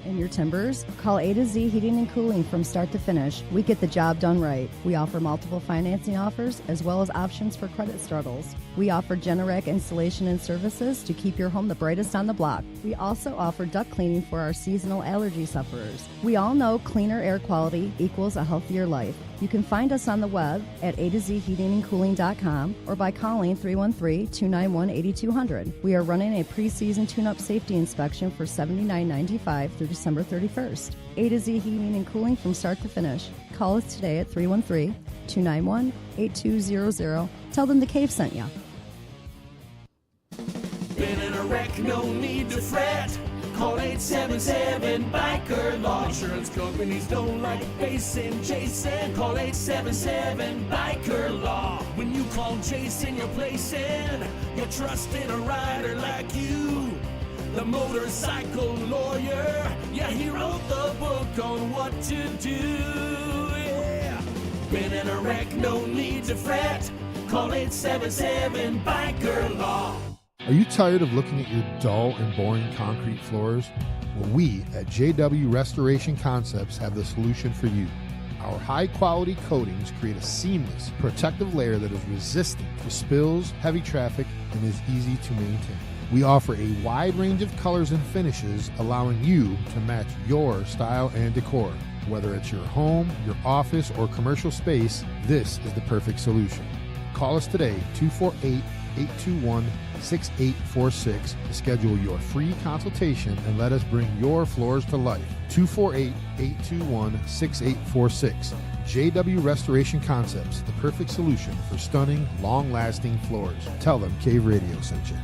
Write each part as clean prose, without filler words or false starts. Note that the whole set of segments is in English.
In your timbers, call A to Z Heating and Cooling from start to finish. We get the job done right. We offer multiple financing offers as well as options for credit struggles. We offer Generac installation and services to keep your home the brightest on the block. We also offer duct cleaning for our seasonal allergy sufferers. We all know cleaner air quality equals a healthier life. You can find us on the web at atozheatingandcooling.com or by calling 313-291-8200. We are running a pre-season tune-up safety inspection for $79.95 through December 31st. A to Z Heating and Cooling from start to finish. Call us today at 313-291-8200. Tell them the Cave sent you. Been in a wreck, no need to fret. Call 877-BIKER-LAW. Insurance companies don't like facing Jason. Call 877-BIKER-LAW. When you call Jason, you're placing your trust in a rider like you. The motorcycle lawyer. Yeah, he wrote the book on what to do. Yeah. Been in a wreck, no need to fret. Call 877-BIKER-LAW. Are you tired of looking at your dull and boring concrete floors? Well, we at JW Restoration Concepts have the solution for you. Our high-quality coatings create a seamless, protective layer that is resistant to spills, heavy traffic, and is easy to maintain. We offer a wide range of colors and finishes, allowing you to match your style and decor. Whether it's your home, your office, or commercial space, this is the perfect solution. Call us today, 248-821-6846, to schedule your free consultation and let us bring your floors to life. 248-821-6846. JW Restoration Concepts, the perfect solution for stunning, long-lasting floors. Tell them Cave Radio sent you.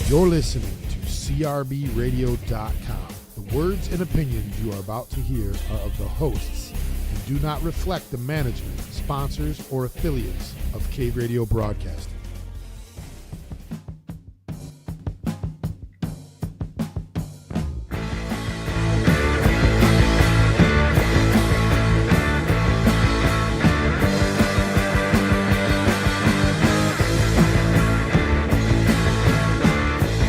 You're listening to CRBRadio.com. The words and opinions you are about to hear are of the hosts and do not reflect the management, sponsors, or affiliates of Cave Radio Broadcasting.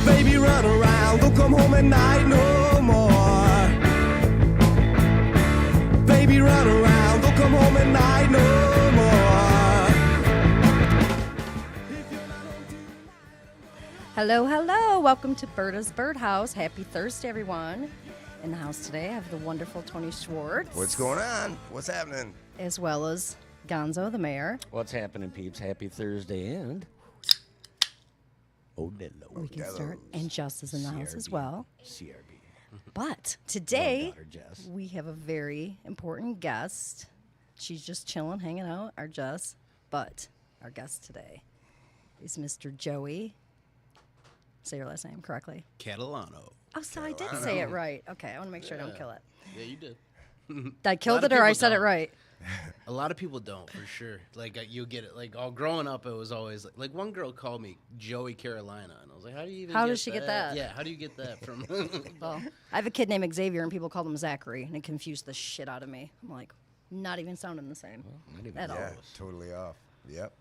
Baby, run around, don't come home at night no more. Baby, run around, don't come home at night no more. Hello, hello. Welcome to Berta's Birdhouse. Happy Thursday, everyone. In the house today, I have the wonderful Tony Schwartz. What's going on? What's happening? As well as Gonzo, the mayor. What's happening, peeps? Happy Thursday, and We can start. And Jess is in the house as well. CRB. But today, daughter, Jess. we have a very important guest. She's just chilling, hanging out, our Jess. But our guest today is Mr. Joey. Say your last name correctly. Catalano. Oh, so I did say it right. Okay, I want to make sure I don't kill it. Yeah, you did. I killed it or I said it right? A lot of people don't, for sure. Like, you get it. Like, all growing up, it was always like one girl called me Joey Carolina, and I was like, how do you even How get does she get that? Yeah, how do you get that from? Well, I have a kid named Xavier, and people call him Zachary, and it confused the shit out of me. I'm like, not even sounding the same at all. Yeah, totally off. Yep.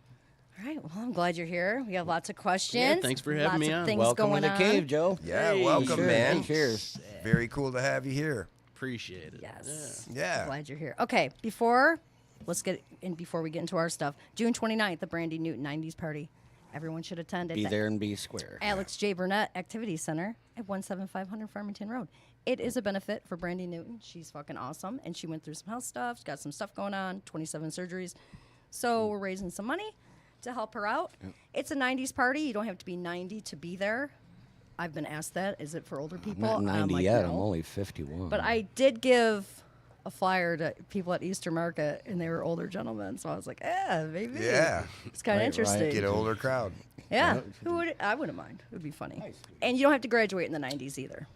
All right, well, I'm glad you're here. We have lots of questions. Yeah, thanks for having me Lots of on. things Welcome going to the on. cave, Joe. Yeah, Hey, welcome, sure. man. Cheers. Very cool to have you here. Appreciate it. Yes. Yeah. Glad you're here. Okay, before we get into our stuff, June 29th, the Brandy Newton 90s party. Everyone should attend at Be the there and be square. Alex J. Burnett Activity Center at 17500 Farmington Road. It is a benefit for Brandy Newton. She's fucking awesome, and she went through some health stuff. She's got some stuff going on, 27 surgeries. So we're raising some money to help her out. It's a 90s party. You don't have to be 90 to be there. I've been asked that. Is it for older people? I'm not 90 like, yet. no. I'm only 51. But I did give a flyer to people at Easter Market, and they were older gentlemen. So I was like, maybe. Yeah. It's kind of Right, interesting. right. Get an older crowd. Yeah. I wouldn't mind. It would be funny. And you don't have to graduate in the 90s either.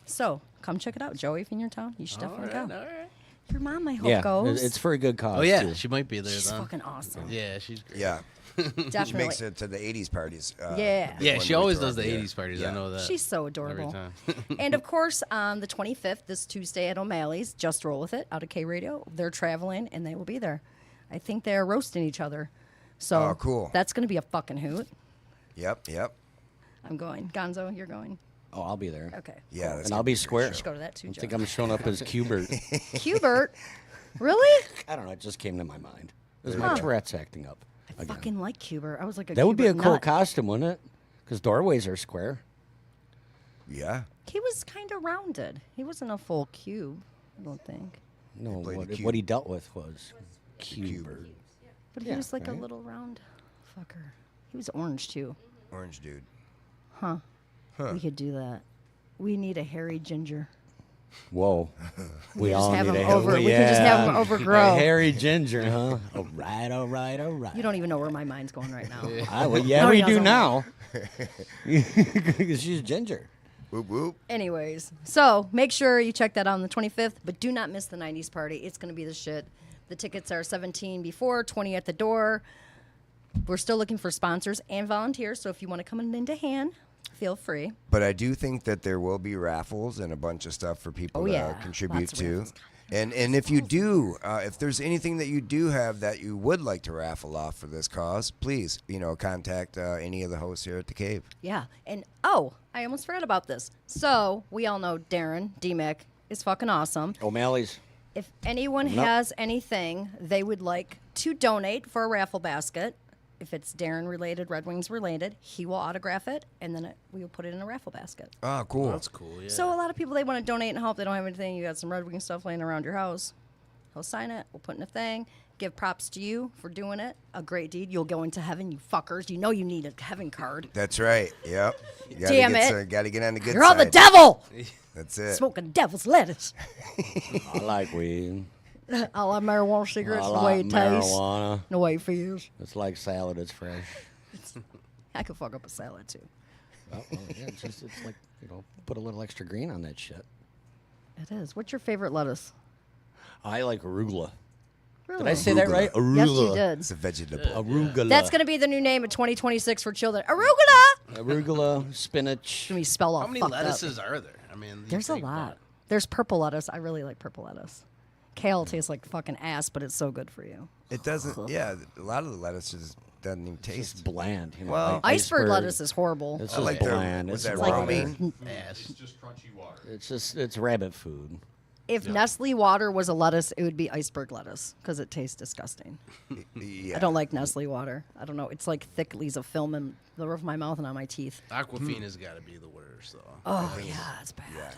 So come check it out. Joey, if you're in your town, you should definitely go. All right. Your mom, I hope, yeah, goes. it's for a good cause. Oh, yeah, too. she might be there She's then. fucking awesome. Yeah, she's great. Yeah. She Definitely. makes it to the 80s parties. Yeah. big Yeah, one she that we always throw does the up here. 80s parties. Yeah. I know that. She's so adorable. Every time. And of course, on the 25th, this Tuesday at O'Malley's, Just Roll With It, out of K Radio. They're traveling, and they will be there. I think they're roasting each other. So Oh, cool. That's going to be a fucking hoot. Yep. I'm going. Gonzo, you're going. Oh, I'll be there. Okay. Yeah, that's And I'll be square. You should go to that too, I Joe. think I'm showing up as Cubert. Cubert? Really? I don't know. It just came to my mind. It was my Tourette's acting up. I fucking like Cubert. I was like a That would be a Cubert cool nut. costume, wouldn't it? Because doorways are square. Yeah. He was kind of rounded. He wasn't a full cube, I don't think. No, played the what cube. he dealt with was Cubert. But he Yeah, was like a right? little round fucker. He was orange too. Orange dude. Huh. We could do that. We need a hairy ginger. Whoa. We just all have need him a over- we could just have him overgrow. A hairy ginger, huh? All right, all right, all right. You don't even know where my mind's going right now. Well, yeah, No, he we do doesn't. now. Because she's ginger. Whoop whoop. Anyways, so make sure you check that out on the 25th, but do not miss the 90s party. It's going to be the shit. The tickets are 17 before, 20 at the door. We're still looking for sponsors and volunteers, so if you want to come into hand, feel free. But I do think that there will be raffles and a bunch of stuff for people to yeah. contribute Lots of to. raffles. And if you do, if there's anything that you do have that you would like to raffle off for this cause, please, contact any of the hosts here at the Cave. Yeah. And, oh, I almost forgot about this. So we all know Darren, D-Mac, is fucking awesome. O'Malley's. If anyone Nope. has anything they would like to donate for a raffle basket, if it's Darren related, Red Wings related, he will autograph it, and then we will put it in a raffle basket. Oh, cool. That's cool. Yeah. So a lot of people, they want to donate and help. They don't have anything. You got some Red Wing stuff laying around your house. He'll sign it. We'll put in a thing. Give props to you for doing it. A great deed. You'll go into heaven, you fuckers. You know you need a heaven card. That's right. Yep. You gotta Damn get it. Got to get on the good You're side. on the devil. That's it. Smoking devil's lettuce. I like weed. I like marijuana cigarettes. I The way like it tastes. marijuana. The way it feels. It's like salad. It's fresh. I could fuck up a salad too. Well, yeah, it's like, put a little extra green on that shit. It is. What's your favorite lettuce? I like arugula. Really? Did I say that right? Arugula. Yes, you did. It's a vegetable. Arugula. That's going to be the new name of 2026 for children. Arugula! Arugula, spinach. It's going to be spelled all How many fucked up. lettuces are there? I mean, you There's a think lot. about- There's purple lettuce. I really like purple lettuce. Kale tastes like fucking ass, but it's so good for you. It doesn't. Yeah, a lot of the lettuce just doesn't even It's taste. bland. Well, Iceberg lettuce is horrible. It's I just like their. bland. What's It's that? like- Romaine. Ass. it's rabbit food. If Nestle water was a lettuce, it would be iceberg lettuce because it tastes disgusting. Yeah. I don't like Nestle water. I don't know. It's like thick leaves of film in the roof of my mouth and on my teeth. Aquafina's got to be the worst, though. Oh, yeah, it's bad. Yeah.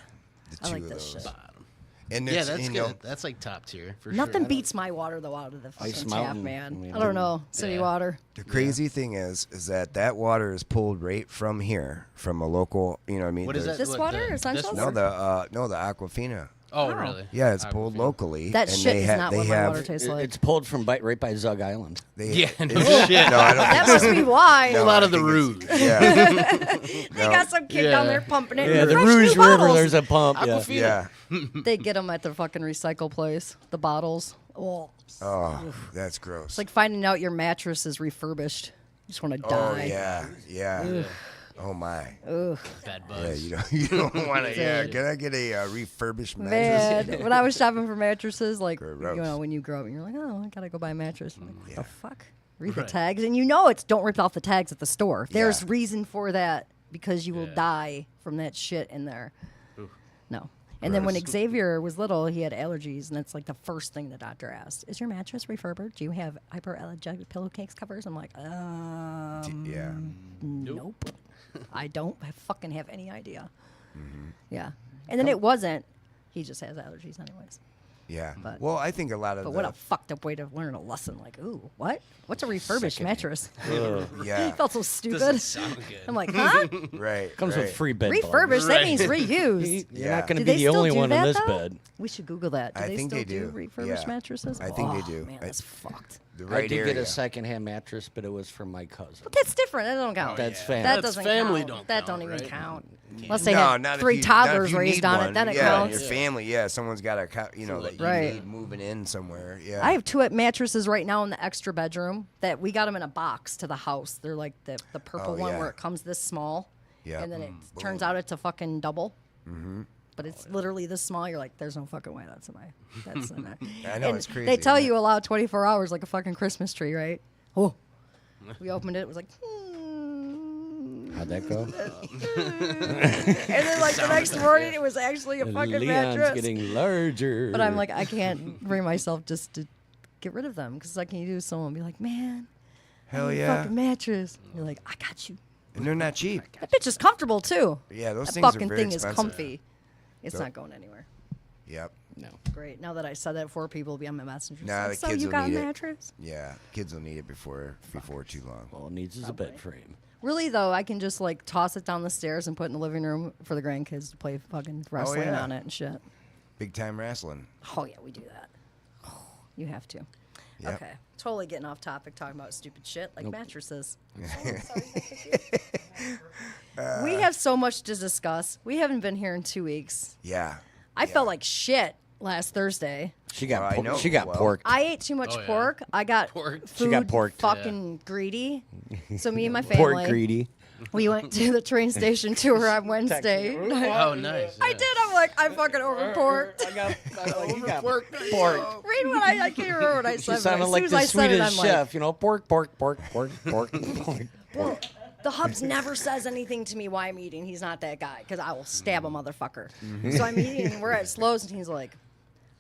The I two like of this those. shit. Bottom. And Yeah, there's, that's you good. know, That's like top tier for Nothing sure. beats my water, though, out of the fucking Ice tap, Mountain. man. I mean, I don't know. City Yeah. water. the crazy thing is that water is pulled right from here, from a local. You know what I mean? What is There's- that? This What, water? Essentials? No, the Aquafina. Oh, Wow. really? Yeah, it's pulled Aquafina. locally. That and shit they is ha- not they what my have, water tastes like. It's pulled from right by Zug Island. They, Yeah, is no it? shit. No, I don't. That must be why. No, A lot I of the think Rouge. Yeah, They got some kid down Yeah. there pumping it. Yeah, in the fresh Rouge new River, bottles. there's a pump. Yeah. Aquafina. yeah. They get them at the fucking recycle place. The bottles. Oh, Oh, that's gross. it's like finding out your mattress is refurbished. You just want to oh die. yeah. Oh my. Ugh. Bad Yeah, buzz. you don't want to. Yeah, Dude. can I get a refurbished mattress? Man, when I was shopping for mattresses, like, Gross. you know, when you grow up and you're like, oh, I gotta go buy a mattress. I'm like, what Yeah. the fuck? Read the Right. tags. And you know it's don't rip off the tags at the store. There's Yeah. reason for that because you will Yeah. die from that shit in there. No. And then when Xavier was little, he had allergies, and that's like the first thing the doctor asked: "Is your mattress refurbed? Do you have hyperallergenic pillowcase covers?" I'm like, Yeah. nope. I don't fucking have any idea. Mm-hmm. Yeah. And then it wasn't. He just has allergies, anyways. Yeah. But- Well, I think a lot of But the. what a fucked up way to learn a lesson. Like, ooh, what? What's a refurbished mattress? yeah. It felt so Doesn't stupid. sound good. I'm like, huh? Right. Comes right. with free bed bugs. Refurbished? That Right. means reused. You're Yeah. not going Do to be they the still only do one that, in this though? bed. We should Google that. Do I they think still they do. refurbished Yeah. mattresses? I think they Oh, do. Man, that's fucked. The I right did area. get a second-hand mattress, but it was from my cousin. But that's different. That don't count. That's yeah. family. That That's doesn't family count. don't That count, don't even right? count. Can't. Unless they No, had not if 3 you- not if toddlers you raised need on one. it. Then it yeah, counts. your family. Yeah, someone's got a, that you Right. need moving in somewhere. Yeah. I have 2 mattresses right now in the extra bedroom that we got them in a box to the house. They're like the purple Oh, one yeah. where it comes this small. Yeah. And then it turns out it's a fucking double. Mm-hmm. But it's literally this small. You're like, there's no fucking way that's in my. That's in there. I know, And it's crazy, They tell isn't you it? allow 24 hours like a fucking Christmas tree, right? Oh. We opened it. It was like, How'd that go? And then like the next morning, it was actually a fucking Leon's mattress. getting larger. But I'm like, I can't bring myself just to get rid of them because like, can you do someone be like, man, Hell I need a yeah. fucking mattress. And you're like, I got you. And they're not cheap. That bitch is comfortable too. Yeah, those That things are fucking very thing expensive. is comfy. It's So- not going anywhere. Yep. No. Great. Now that I said that, 4 people will be on my messenger. Nah, the so kids you will got a need it. mattress? Yeah, kids will need it before too long. All it needs is a bed frame. Really though, I can just like toss it down the stairs and put it in the living room for the grandkids to play fucking wrestling yeah. on it and shit. Big time wrestling. Oh yeah, we do that. You have to. Yep. Okay. Totally getting off topic talking about stupid shit like mattresses. We have so much to discuss. We haven't been here in 2 weeks. Yeah. I felt like shit last Thursday. She got Well, I know. she got Well, porked. I ate too much Oh, yeah. pork. I got Pork. food She got porked. fucking greedy. So me and my Pork family, greedy. we went to the train station tour on Wednesday. Oh, nice. I yeah. did. I'm like, I fucking overporked. You got pork. Read what I can't remember what I She said. but sounded as like soon as the I said it, Swedish I'm chef. You know, pork, pork, pork, pork, pork, pork. The Hubs never says anything to me while I'm eating. He's not that guy because I will stab a motherfucker. So I'm eating and we're at Slows and he's like,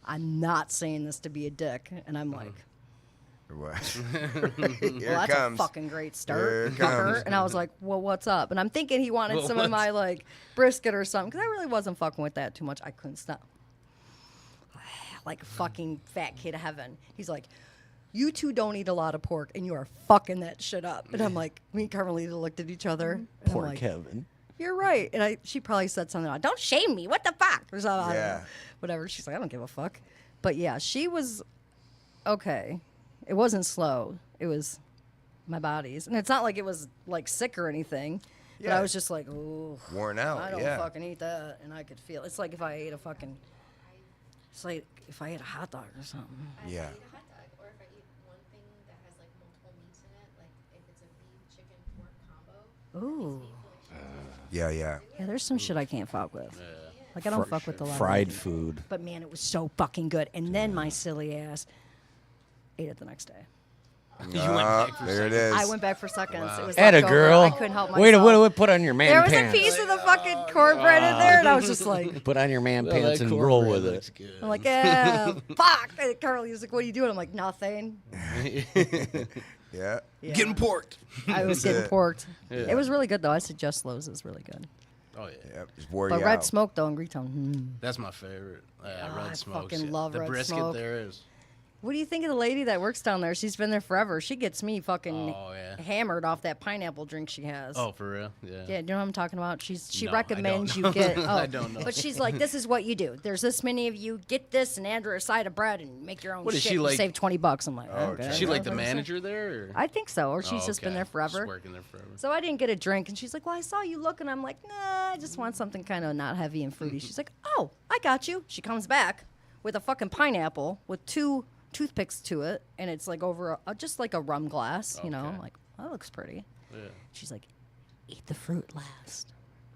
I'm not saying this to be a dick. And I'm like, What? well, Here that's it comes. a fucking great start, Here it fucker. comes. And I was like, well, what's up? And I'm thinking he wanted Well, some of what's- my like brisket or something because I really wasn't fucking with that too much. I couldn't stop. Like a fucking fat kid of heaven. He's like, you two don't eat a lot of pork and you are fucking that shit up. And I'm like, me and Carmelita looked at each other. And I'm Pork like, heaven. you're right. And she probably said something like, don't shame me. What the fuck? Or something. I don't Yeah. know. Whatever. She's like, I don't give a fuck. But yeah, she was okay. It wasn't slow. It was my body's. And it's not like it was like sick or anything. But I Yeah. was just like, ooh. Worn out. I don't yeah. fucking eat that. And I could feel it's like if I ate a fucking, it's like if I ate a hot dog or something. Yeah. I eat a hot dog, or if I eat one thing that has like multiple meats in it, like if it's a beef, chicken, pork combo. Ooh. Yeah. Yeah. Yeah, there's some shit I can't fuck with. Like I don't fuck with a lot Fried of food. But man, it was so fucking good. And then my silly ass ate it the next day. You went back for There it seconds. is. I went back for seconds. It was Atta leftover. girl. I couldn't help myself. Wait, put on your man There was pants. a piece of the fucking cornbread in there, and I was just like, Put on your man Well, pants that and roll cornbread with looks it. good. I'm like, yeah, fuck. And Carly was like, what are you doing? I'm like, nothing. Yeah. Yeah. Getting porked. I was getting it. porked. Yeah. It was really good though. I suggest Lowe's is really good. Oh, yeah. Yep. Just wore But you red out. smoke though in Greektown. That's my favorite. Yeah, Oh, I red smoke. fucking love the red brisket smoke. there is. What do you think of the lady that works down there? She's been there forever. She gets me fucking Oh, yeah. hammered off that pineapple drink she has. Oh, for real? Yeah. Yeah, you know what I'm talking about? She No, I recommends don't you know. get. Oh, I don't know. But she's like, this is what you do. There's this many of you. Get this and add her a side of bread and make your own What is shit. she You like- save $20. I'm like, okay. Is she like the manager there? Or? I think so, or she's Oh, just been okay. there forever. Just working there forever. So I didn't get a drink, and she's like, "Well, I saw you look," and I'm like, "Nah, I just want something kind of not heavy and fruity." She's like, "Oh, I got you." She comes back with a fucking pineapple with 2 toothpicks to it, and it's like over just like a rum glass, you know. Okay. I'm like, that looks pretty. Yeah. She's like, "Eat the fruit last."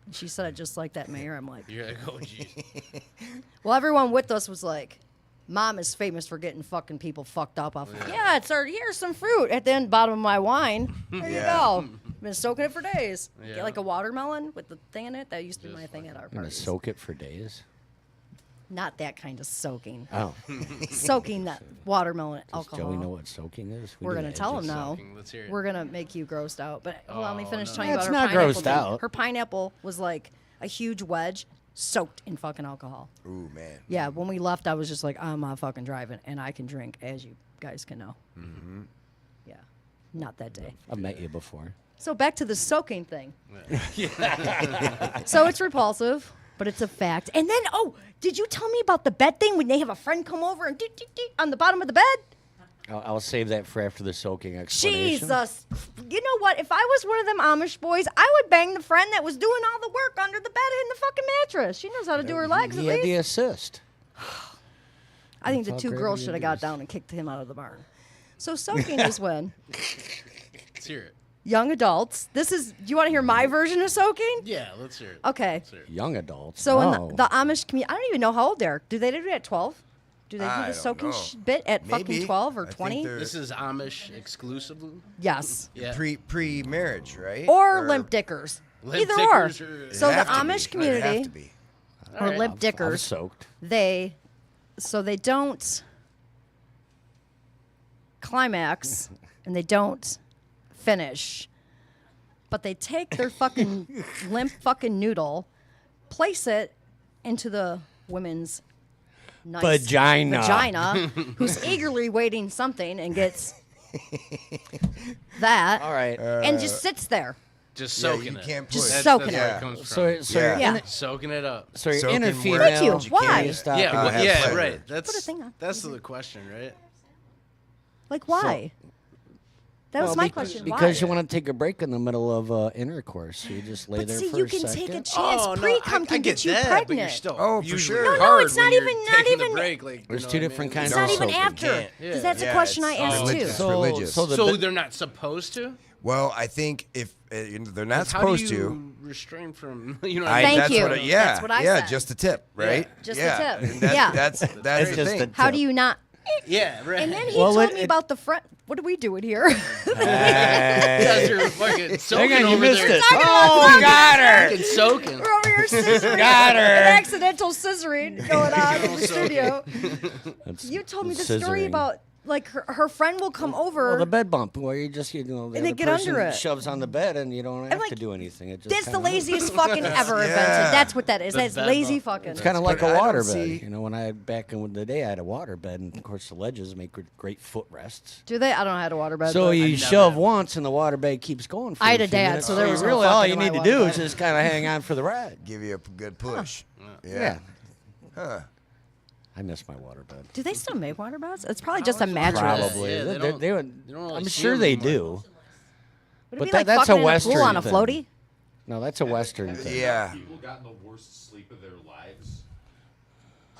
And she said it just like that, Mayor. I'm like, You're like, oh, geez. well, everyone with us was like, Mom is famous for getting fucking people fucked up off of, yeah, it's our, here's some fruit at the end, bottom of my wine. There you Yeah. go. Been soaking it for days. Yeah. Get like a watermelon with the thing in it. That used to be my thing at our I'm gonna parties. soak it for days. Not that kind of soaking. Oh, Soaking that watermelon does alcohol. Joey know what soaking is? We We're do gonna that tell just- him now. Soaking. Let's hear it. We're gonna make you grossed out. But hold on, let me finish no. telling you That's about her not pineapple grossed thing. out. Her pineapple was like a huge wedge soaked in fucking alcohol. Ooh, man. Yeah, when we left, I was just like, I'm not fucking driving, and I can drink, as you guys can know. Mm-hmm. Yeah, not that day. I've met you before. So back to the soaking thing. So it's repulsive, but it's a fact. And then, oh, did you tell me about the bed thing when they have a friend come over and on the bottom of the bed? I'll save that for after the soaking explanation. Jesus. You know what? If I was one of them Amish boys, I would bang the friend that was doing all the work under the bed in the fucking mattress. She knows how to do her legs at He had the least. assist. I think the That's two how girls gravity should have got is. down and kicked him out of the barn. So soaking is when Let's hear it. young adults. This is. Do you want to hear my version of soaking? Yeah, let's hear it. Okay. Let's hear it. Young adults. So in Oh. the Amish community, I don't even know how old they're. Do they do it at 12? Do they do I the don't soaking know. bit at fucking Maybe. 12 or I think 20? they're This is Amish exclusively? Yes. Yeah. pre-marriage, right? Or limp dickers. Lip Either or. tickers or- So the Have to be. Amish It'd community have to be. or Alright. lip I'm dickers, soaked. they don't climax and they don't finish, but they take their fucking limp fucking noodle, place it into the women's nice Vagina. who's eagerly waiting something and gets that All right. and just sits there. Just Yeah, soaking you it. can't Just push. soaking That's where it. it comes from. So Yeah. your Yeah. inner, Soaking it up. so your Soaking inner words female. Thank you. that Why? can't Stop. Yeah, have yeah, pleasure. right. That's Put a thing on. that's the question, right? Like, why? That was Well, my bec- question. Because Why? you want to take a break in the middle of intercourse. You just lay But there see, for you a can second. take a chance. Oh, no, Pre-cum I can get get you that, pregnant. but you're still Oh, for usually sure. No, no, hard it's when not you're even- not taking even- the break. Like, There's you know two what I different mean? kinds It's of not even soaking. after. Yeah. Because that's a Yeah, question I it's asked too. religious. So, religious. so the So bi- they're not supposed to. Well, I think if they're not How supposed do you to. restrain from? You know, what I, I mean? Thank that's you. What yeah, That's what I yeah, said. just a tip, right? Just a yeah. tip. And that- Yeah. That's It's the just thing. a How do you not? Yeah, right. And then he Well, told it- me about the front. What are we doing here? You guys are fucking soaking Hang on, you over missed there. it. Oh, got her. Fucking soaking. We're over here scissoring. Got her. An accidental scissoring going on in the studio. That's You told me the scissoring. story about like her friend will come over. Well, the bed bump, where you just, the they other get under person it. shoves on the bed and you don't have like, to do anything. It just That's the kinda- laziest fucking ever invented. Yeah. That's what that is. The That's bed lazy bump. fucking. It's kind of like But a I don't water bed. see- When I back in the day, I had a water bed, and of course the ledges make great footrests. Do they? I don't know how to water bed. So but- you never shove have. once, and the water bed keeps going. For I had a a few dad, minutes. so there was no really all fucking you in my need to water do bed. is just kind of hang on for the ride. Give you a good push. Yeah. Huh. I miss my water bed. Do they still make water beds? It's probably just a mattress. Probably. Yeah, they They- don't- they would- you don't really I'm see sure them they anymore. do. Would it But be that- like that's a fucking in Western pool on a thing. floaty? No, that's a Western thing. Yeah. People got the worst sleep of their lives.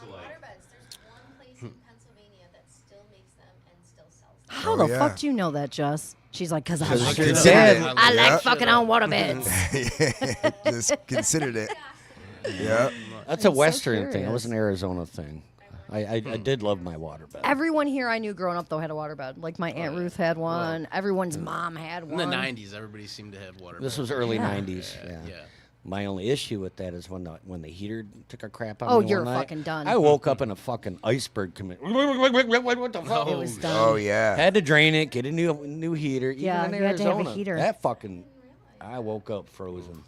To On like, waterbeds, there's one place in Pennsylvania that still makes them and still sells them. How Oh, the yeah. fuck do you know that, Jess? She's like, because I Because like your it. dad- I like Yeah. fucking on water beds. Just considered it. Yeah. That's a I'm so Western thing. It curious. was an Arizona thing. I did love my water bed. Everyone here I knew growing up, though, had a water bed. Like, my Aunt Ruth had one. Everyone's mom had In one. the '90s, everybody seemed to have water. This beds. was early Yeah. '90s. Yeah. Yeah. My only issue with that is when the heater took a crap on Oh, me you're one night, fucking done. I woke up in a fucking iceberg commit. What the fuck? It was done. Oh yeah. Had to drain it, get a new heater. Even Yeah, in you had to have a Arizona, heater. That fucking, I woke up frozen.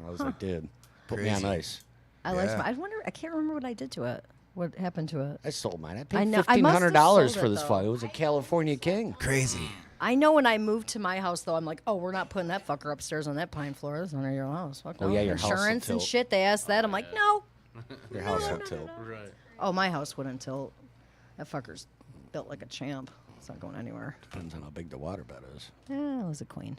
I was like, dude, put me on Crazy. ice. I liked Yeah. my, I wonder, I can't remember what I did to it. What happened to it? I sold mine. I I paid know- I must have $1,500 sold for it, this though. fuck. It was a California King. Crazy. I know when I moved to my house, though, I'm like, oh, we're not putting that fucker upstairs on that pine floor. That's under your house. Fuck Oh, no. yeah, your house will Insurance and tilt. shit. They asked that. I'm like, no. Your house will tilt. Right. Oh, my house wouldn't tilt. That fucker's built like a champ. It's not going anywhere. Depends on how big the water bed is. Yeah, it was a queen.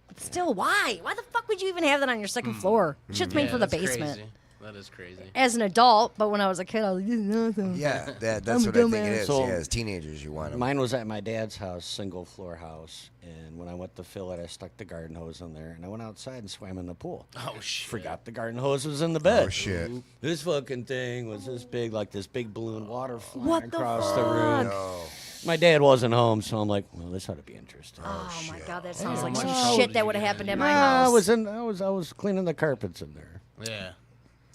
But still, why? Why the fuck would you even have that on your second floor? Shit's made Yeah, for the that's basement. Crazy. That is crazy. As an adult, but when I was a kid, I was like, Yeah, that's I'm a what I think dumbass. it is. So- yeah, as teenagers, you want them. Mine was at my dad's house, single floor house, and when I went to fill it, I stuck the garden hose in there, and I went outside and swam in the pool. Oh shit. Forgot the garden hose was in the bed. Oh shit. This fucking thing was this big, like this big balloon water flying What the across the fuck? room. Oh. My dad wasn't home, so I'm like, well, this ought to be interesting. oh my god, that sounds How like much some cold shit did that you would have get happened in at your my I house. was cleaning the carpets in there. Yeah.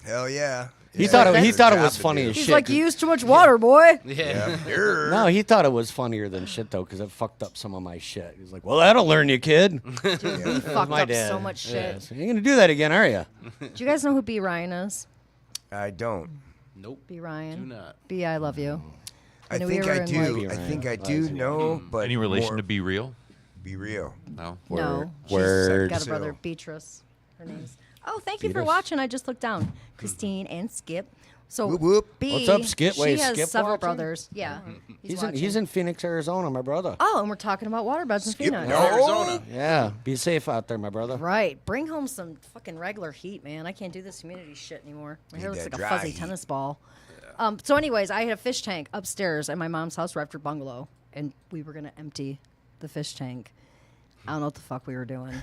Hell yeah. He Yeah, thought it, that's he their thought it job was to funny do. as He's shit. like, you used too much water, boy. Yeah. Yeah. No, he thought it was funnier than shit though, because it fucked up some of my shit. He's like, well, that'll learn you, kid. He fucked My up dad. so much Yeah, shit. so you ain't gonna do that again, are you? Do you guys know who B. Ryan is? I don't. Nope. B. Do Not. not. B. I love you. I knew we think were I in, do. like- I think I Right. do know, but any relation more- to Be Real? Be real. No. No. she's Word. got a brother, So- Beatrice. Her name's. Oh, thank you for Beatrice. watching. I just looked down. Christine and Skip. So Whoop, whoop. B. What's up, Skip? She Wait, has Skip several watching? brothers. Yeah. He's in Phoenix, Arizona, my brother. Oh, and we're talking about water beds in Phoenix. No. Arizona. Yeah, be safe out there, my brother. Right. Bring home some fucking regular heat, man. I can't do this humidity shit anymore. My hair Need looks that like a dry fuzzy heat. tennis ball. So, anyways, I had a fish tank upstairs at my mom's house right after bungalow, and we were going to empty the fish tank. I don't know what the fuck we were doing.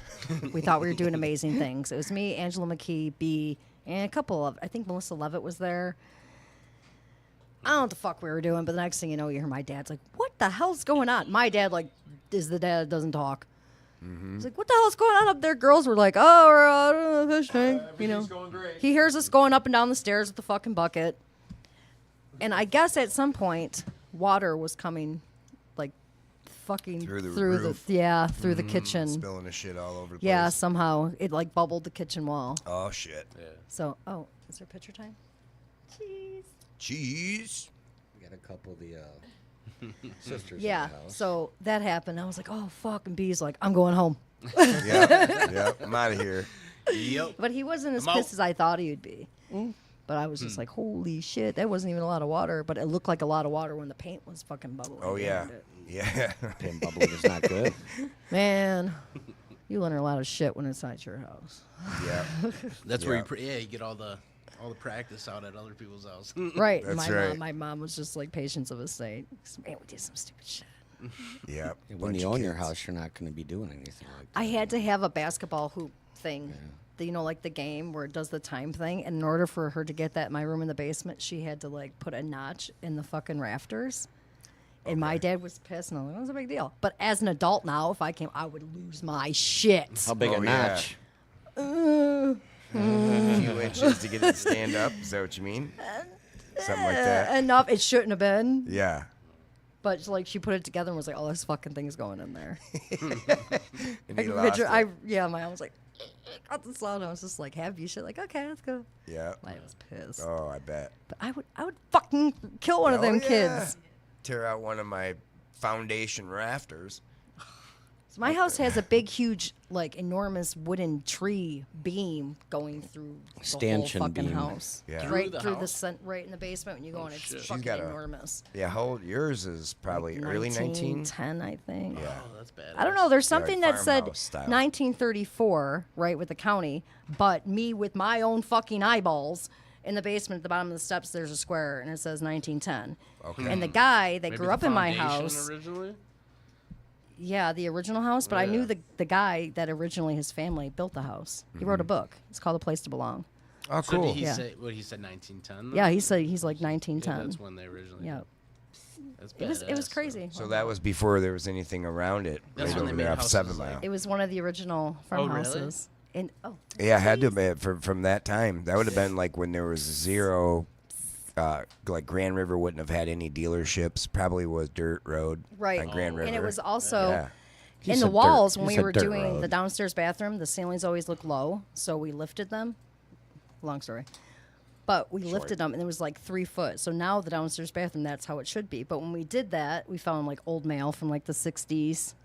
We thought we were doing amazing things. It was me, Angela McKee, B, and a couple of, I think Melissa Levitt was there. I don't know what the fuck we were doing, but the next thing you know, you hear my dad's like, what the hell's going on? My dad, like, is the dad that doesn't talk. He's like, what the hell's going on up there? Girls were like, oh, we're out of the fish tank. going great. He hears us going up and down the stairs with the fucking bucket. And I guess at some point, water was coming, like, fucking Through the through roof. through the kitchen. Spilling the shit all over the place. Yeah, somehow it like bubbled the kitchen wall. Oh shit. So, is there picture time? Jeez. Cheese. We got a couple of the sisters Yeah. in the house. So that happened. I was like, oh fuck, and B's like, I'm going home. Yep. I'm out of here. Yep. But he wasn't as I'm pissed out. as I thought he would be. But I was just like, holy shit, that wasn't even a lot of water. But it looked like a lot of water when the paint was fucking bubbling. Oh yeah. around it. Yeah. Pin bubbling is not good. Man, you learn a lot of shit when it's not your house. Yeah. That's where Yeah. you get all the practice out at other people's house. Right. That's my right. Mom, my mom was just like patience of a saint. Man, we did some stupid shit. Yeah. When you own your house, you're not going to be doing anything like that. I had to have a basketball hoop thing. You know, like the game where it does the time thing. And in order for her to get that in my room in the basement, she had to like put a notch in the fucking rafters. And my dad was pissed, and I was like, "What's the big deal?" But as an adult now, if I came, I would lose my shit. How big Oh, a yeah. notch? A few inches to get it to stand up. Is that what you mean? Something like that. Enough. It shouldn't have been. Yeah. But like she put it together and was like, "Oh, this fucking thing is going in there." And I you can lost picture. it. My mom was like, "Got the sound." I was just like, "Have you shit?" Like, okay, let's go. Yeah. I was pissed. Oh, I bet. But I would fucking kill one of Oh, them yeah. kids. Tear out one of my foundation rafters. So my house has a big, huge, like enormous wooden tree beam going through the Stanchion whole fucking beam. house. Yeah. Right Through the through the house? right in the basement when you go in. It's shit. She's fucking got a- enormous. Yeah, how old? Yours is probably early 19? 1910, I think. Yeah. Oh, that's bad. I don't know. There's Yeah, like something that said farmhouse style. 1934, right, with the county, but me with my own fucking eyeballs in the basement at the bottom of the steps, there's a square and it says 1910. Okay. And the guy that Maybe grew the up in my foundation house, originally. yeah, the original house, but I knew Yeah. the guy that originally his family built the house. He wrote a book. It's called A Place to Belong. Oh, So cool. did he Yeah. say what he said 1910? Yeah, he said he's like Yeah, 1910. that's when they originally. Yeah, That's it was badass, crazy. So that was before there was anything around it. That's right when they over made there off houses 7 like- Mile. It was one of the original really? farmhouses. And Yeah, it had to have been from that time. That would have been like when there was zero, like Grand River wouldn't have had any dealerships. Probably was dirt road right, on Grand River. and it was also. Yeah. He In said the walls, dirt. when He we said were dirt doing road. the downstairs bathroom, the ceilings always look low, so we lifted them. Long story. But we lifted them, and it was like 3 foot. So now the downstairs bathroom, that's how it should be. But when we did that, we found like old mail from like the 60s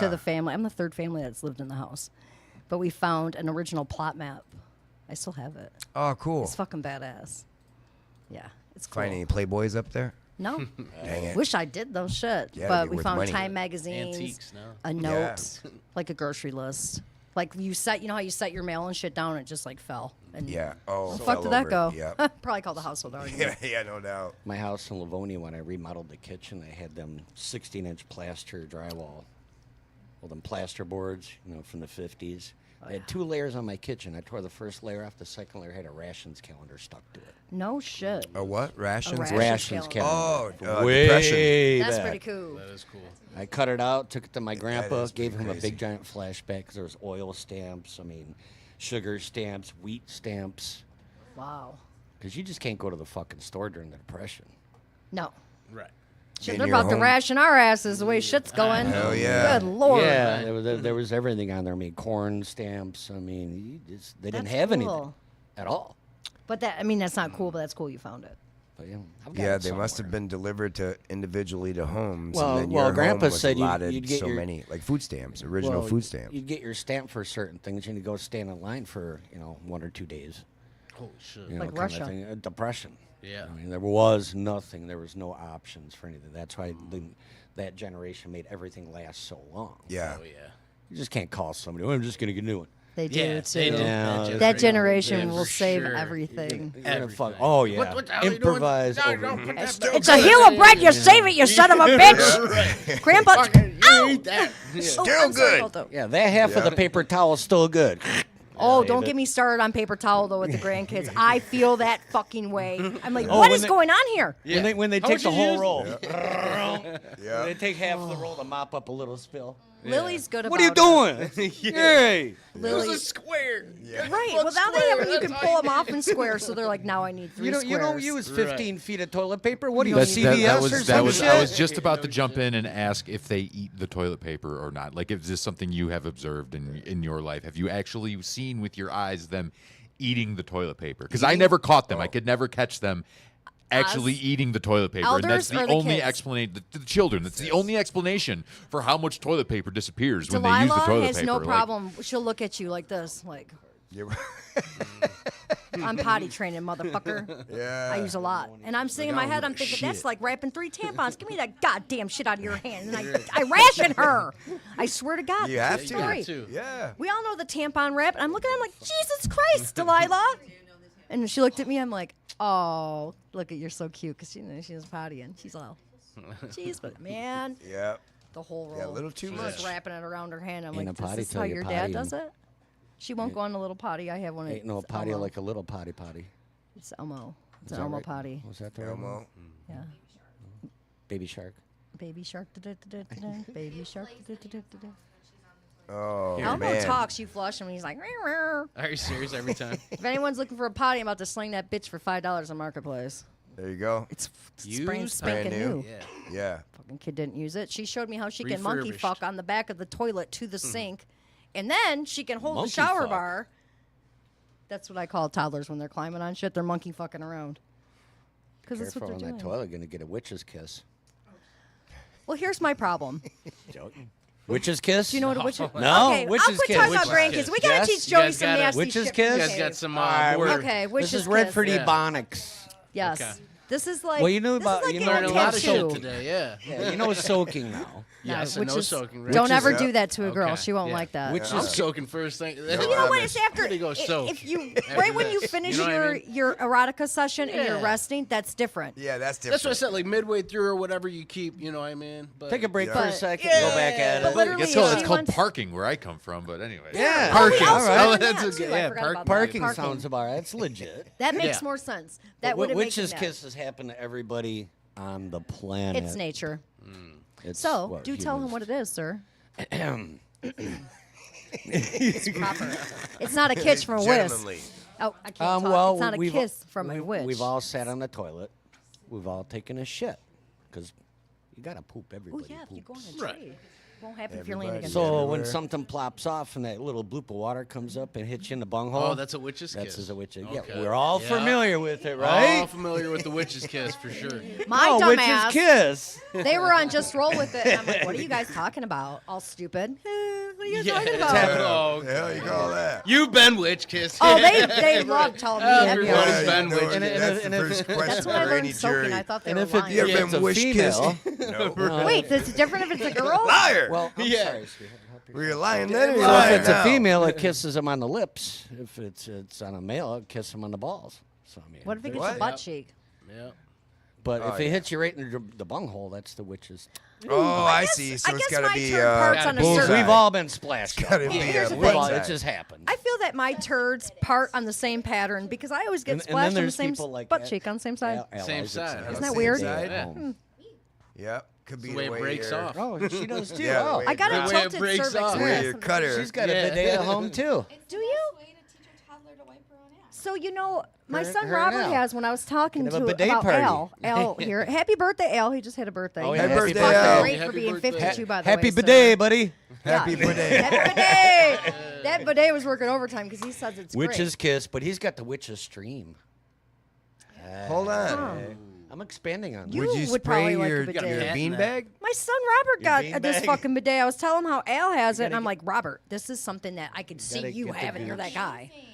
to the family. I'm the third family that's lived in the house. But we found an original plot map. I still have it. Oh, cool. It's fucking badass. Yeah, it's cool. Find any Playboys up there? No. Dang it. Wish I did those shit. Yeah, but they're we worth found money. Time magazines, Antiques now. a note, like a grocery list. Like you know how you set your mail and shit down, and it just like fell. And Yeah. Oh, Where the fell fuck did that over. go? Yep. Probably called the household argument. yeah, no doubt. My house in Livonia, when I remodeled the kitchen, I had them 16-inch plaster drywall. Well, them plaster boards, from the 50s. I had 2 layers on my kitchen. I tore the first layer off. The second layer had a rations calendar stuck to it. No shit. A what? Rations? Rations Rations calendar. calendar. Oh, Way depression. That's back. pretty cool. That is cool. I cut it out, took it to my grandpa, is gave pretty him a crazy. big giant flashback because there was oil stamps, sugar stamps, wheat stamps. Wow. Because you just can't go to the fucking store during the Depression. No. Right. Shit, In they're your about to home- ration our asses the way shit's going. Hell yeah. Good lord. Yeah, there was everything on there. Corn stamps. They didn't That's have anything cool. at all. But that's not cool, but that's cool you found it. But I've got Yeah, it they must have somewhere. been delivered to individually to homes. Well- and then well, your Grandpa home was said allotted you'd get so your- many, like food stamps, original Well, food stamps. You'd get your stamp for certain things, and you'd go stand in line for 1 or 2 days. Holy shit. You know, Like kind Russia. of thing. Depression. Yeah. I mean, there was nothing. There was no options for anything. That's why that generation made everything last so long. Yeah. Oh yeah. You just can't call somebody, I'm just going to get a new one. They do Yeah, too. they do. Yeah, That generation Yeah, will for save sure. everything. You're gonna fuck- Everything. Oh, yeah. What the hell are you doing? Improvise No, over don't here. put that It's, back. it's a hill of bread. You save it, you son of a bitch. Grandpa. Ow! Eat that. Still I'm sorry good. about that. Yeah, that half of the paper towel is still good. Oh, don't get me started on paper towel though with the grandkids. I feel that fucking way. I'm like, Oh, what when is they- going on here? When they How take much the you whole use? roll. Yeah. They take half of the roll to mop up a little spill. Lily's good What are you about it. doing? Hey. It was a square. Right. Well, now they have them. You can pull them off in squares, so they're like, now I need 3 squares. You don't use 15 feet of toilet paper? What are you, That's- CVS or that some was, shit? I was just about to jump in and ask if they eat the toilet paper or not. Like, is this something you have observed in your life? Have you actually seen with your eyes them eating the toilet paper? Because I never caught them. I could never catch them actually eating the toilet paper, and that's Elders or the the only kids? explanation. The children. That's the only explanation for how much toilet paper disappears when they use the Delilah toilet has paper. no Like, problem. She'll look at you like this, like, I'm potty training, motherfucker. Yeah. I use a lot. And I'm sitting in my head, I'm thinking, that's like wrapping 3 tampons. Give me that goddamn shit out of your hand. And I ration her. I swear to God. You have true to. story. too. Yeah. We all know the tampon wrap. And I'm looking at him like, Jesus Christ, Delilah. And she looked at me. I'm like, oh, look at you're so cute. Because she was pottying. She's all, jeez, but man, Yep. the whole roll. Yeah, a little too She much. was wrapping it around her hand. I'm Ain't like, a potty this is till how you your potty dad 'em. does it? She won't go on a little potty. I have one. Ain't no it's potty Elmo. like a little potty potty. It's Elmo. It's Is an that Elmo right? potty. Was that the right one? Elmo. Yeah. Baby shark. Baby shark. Da-da-da-da-da. Baby shark. Da-da-da-da-da. Oh, Elmo man. talks. You flush him, and he's like, "Rah, rah." Are you serious every time? If anyone's looking for a potty, I'm about to sling that bitch for $5 on Marketplace. There you go. It's Used? brand spanking Brand new. new. Yeah. Yeah. Fucking kid didn't use it. She showed me how she can monkey Refurbished. fuck on the back of the toilet to the sink, and then she can hold Monkey the shower fuck? bar. That's what I call toddlers when they're climbing on shit. They're monkey fucking around. Because that's what Careful they're on doing. that toilet. Gonna get a witch's kiss. Well, here's my problem. Joking. Witch's kiss? Do you know what a witch is? No, Okay, witch's I'll quit kiss. talking about Witch's grandkids. kiss. We gotta Yes? teach You Joey guys some gotta- nasty Witch's shit. kiss? You guys Okay. got some Alright, word. Okay, witch's This is red kiss. for the Yeah. ebonics. Yes. Okay. This is like. Well, you knew this about- is like you getting learned a a lot of tattoo. shit today. Yeah. Yeah, you know it's soaking now. Yes, No, and no witches- soaking. Right? Don't Witches- ever yeah. do that to a girl. Okay. She won't Yeah. like that. Which I'm is soaking first thing. But you know what? It's after Pretty go soak. if you After right when you this. finish You know what I your mean? erotica session and you're Yeah. resting, that's different. Yeah, that's different. That's what I said. Like midway through or whatever you keep. You know what I mean? But Take a break Yeah. for a But- second. Go back at But it. literally, It's if called, she it's called wants- parking where I come from, but anyway. Yeah. Oh, we Parking. also All have right. that, That's too. okay. I Yeah, forgot about that. Parking sounds about right. It's legit. That makes Yeah. more sense. That But would have witch's kisses happen to everybody on the planet. It's nature. It's So, what do tell him humans- what it is, sir. It's proper. It's not a kiss from a whiz. Gentlemanly. Oh, I can't talk. Well, It's not a we've- kiss from a we've- witch. We've all sat on the toilet. We've all taken a shit because you gotta poop. Oh Everybody yeah, if you go on poops. a tree. Won't happen if you're laying Everybody. against So it. when Everywhere. something plops off and that little bloop of water comes up and hits you in the bunghole, Oh, that's a witch's that's kiss. a witch's. Okay. Yeah, we're all Yeah. familiar with it, All right? familiar with the witch's kiss for sure. My no, dumbass. witch's kiss. They were on Just Roll With It. And I'm like, what are you guys talking about? All stupid. What are you guys talking about? Oh, The hell you call that? You've been witch kissed. Oh, they love telling me that. Everybody's yeah. been no, witch. And that's and the if- first that's question That's when I for any learned soaking. jury. I thought they And were if it- lying. You ever Yeah, it's been a wish female. kissed? No. Wait, it's different if it's a girl? Liar. Well, I'm Yeah. sorry, sweetheart. Help Were yourself. you lying then or you So lying if it's now? a female, it kisses him on the lips. If it's on a male, it kisses him on the balls. So I mean, What if it gets What? a butt cheek? Yeah. but Oh, if it yeah. hits you right in the bunghole, that's the witch's. Oh, I see. So I it's guess got to my be turd parts on a bullseye. certain- We've all been splashed. gotta up. be Here's a the We've thing. all- bullseye. it just happened. I feel that my turds part on the same pattern because I always get And then splashed on the there's same people like butt that. cheek on the same side. Same side. Isn't that Same weird? side. Yeah. Yep. Could be the way it breaks you're- off. Oh, she does too. Yeah, the oh. way I got it a breaks- way it tilted breaks cervix. off. Where yes, your and- cutter. She's got Yeah. a bidet at home too. It's Do the you? best way to teach a toddler to wipe her own ass. So you know, my Her- son her Robert and Al. has. When I was talking Can have to a bidet about party. Al here. Happy birthday, Al! He just had a birthday. Oh, He's yeah, Happy happy birthday, fucking Al. great for Happy being birthday. 52, by the Happy way. so- bidet, buddy. Happy Yeah. bidet. Happy bidet. That bidet was working overtime because he says it's Witch's great. kiss, but he's got the witch's stream. Hold on. I'm expanding on You Would you would probably spray like a your, bidet. your Cat in that. beanbag? My son Robert got this beanbag. fucking bidet. I was telling him how Al has it, and I'm like, Robert, this is something that I could see gotta you get the having. You're that beach. guy. Thing.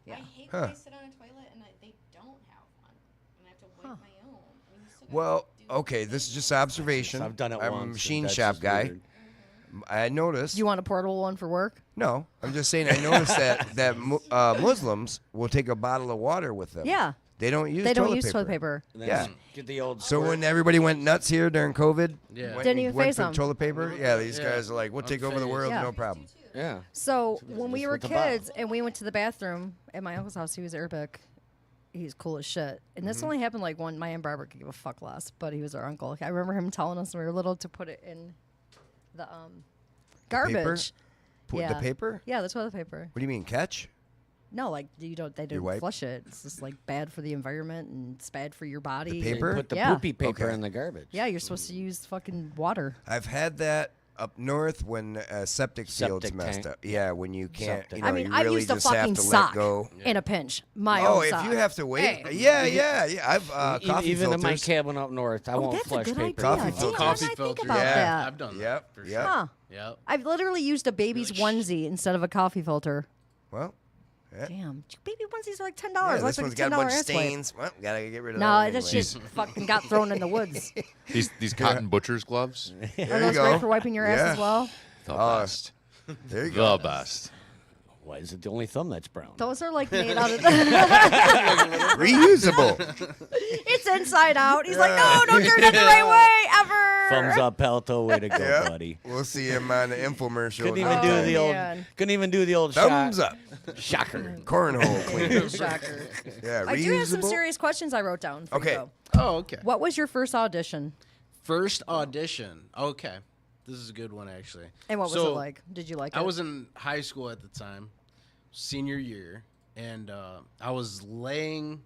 Yeah. I hate Huh. when I sit on a toilet and they don't have one, and I have to wipe my own. I mean, you still gotta Well, do okay, this is just observation. I've done it I'm once. a and machine that's shop just guy. weird. I noticed. You want a portable one for work? No, I'm just saying. I noticed that Muslims will take a bottle of water with them. Yeah. They don't use. They don't toilet use paper. toilet paper. And then Yeah. Get the old. So squirt. when everybody went nuts here during COVID, Yeah. went, Didn't even went phase for them. toilet paper. Yeah, these Yeah. guys are like, we'll take over the world, Yeah. no problem. Yeah. So when we just were with the bottle. kids and we went to the bathroom at my uncle's house, he was Arabic. He's cool as shit. And this only happened like one. My Aunt Barbara could give a fuck less, but he was our uncle. I remember him telling us when we were little to put it in the Garbage. The paper? Yeah, the toilet paper. What do you mean, catch? No, like you don't. They Your don't wife? flush it. It's just like bad for the environment and it's bad for your body. The paper? Put the Yeah. poopy paper Okay. in the garbage. Yeah, you're supposed to use fucking water. I've had that up north when septic fields Septic messed tank. up. Yeah, when you can't, Septic. you know, I mean, you I've really used a just have fucking to let sock go. in a pinch. My Oh, own if sock. you have to wait, Hey. yeah. I've coffee Even in my filters. cabin up north, I Oh, won't that's a flush good paper. idea. Coffee Damn, filters. why Coffee didn't I think filters. about Yeah. that? I've done that. Yep, For yep. Huh. Yep. I've literally used a baby's onesie instead of a coffee filter. Well, yeah. Damn, baby onesies are like $10. Yeah, That's this like one's a got a $10 bunch of ass wipe. stains. Well, gotta get rid of No, that. that anyway. shit fucking got thrown in the woods. These cotton butcher's gloves. Are There you those go. great for wiping your ass Yeah. as well? The best. There you go. The best. Why is it the only thumb that's brown? Those are like made out of. Reusable. It's inside out. He's like, no, don't turn it the right way ever. Thumbs up, Pelto. Way to go, Yeah. buddy. We'll see him on the infomercial. Couldn't another even do time. the old. man. Couldn't even do the old Thumbs shot. up. Shocker. Cornhole cleaner. Shocker. Yeah, I do have some reusable. serious questions I wrote down. For Okay. You, though. Oh, okay. What was your first audition? First audition. Okay. This is a good one, actually. And what was So, it like? Did you like it? I was in high school at the time, senior year, and I was laying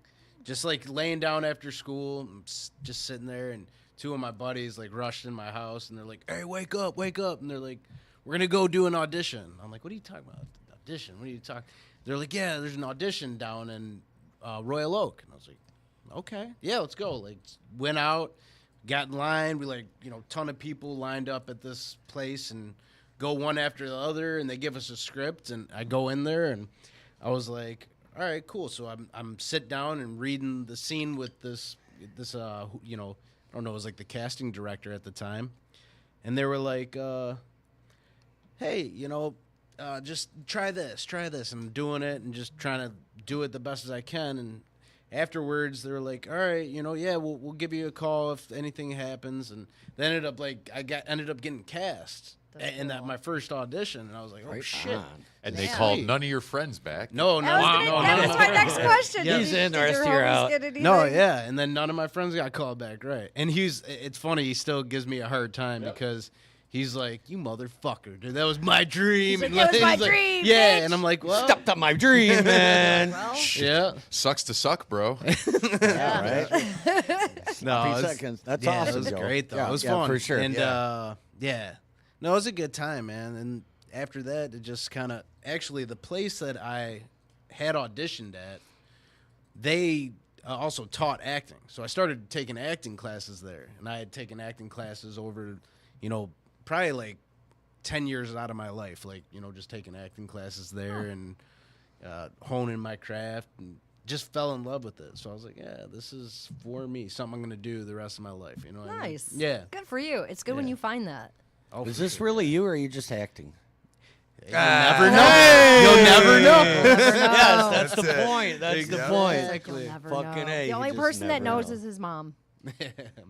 down after school, just sitting there, and two of my buddies like rushed in my house, and they're like, "Hey, wake up!" And they're like, "We're gonna go do an audition." I'm like, "What are you talking about? Audition? What are you talking?" They're like, "Yeah, there's an audition down in Royal Oak," and I was like, "Okay, yeah, let's go." Like, went out. Got in line. We ton of people lined up at this place and go one after the other, and they give us a script, and I go in there, and I was like, all right, cool. So I'm sit down and reading the scene with this I don't know, it was like the casting director at the time, and they were like, hey, just try this, and I'm doing it and just trying to do it the best as I can, and afterwards, they were like, "All right, yeah, we'll give you a call if anything happens." And they ended up ended up getting cast in that my first audition, and I was like, "Oh shit!" And they Yeah. called none of your friends back. No, That was my next question. Yeah. Did He's you- in, the did rest your of you are homies out. get anything? No, yeah, and then none of my friends got called back, right? And it's funny, he still gives me a hard time because he's like, "You motherfucker, dude, that was my dream." He's And like, "That was my he's like, dream, yeah, bitch." and I'm like, "Well, Stepped up my dream, man. Well, yeah, Sucks to suck, bro. Yeah, right. no, 3 it was- seconds. That's yeah, awesome. it was Joe. great though. Yeah, It was yeah, fun for sure. And Yeah. no, it was a good time, man. And after that, it just kind of actually the place that I had auditioned at, they also taught acting. So I started taking acting classes there, and I had taken acting classes over, probably like 10 years out of my life, like just taking acting classes there and honing my craft and just fell in love with it. So I was like, yeah, this is for me, something I'm going to do the rest of my life. What I mean? nice. Yeah. Good for you. It's good when Yeah. you find that. Oh, Is for this sure. really you, or are you just acting? You'll never know. You'll never know. Yes, that's That's the it. point. That's the Yeah. point. Exactly. You'll never Fucking know. A, The you only just person that never knows know. is his mom.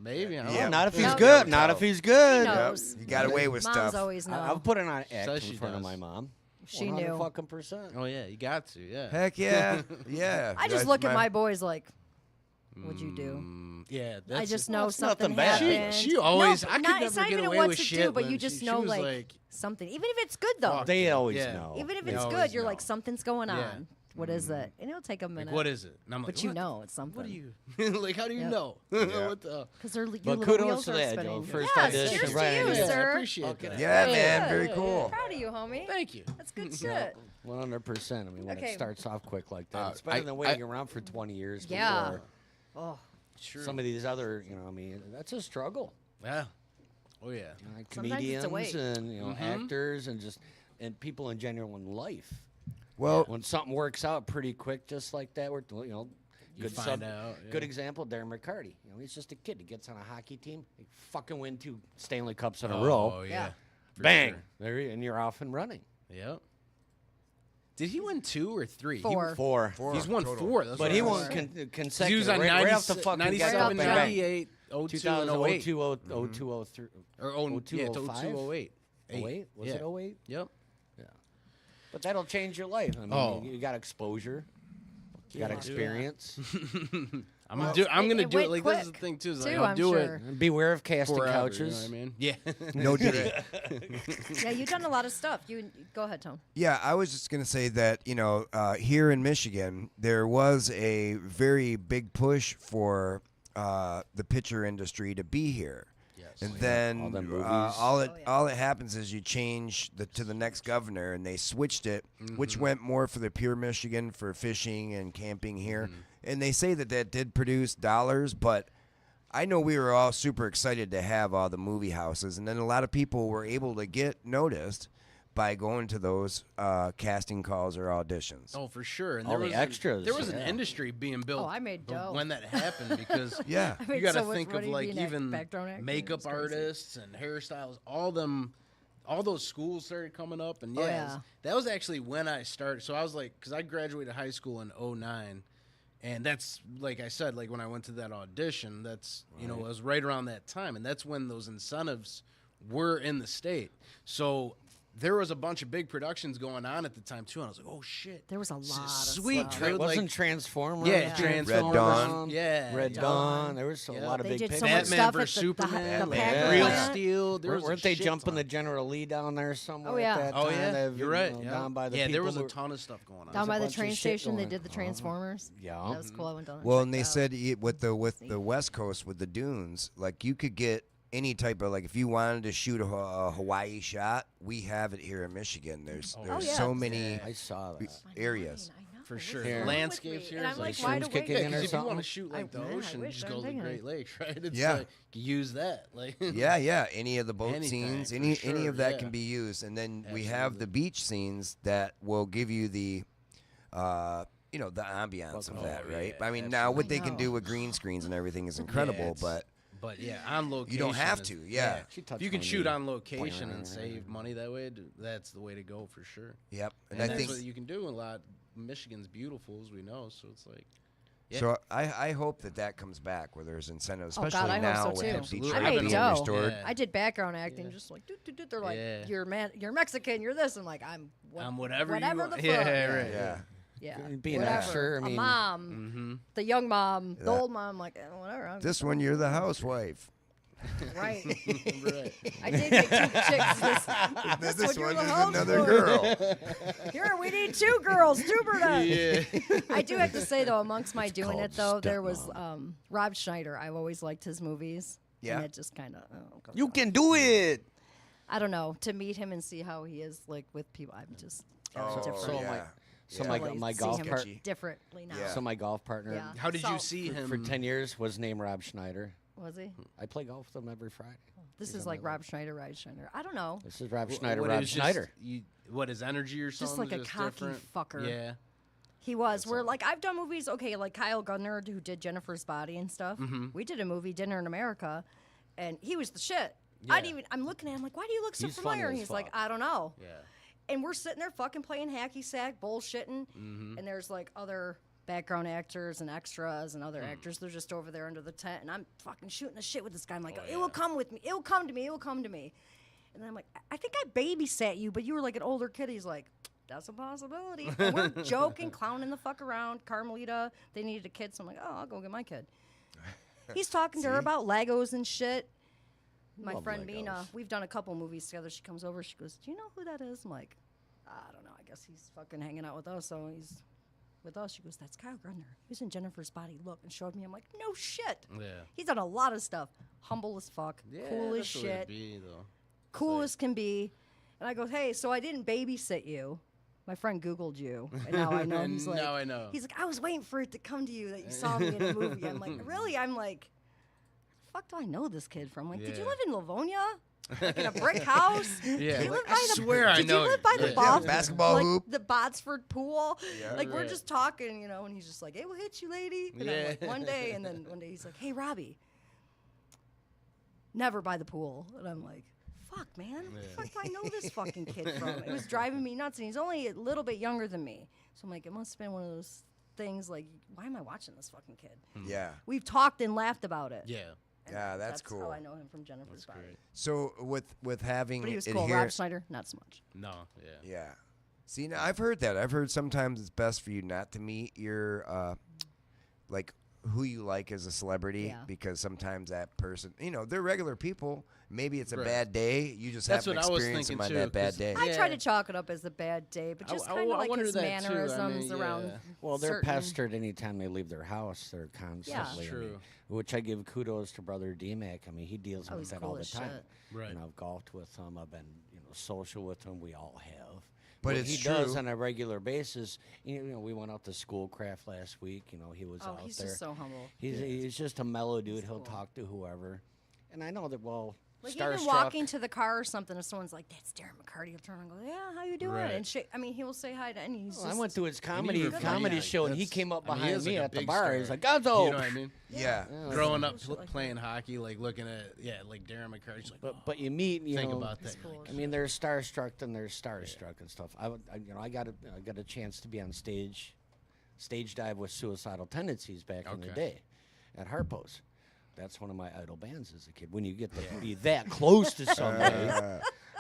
Maybe. I don't Yeah. know. Not if he's No. good. No. Not if he's good. She knows. You got away with Moms stuff. always know. I've put it on act Says in she front of does. my mom. She 100 knew. fucking percent. Oh yeah, you got to. Yeah. Heck yeah, yeah. I just That's look at my boys like, what'd you do? Yeah. I That's just it. know Well, it's something nothing bad. happened. She always. No, I could not, never it's not get even away what with to shit. do, but when you just she know was like something. Even if it's good though. Fuck. They always Yeah. know. Even if They it's always good, you're know. like something's going on. Yeah. What is it? And it'll take a minute. like, what is it? And I'm like, But you what? know it's something. What are you? like, how do you Yep. know? Yeah. What the? Because your But little kudos wheels to are that, spinning. Joe. First yes, audition, cheers right to you, in. Yeah, I sir. appreciate Okay. that. Yeah, Hey, man, good. very cool. Proud of you, homie. Thank you. That's good shit. 100%. I mean, when Okay. it starts off quick like that, it's better than waiting around for 20 years Yeah. before Oh, Sure. some of these other, I mean, that's a struggle. Yeah. Oh yeah. Like Sometimes it's a comedians wait. and actors and people in general in life. Well, When something works out pretty quick, just like that, we're You find out. Yeah. Good example, Darren McCarty. He's just a kid. He gets on a hockey team. He fucking win 2 Stanley Cups in a row. Oh yeah. Yeah. For Bang! sure. There and you're off and running. Yep. Did he win 2 or 3? Four. 4. He's won total. 4. That's But what he I won said. consecutive. He was on right off the fucking 97, bang, bang. 98, 02, 2000, and 08. 02, 02, 03. Or 02, yeah, 05? 02, 08. 08? Was Yeah. it 08? Yep. But that'll change your life. I mean, Oh. you got exposure. You got Yeah. experience. I'm gonna do it. went Like this is the quick, thing too. Is like, too, I'll I'm do sure. it. Beware of casting Forever, couches. You know what I mean? Yeah. No Diddy. Yeah, you've done a lot of stuff. You go ahead, Tone. Yeah, I was just gonna say that here in Michigan there was a very big push for the picture industry to be here. And then all them movies. all it happens is you change to the next governor, and they switched it, which went more for the pure Michigan for fishing and camping here. And they say that did produce dollars, but I know we were all super excited to have all the movie houses, and then a lot of people were able to get noticed by going to those casting calls or auditions. Oh, for sure. And All the extras, There was an yeah. industry being built. Oh, I made dough. when that happened because Yeah. I made you got to so much think of money like being even background acting. makeup It's crazy. artists and hairstylists. All those schools started coming up, and Oh, yeah, yeah. that was actually when I started. So I was like, because I graduated high school in 2009. And that's, like I said, like when I went to that audition, that's, it was right around that time. And that's when those incentives were in the state. So there was a bunch of big productions going on at the time, too. And I was like, oh, shit. There was a lot of Sweet, stuff. dude. Wasn't Like, Transformers? Yeah, Yeah. Transformers. Red Dawn. Yeah. Red yeah. Dawn. There was a Yeah. lot of They big did so pictures. much Batman stuff versus at Superman, the like Packer Real plant. Steel. There was a Weren't they shit jumping ton. the General Lee down there somewhere Oh, yeah. at that Oh, time? yeah. They've, You're right. you know, Yeah, down by the yeah there people was a who- ton of stuff going on. Down by the bunch of train shit station, they going did the Transformers. Yeah. That was cool. I went down there. Well, checked and they it out. said with the West Coast with the dunes, like you could get any type of like if you wanted to shoot a Hawaii shot, we have it here in Michigan. There's yeah. so many I saw that. areas. I know. For What's sure. wrong with Landscapes me? here And is I'm like like, shrooms wide awake. kicking in or Because if you want something? to shoot like the I ocean, wish just I go to the didn't. Great Lakes, right? It's Yeah. like, use that. Like, Yeah, any of the boat Anything, scenes, for any sure, of that yeah. can be used, and then we have Absolutely. the beach scenes that will give you the, the ambiance of that, right? yeah, I mean, now what I they can know. do with green screens and everything is incredible, it's- but But yeah, on location. you don't have is- to. Yeah. She If touched you can my shoot knee. on location and save money that way, that's the way to go for sure. Yep. And And I that's think what you can do a lot. Michigan's beautiful, as we know, so it's like. Yeah. so. I hope that comes back where there's incentives, Oh, God, especially I hope now so, with too. the I Detroit made being dough. restored. Yeah. I did background acting, just like they're like, Yeah. you're Mexican, you're this. I'm like, I'm whatever you the want. fuck. Yeah, right. Yeah. Yeah. Being an whatever. actor, I a mean- mom, Mm-hmm. the young mom, the Yeah. old mom, like whatever. I'm This one, you're the housewife. right. Right. I did get two chicks. This you're one the is housewife. another girl. Here, we need two girls, two Berta. Yeah. I do have to say though, amongst my doing called it though, there was stepmom. Rob Schneider. I've always liked his movies. Yeah. And it just kind of. You can do it. I don't know, to meet him and see how he is like with people. I'm just different. So yeah. So Yeah. my Totally my see golf him part. differently now. Yeah. So my golf partner Yeah. How did So- you see him? for 10 years was named Rob Schneider. Was he? I play golf with him every Friday. This is like Rob Schneider, Ryan Schneider. I don't know. This is Rob Wh- Schneider. what, Rob is just- Schneider. What his energy or something? Just like a cocky different? fucker. Yeah. He was. Where like I've done movies. Okay, like Kyle Gardner, who did Jennifer's Body and stuff. Mm-hmm. We did a movie, Dinner in America, and he was the shit. I'm looking at him like, why do you look so He's funny familiar? And as he's like, fuck. I don't know. Yeah. And we're sitting there fucking playing hacky sack, bullshitting, Mm-hmm. and there's like other background actors and extras and other actors. They're just over there under the tent, and I'm fucking shooting the shit with this guy. I'm like, it will come with me. It will come to me. It will come to me. And then I'm like, I think I babysat you, but you were like an older kid. He's like, that's a possibility. And we're joking, clowning the fuck around. Carmelita, they needed a kid, so I'm like, oh, I'll go get my kid. He's talking to her about Legos and shit. My Love friend Legos. Mina, we've done a couple movies together. She comes over, she goes, do you know who that is? I'm like, I don't know. I guess he's fucking hanging out with us, so he's with us. She goes, that's Kyle Grundner. He was in Jennifer's Body. Look, and showed me. I'm like, no shit. Yeah. He's done a lot of stuff. Humble as fuck. Yeah, cool as that's the way to shit. be, though. Cool as can be. And I go, hey, so I didn't babysit you. My friend Googled you, and now I know. And He's like, now I know. He's like, I was waiting for it to come to you that you saw me in a movie. I'm like, really? I'm like, the fuck do I know this kid from? Like, did you Yeah. live in Livonia? Like in a brick house? Yeah. Did you live I by the, swear I did know you live you. by the Yeah. Bob, basketball like hoop? the Botsford pool? Like we're Right. just talking, you know, and he's just like, "It will hit you, lady." And I'm like, Yeah. one day, and then one day he's like, "Hey, Robbie, never by the pool," and I'm like, "Fuck, man, where the fuck do I know this fucking kid from?" It was driving me nuts, and he's only a little bit younger than me, so I'm like, it must have been one of those things like, why am I watching this fucking kid? Yeah. We've talked and laughed about it. Yeah. And Yeah, that's How cool. I know him from Jennifer's Body. great. So with having But he was it cool. here, Rob Schneider, not so much. No. Yeah. yeah. See, now I've heard that. I've heard sometimes it's best for you not to meet your like who you like as a celebrity, Yeah. because sometimes that person, they're regular people. Maybe it's a Right. bad day. You just That's haven't what I was experienced them thinking on too, that bad 'cause day. I try Yeah. to chalk it up as a bad day, but just I kind of like wonder his that too. I mannerisms mean, around. yeah. Well, they're certain- pestered anytime they leave their house. They're constantly. True. I mean, which I give kudos to Brother D-Mac. I mean, he deals Oh, with he's that cool all the as time. shit. Right. And I've golfed with him. I've been, social with him. We all have. But What it's he does true. on a regular basis. We went out to Schoolcraft last week. He was Oh, out he's there. just so humble. He's just a mellow dude. He'll cool. talk to whoever. And I know that, Like even starstruck. walking to the car or something, if someone's like, "That's Darren McCarty," he'll turn and go, "Yeah, how you doing?" Right. And he will say hi to any. He's Well, I just- went to his he comedy reflects, comedy like, show, and he that's- came up I mean, he behind is me like a at the big bar. star. He's like, "Gonzo." You know what I mean? Yeah. Growing up Shit like that. playing hockey, like looking at like Darren McCarty's like, But you meet, think about that. cool. I mean, they're starstruck and they're starstruck and stuff. I got a chance to be on stage dive with Suicidal Tendencies back in the Okay. day at Harpo's. That's one of my idol bands as a kid. When you get to be that close to somebody,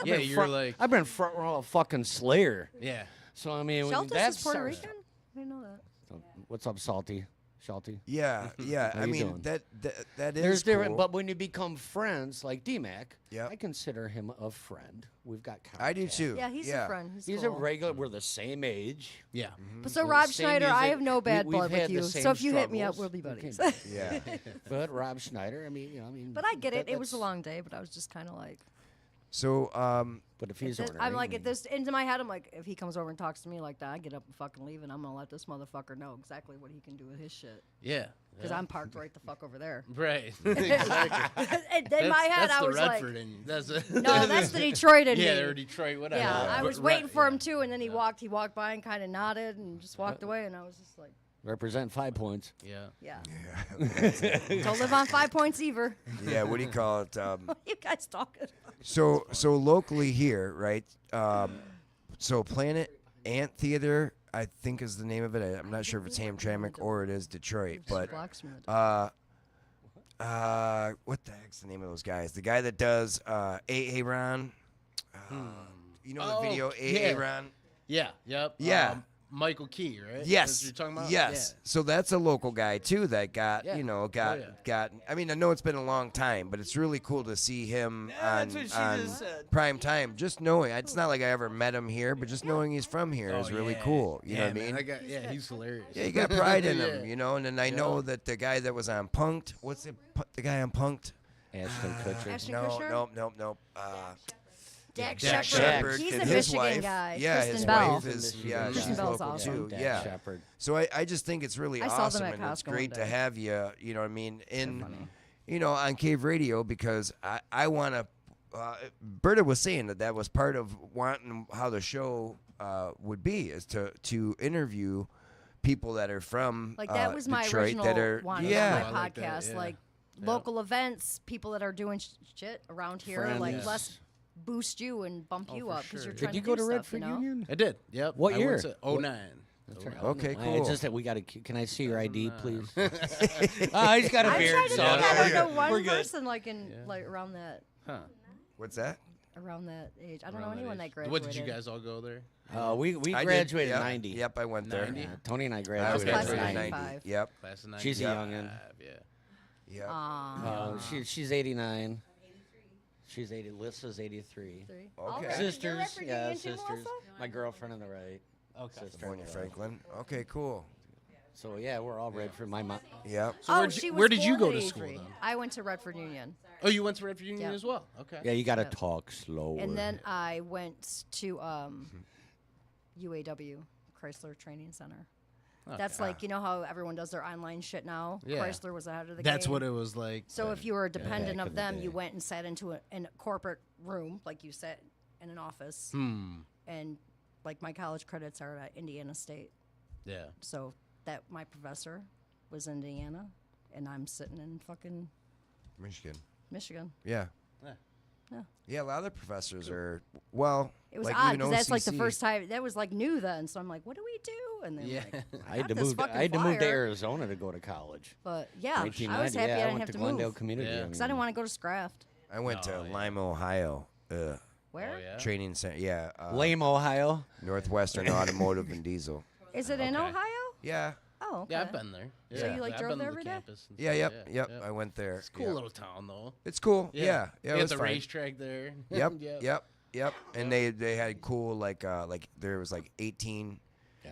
Yeah, you're like, I've been front row of fucking Slayer. yeah. So I mean, Sheltis that's is Puerto star- Rican. I didn't know that. So, what's up, Salty? Shelty? Yeah. How I you mean doing? that is There's different, cool. but when you become friends, like D-Mac, Yep. I consider him a friend. We've got contact. I do too. Yeah, he's a friend. He's He's a cool. regular. We're the same age. Yeah. But so We're Rob the same Schneider, I music. have no bad we've blood had with the you. same So if you hit me up, struggles. we'll be buddies. Okay. Yeah. But Rob Schneider, I mean. But I get it. It was a that's- long day, but I was just kind of like. So But if he's This- ordering, I'm like, at this into my head, I'm like, if he comes over and talks to me like that, I get up and fucking leave, and I'm gonna let this motherfucker know exactly what he can do with his shit. Yeah. Because I'm parked right the fuck over there. Right. Exactly. And in my head, that's I the was Redford like, in you. That's no, that's the Detroit in yeah, me. or Detroit, whatever. Yeah, I But was waiting for him yeah. too, and then he walked by and kind of nodded and just walked away, and I was just like, represent 5 points. Yeah. yeah. Don't live on 5 points either. Yeah. What do you call it? You guys talking? So locally here, right? So Planet Ant Theater, I think is the name of it. I'm not sure if it's Hamtramck or it is Detroit, but Blocks from the what the heck's the name of those guys? The guy that does Aaron. You know the video yeah. Aaron? Yeah. Yep. Yeah. Michael Key, right? Yes. That's what you're talking about? Yes. So that's a local guy too that got, Yeah. got I mean, I know it's been a long time, but it's really cool to see him on prime time. Just knowing, it's not like I ever met him here, but just knowing he's from here is really cool. You know what I mean? Man, he's hilarious. Yeah, you got pride in him, Yeah. and then I know that the guy that was on Punked, what's the guy on Punked? Ashton Kutcher. Ashton No, Kutcher? nope. Dak Dak Shepard. He's a his Michigan wife, guy. Yeah, Kristen his Bell. wife is, Kristen she's Bell's local awesome. too. Dak Yeah. Shepard. So I just think it's really I saw them awesome, at and it's Costco one great to day. have you, you know what I mean, on Cave Radio, because I want to, Berta was saying that was part of wanting how the show would be, is to interview people that are from Like that was my Detroit original that are, one yeah. on my I like that, podcast. yeah. Like local events, people that are doing shit around here, Friends. like Yes. let's boost you and bump you for up because sure. you're trying Did you to go do to stuff, Redford you know? Union? I did. Yep. What I year? went to 09. That's right. Okay, It's cool. just that we got to. Can I see your ID, please? He's got a I'm beard. trying to so think. I we're don't know good. one We're good. person like in like around that What's that? age. I don't know anyone that age. graduated. What, did you guys all go there? We I did, graduated yep. 90. Yep, I went there. 90? Tony and I I was graduated. class of graduated 95. 90. Yep. Class of 90. She's a youngin. Yeah. Yep. She's 89. She's 80. Lissa's 83. Okay. Sisters, yeah, sisters. My girlfriend on the right. Okay. Sister on California the right. Franklin. Okay, cool. So yeah, we're all Redford. My mom. Yep. Oh, where'd you- she was where did you born go at to school, Avery. then? I went to Redford Union, Oh, you went to Redford Union Yeah. as well? Okay. Yeah, you got to Yep. talk slower. and then I went to UAW Chrysler Training Center. That's like, you know how everyone does their online shit now. Yeah. Chrysler was ahead of the That's game. what it was like. So if you were a dependent Back of in the them, day. you went and sat into in a corporate room, like you sat in an office, and like my college credits are at Indiana State. Yeah. So that my professor was in Indiana, and I'm sitting in fucking Michigan. Michigan. Yeah. Yeah. Yeah, a lot of the professors are, well, It was like odd even because that's like the OCC. first time that was like new then. So I'm like, what do we do? And then Yeah. like, I had got to this move. fucking I had to move to flyer. Arizona to go to college. But yeah, I was 1990. happy Yeah, I I didn't went have to to Glendale move Community. Yeah. because I didn't want to go to Scraft. I went to Lima, Ohio. Where? Oh, yeah. Training center. Yeah. Lame, Ohio. Northwestern Automotive and Diesel. Is it in Okay. Ohio? Yeah. Oh, okay. Yeah, I've been there. Yeah. So you like I've drove been there to the every day? campus and Yeah, stuff. yep. I went there. It's a cool Yep. little town, though. It's cool. Yeah, They it had was the fine. racetrack there. Yep. And they had cool like there was like 18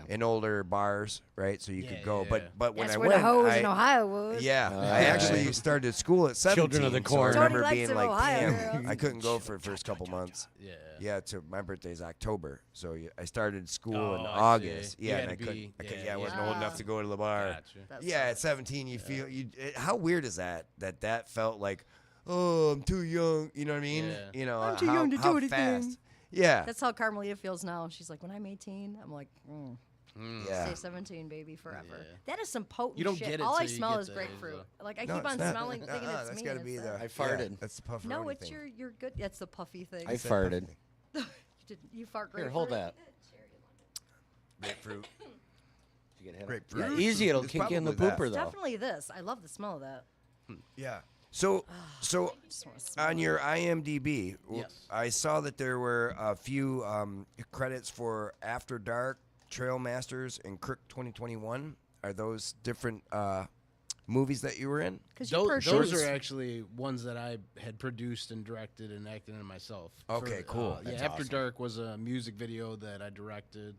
and older bars, right? So you could go. yeah. But when That's I where went, the hoes in Ohio was. yeah, I actually started school at 17. Children of the so I Corn. remember Tony likes being them like, Ohio damn, girls. I couldn't go for the first couple months. Yeah. Yeah, to my birthday's October, so I started school in Oh, I see. August. You Yeah, had and I to couldn't. be- I yeah, I wasn't yeah. old enough to go to the bar. Gotcha. That Yeah, at sucks. 17, you feel how weird is that? That felt like, oh, I'm too young. You know what I mean? Yeah. You know, I'm too how, young to how do fast. anything. Yeah. That's how Carmelita feels now. She's like, when I'm 18, I'm like, Yeah. stay 17, baby, forever. Yeah. That is some potent You don't shit. get it All I till you smell get is that grapefruit. age, Like I No, keep it's on not. smelling, thinking it's that's me. gotta and be it's the. that. I farted. That's the pufferoni No, it's thing. you're good. That's the puffy thing. I farted. You fart Here, grapefruit. hold that. Grapefruit. Did you get hit? Grapefruit. Yeah, easy. It'll It's kick you in the probably that. pooper, though. Definitely this. I love the smell of that. Yeah. So Just wanna smell on it. your IMDb, Yes. I saw that there were a few credits for After Dark, Trail Masters, and Crook 2021. Are those different movies that you were in? Because you Those shoes. are actually ones that I had produced and directed and acted in myself. Okay, cool. Yeah, That's After awesome. Dark was a music video that I directed,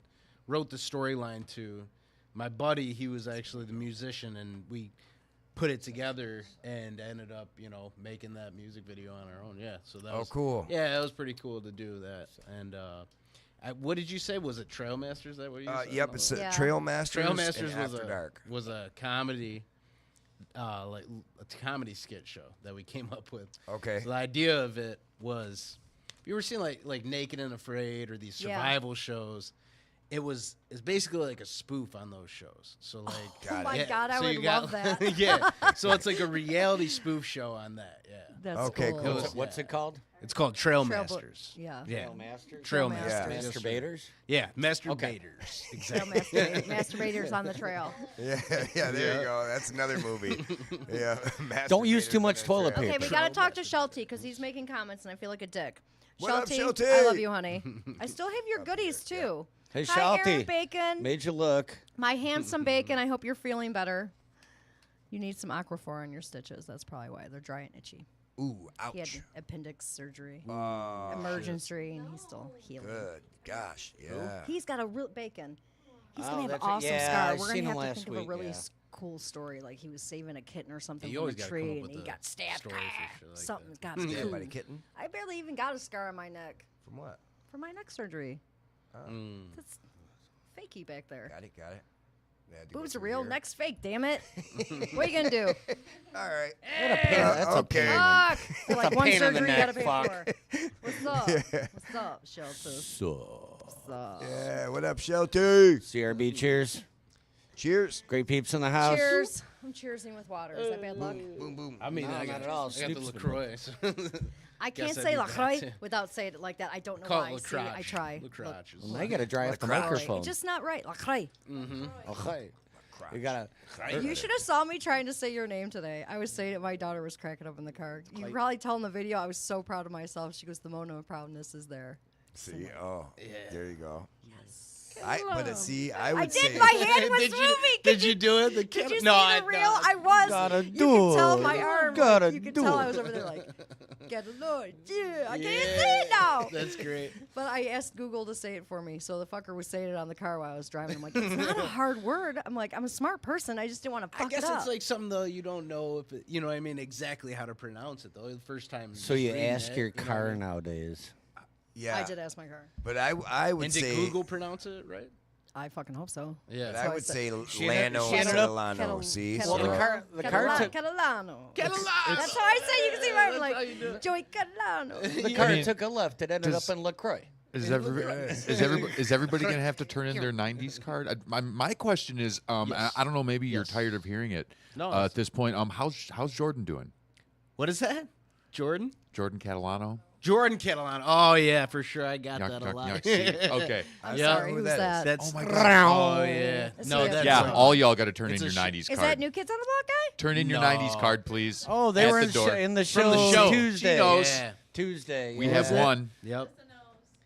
wrote the storyline to. My buddy, he was actually the musician, and we put it together and ended up, making that music video on our own. Yeah, so that was cool. Yeah, that was pretty cool to do that. And what did you say? Was it Trail Masters? Is that what you said? Yep, it's Yeah. Trail Masters, Trail Masters and was After Dark. was a comedy, like a comedy skit show that we came up with. Okay. So the idea of it was, if you ever seen like Naked and Afraid or these Yeah. survival shows, it's basically like a spoof on those shows. So like, Oh my it. God, I so would you got- love that. yeah. So it's like a reality spoof show on that. Yeah. That's Okay, cool. cool. What's it called? It's called Trail Trail Masters. Yeah. Yeah. Trail Masters? Trail Trail Masters. Masters. Masturbators? Yeah, masturbators. Trail Exactly. masturbators on the trail. Yeah, there you go. That's another movie. Yeah. Don't use too Masturbators much in a toilet trail. Okay, we paper. gotta talk to Shelty because he's making comments and I feel like a dick. What up, Shelty, Shelty? I love you, honey. I still have your goodies too. Hey, Hi, Aaron Shelty. Bacon. Made you look. My handsome Bacon. I hope you're feeling better. You need some Aquaphor on your stitches. That's probably why they're dry and itchy. Ooh, He had ouch. appendix surgery, Oh, emergency, and he's still healing. good. Gosh, yeah. He's got a real Bacon. He's Oh, gonna have an that's right. awesome Yeah, scar. I We're seen gonna him have to last think of a week, really yeah. cool story, like he was saving a kitten or something You from a always gotta come up tree, with and he a got stabbed. story for shit like Something's that. got to be Yeah, cool. by the kitten. I barely even got a scar on my neck From what? for my neck surgery. Mm. That's fakey back there. Got it. They had to go Boobs are through real, here. neck's fake. Damn it! What are you gonna do? All right. What a pain. That's a okay. pain. Fuck! You're like a one pain in the surgery you gotta neck, pay fuck. for. What's up? What's up, Shelter? So. What's up? Yeah, what up, Shelty? CRB, cheers. Cheers. Great peeps in the house. Cheers. I'm cheersing with water. Is that bad luck? Boom, boom. I mean, No, I not got, at all. I got the Snoop's been LaCroix. I Guess can't I say do that LaCroix too. without saying it like that. I don't know Call why. it See, LaCroix. I try. LaCroix. Well, now you got to dry off the LaCroix. microphone. It's just not right. LaCroix. Okay. You got to. You should have saw me trying to say your name today. I was saying it. My daughter was cracking up in the car. You can probably tell in the video. I was so proud of myself. She goes, "The moment of proudness is there." See, oh, there you go. Yes. See, I I would did. say. My hand was Did you- moving. Did you do it? The Did you see no, the reel? I was. Gotta You do could tell it. my arm. Gotta you could do tell I it. was over there like, "Get a Lord, yeah, I can't say it now." That's great. But I asked Google to say it for me, so the fucker was saying it on the car while I was driving. I'm like, it's not a hard word. I'm like, I'm a smart person. I just didn't want to I fuck guess it up. it's like something though you don't know if it, you know what I mean exactly how to pronounce it though. The first time. So just you reading ask it, your you know what I car mean? nowadays. Yeah, I did ask my car. but I would And say. did Google pronounce it right? I fucking hope so. Yeah. But I would say She ended- Lano she ended up- Catalano. See, Well, the so- car took Catalano. Catalano. That's how I say. You can see my I'm That's how you do like it. Joey Catalano. the car mean, took a left. It ended does- up in LaCroix. Is everybody going to have to turn in their 90s card? My question is, Yes. I don't know, maybe you're tired of hearing it No, at this point. How's Jordan doing? What is that? Jordan? Jordan Catalano? Jordan Catalano. Oh yeah, for sure. I got Yuck, that a yuck, lot. yuck. See, okay. I'm Yeah. sorry. Who Who's that is? that? That's Oh my Oh yeah. That's No, the that's Yeah, Right. all y'all got to turn It's in a your sh- 90s Is card. that New Kids on the Block guy? Turn in your No. 90s card, please. Oh, they At were the in, door. in the From the show, show. Tuesday. She knows. Yeah. Tuesday. We yeah. have one. Yep.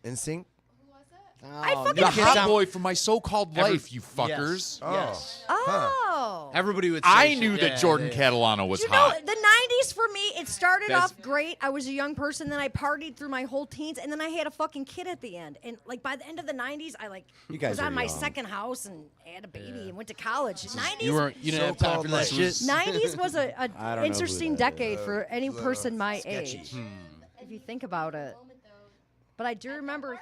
In sync. Who was it? I fucking The hate- hot boy from My So-Called Life, you fuckers. Yes. Oh. Everybody would say I shit. knew Yeah, that Jordan yeah. Catalano was You know, hot. the 90s for me, it started That's- off great. I was a young person, then I partied through my whole teens, and then I had a fucking kid at the end. And like by the end of the 90s, I like You guys was are on my young. second house and had a baby and went to college. 90s, You didn't have time for that shit. 90s was I don't know a who interesting that decade for any person my sketchy. age. If you think about it. But I do remember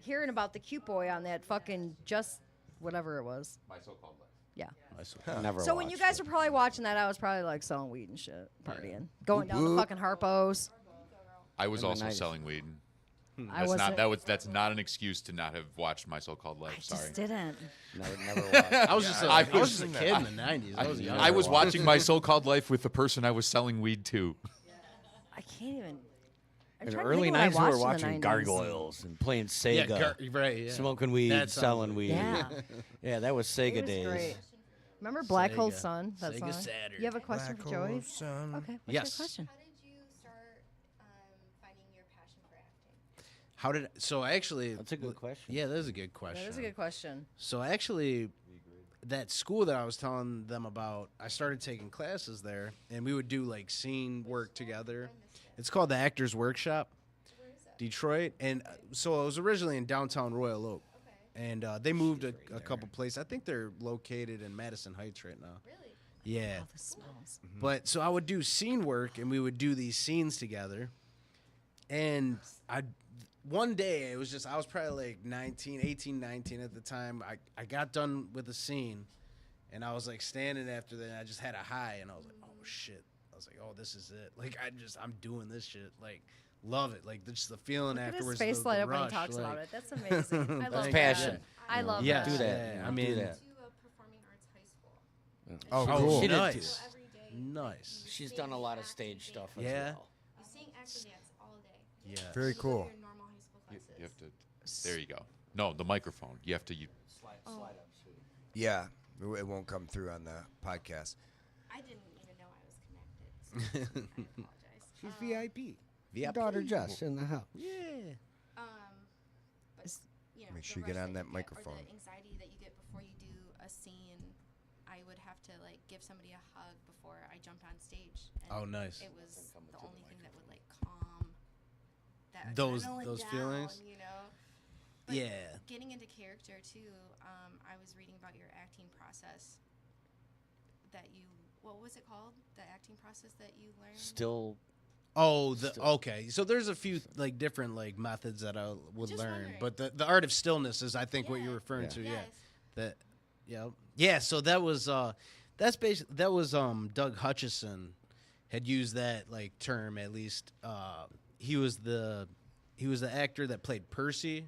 hearing about the cute boy on that fucking just whatever it was. My So-Called Life. Yeah. Never So when you guys were probably watching that, I was probably like selling weed and shit, partying, going down to fucking Harpo's. I was In the also 90s. selling weed. I wasn't. That's not an excuse to not have watched My So-Called Life. I Sorry. just didn't. never watched. I was just I I was just a was- kid in the 90s. I was young. I was watching My So-Called Life with the person I was selling weed to. I can't even. I'm In the trying to early think what I 90s, we were watched in watching the 90s. Gargoyles and playing Yeah, Sega. right. Yeah. Smoking weed, That sounds selling like- weed. Yeah. Yeah, that was It Sega was days. great. Remember Black Hole Sega. Sun? That Sega song. Saturn. You have a question Black for Joey? hole sun. Okay. What's Yes. your question? How did you start finding your passion for acting? How did so actually? That's a good question. Yeah, that is a good question. That is a good question. So actually, that school that I was telling them about, I started taking classes there, and we would do like scene work together. It's called the Actors Workshop, Detroit, and so it was originally in downtown Royal Oak, and they moved a couple places. I think they're located in Madison Heights right now. Really? Yeah, Oh, the smells. but so I would do scene work, and we would do these scenes together, and one day it was just I was probably like 18, 19 at the time. I got done with the scene, and I was like standing after that, and I just had a high, and I was like, oh shit. I was like, oh, this is it. Like I'm doing this shit. Like love it. Like just the feeling Look at his afterwards. face the light up when he rush, talks like- about it. That's amazing. I love that. passion. I love Yes, that. Do that. yeah, you know, I mean- do To that. a performing arts high school. Oh, Oh, cool. She did nice. Every day. Nice. She's done a lot of stage stuff as Yeah. well. You sing, act, and dance all day. Yeah. Very You go to cool. your normal high school You, classes. you have to. There you go. No, the microphone. You have to. Slide up, sweetie. Yeah, it won't come through on the podcast. I didn't even know I was connected. So I apologize. She's VIP. Your daughter Jess in the house. Yeah. But you know, Make the sure you get rush on that get, microphone. Or the anxiety that you get before you do a scene. I would have to like give somebody a hug before I jumped on stage. And Oh, nice. It was the only thing that would like calm that Those adrenaline down, feelings? You know. But Yeah. Getting into character too. I was reading about your acting process. That you, what was it called? The acting process that you learned. Still, Oh, okay. So there's a few like different like methods that I would Just learn, wondering. but the art of stillness is I think what Yeah. you're referring Yeah. to. Yeah. Yes. That. Yeah. So that was Doug Hutchison had used that like term at least. He was the actor that played Percy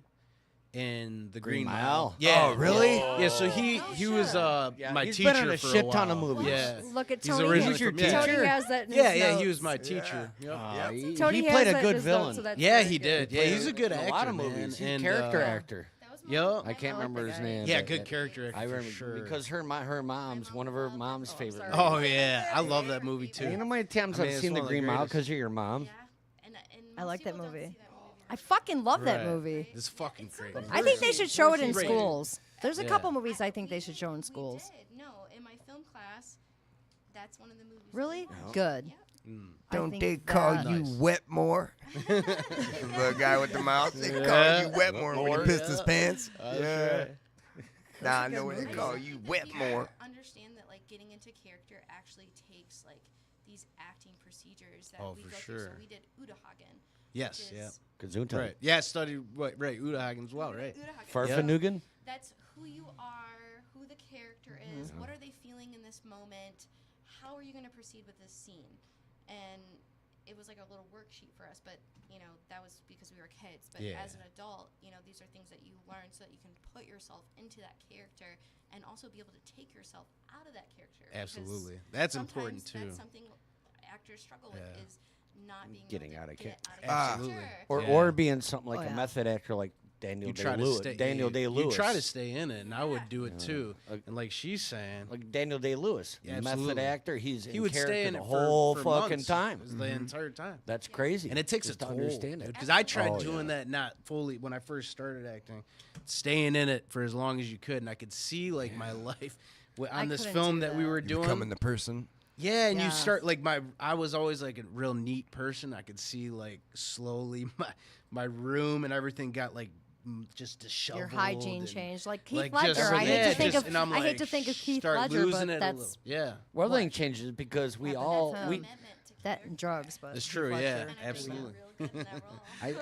in the Green Mile. Yeah. Oh, really? Yeah. So he was my he's teacher been in a for shit ton of while. movies. Yeah. Look at He's Tony. originally He's your from- yeah. Tony has that in Yeah, his yeah, he notes. was my teacher. Yep. Tony he has played a that in good his notes, villain. so that's Yeah, very he good. did. Yeah, he's a good in actor. a lot of man. movies. He's a And, character actor. That was Yup. I can't remember his name. Yeah, but good that- character actor. I for remember sure. because her mom's one of her mom's favorite. sorry. Oh yeah, I love that movie too. You know how many times I mean, I've it's seen one The of the Green Mile greatest. because of your mom? Yeah. And I most like that people don't movie. see that I fucking love that Right. movie. It's fucking great. I think they should show it in Great. schools. There's a Yeah. couple movies I think they should show in schools. We did. No, in my film class, that's one of the movies. that Really? we watched. Good. Yep. I Don't think they call that- you Wetmore? The guy with the mouth. They call Yeah. you Wetmore when he pissed his pants. Yeah. Nah, I know what they call you, That Wetmore. people understand that like getting into character actually takes like these acting procedures that Oh, we for go through. sure. So we did Udahagen. Yes. which Yeah. is- Gesundheit. Right. Yeah. I studied right Udahagen as well. Right. Udahagen. Farfanugan? That's who you are, who the character is, what are they feeling in this moment, how are you going to proceed with this scene? And it was like a little worksheet for us, but you know, that was because we were kids. But Yeah. as an adult, you know, these are things that you learn so that you can put yourself into that character and also be able to take yourself out of that character. because Absolutely. That's important, sometimes too. That's something actors struggle Yeah. with is not being Getting able to out of get character. out of Absolutely. character. Or Yeah. or being something like Oh, a yeah. method actor like Daniel you try to Day-Lewis. stay. Daniel Day-Lewis. You try to stay in it, and I would do it too. And like she's saying, Like Daniel Day-Lewis, Yeah, method absolutely. actor. He would character stay in the it whole for fucking months, time. the entire time. That's crazy. And it takes just a to toll, understand it. because I tried Oh, doing yeah. that not fully when I first started acting, staying in it for as long as you could, and I could see like my life on this couldn't film do that we that. were You doing. becoming the person. Yeah, and Yeah. you start like I was always like a real neat person. I could see like slowly my room and everything got like just disheveled. Your hygiene and, changed, like Keith like, Ledger. just- I hate yeah, to think just- of. and I'm I hate like, to think of Keith start Ledger, losing but it a that's little. Yeah. Well, everything changes because we all that's we. him. That and drugs, but It's Heath true, Ledger. yeah, And I think absolutely. you're real good in that role. I Oh,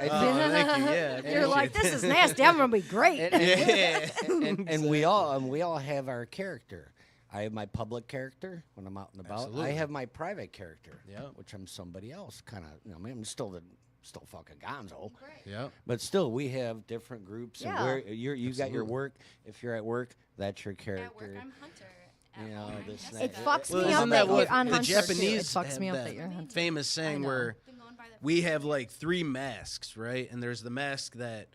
thank you. Yeah, I You're appreciate like, that. this is nasty. I'm gonna be great. Yeah. and we all have our character. I have my public character when I'm out and about. Absolutely. I have my private character, Yeah. which I'm somebody else. Kind of, I mean, I'm still fucking Gonzo, Yeah. but still, we have different groups. Yeah. And where you got your Absolutely. work. If you're at work, that's your character. At work, I'm Hunter. At You know, home, I'm this Jessica. and It that. fucks Well, me isn't up that that what you're on the Hunter too. Japanese It fucks me have up that that you're Hunter. famous saying know. where Been going by that we for have years. like 3 masks, right? And there's the mask that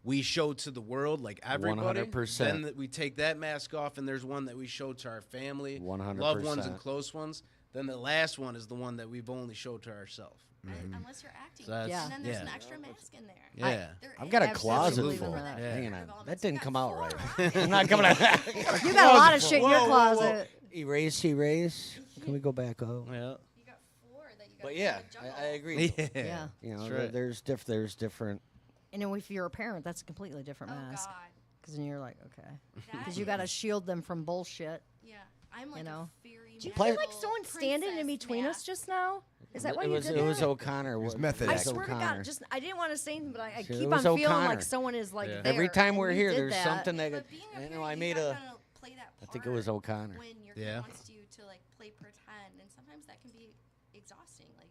we show to the world, like everybody. 100%. Then we take that mask off, and there's one that we show to our family, 100%. loved ones, and close ones. Then the last one is the one that we've only showed to ourselves. Unless you're acting. So that's- and then there's yeah. an extra mask in there. Yeah. There I've got a is. closet Absolutely full. believe in that. Yeah. Hang on, Developments. that didn't You come got out right. 4. I'm not coming out. You got a lot of shit in your closet. Erase. Can we go back up? Yeah. You got 4 that you got But to yeah, juggle. I agree. Yeah. Yeah. You know, That's right. there's different. And then if you're a parent, that's a completely different Oh mask. God. Because then you're like, okay, That because you got to shield them from bullshit. Yeah, I'm like know. a fairy. Did you Play- feel like someone standing in between us just now? Is that why you did It was that? O'Connor. was method I acting. swear to God, just I didn't want to say anything, but I Sure, keep it was on feeling O'Connor. like someone is like Yeah. there. Every time and we're you here, did there's that. something that. But being a I fairy, know I you made gotta a. kinda play that I think it was part O'Connor. when your Yeah. kid wants you to like play pretend, and sometimes that can be exhausting. Like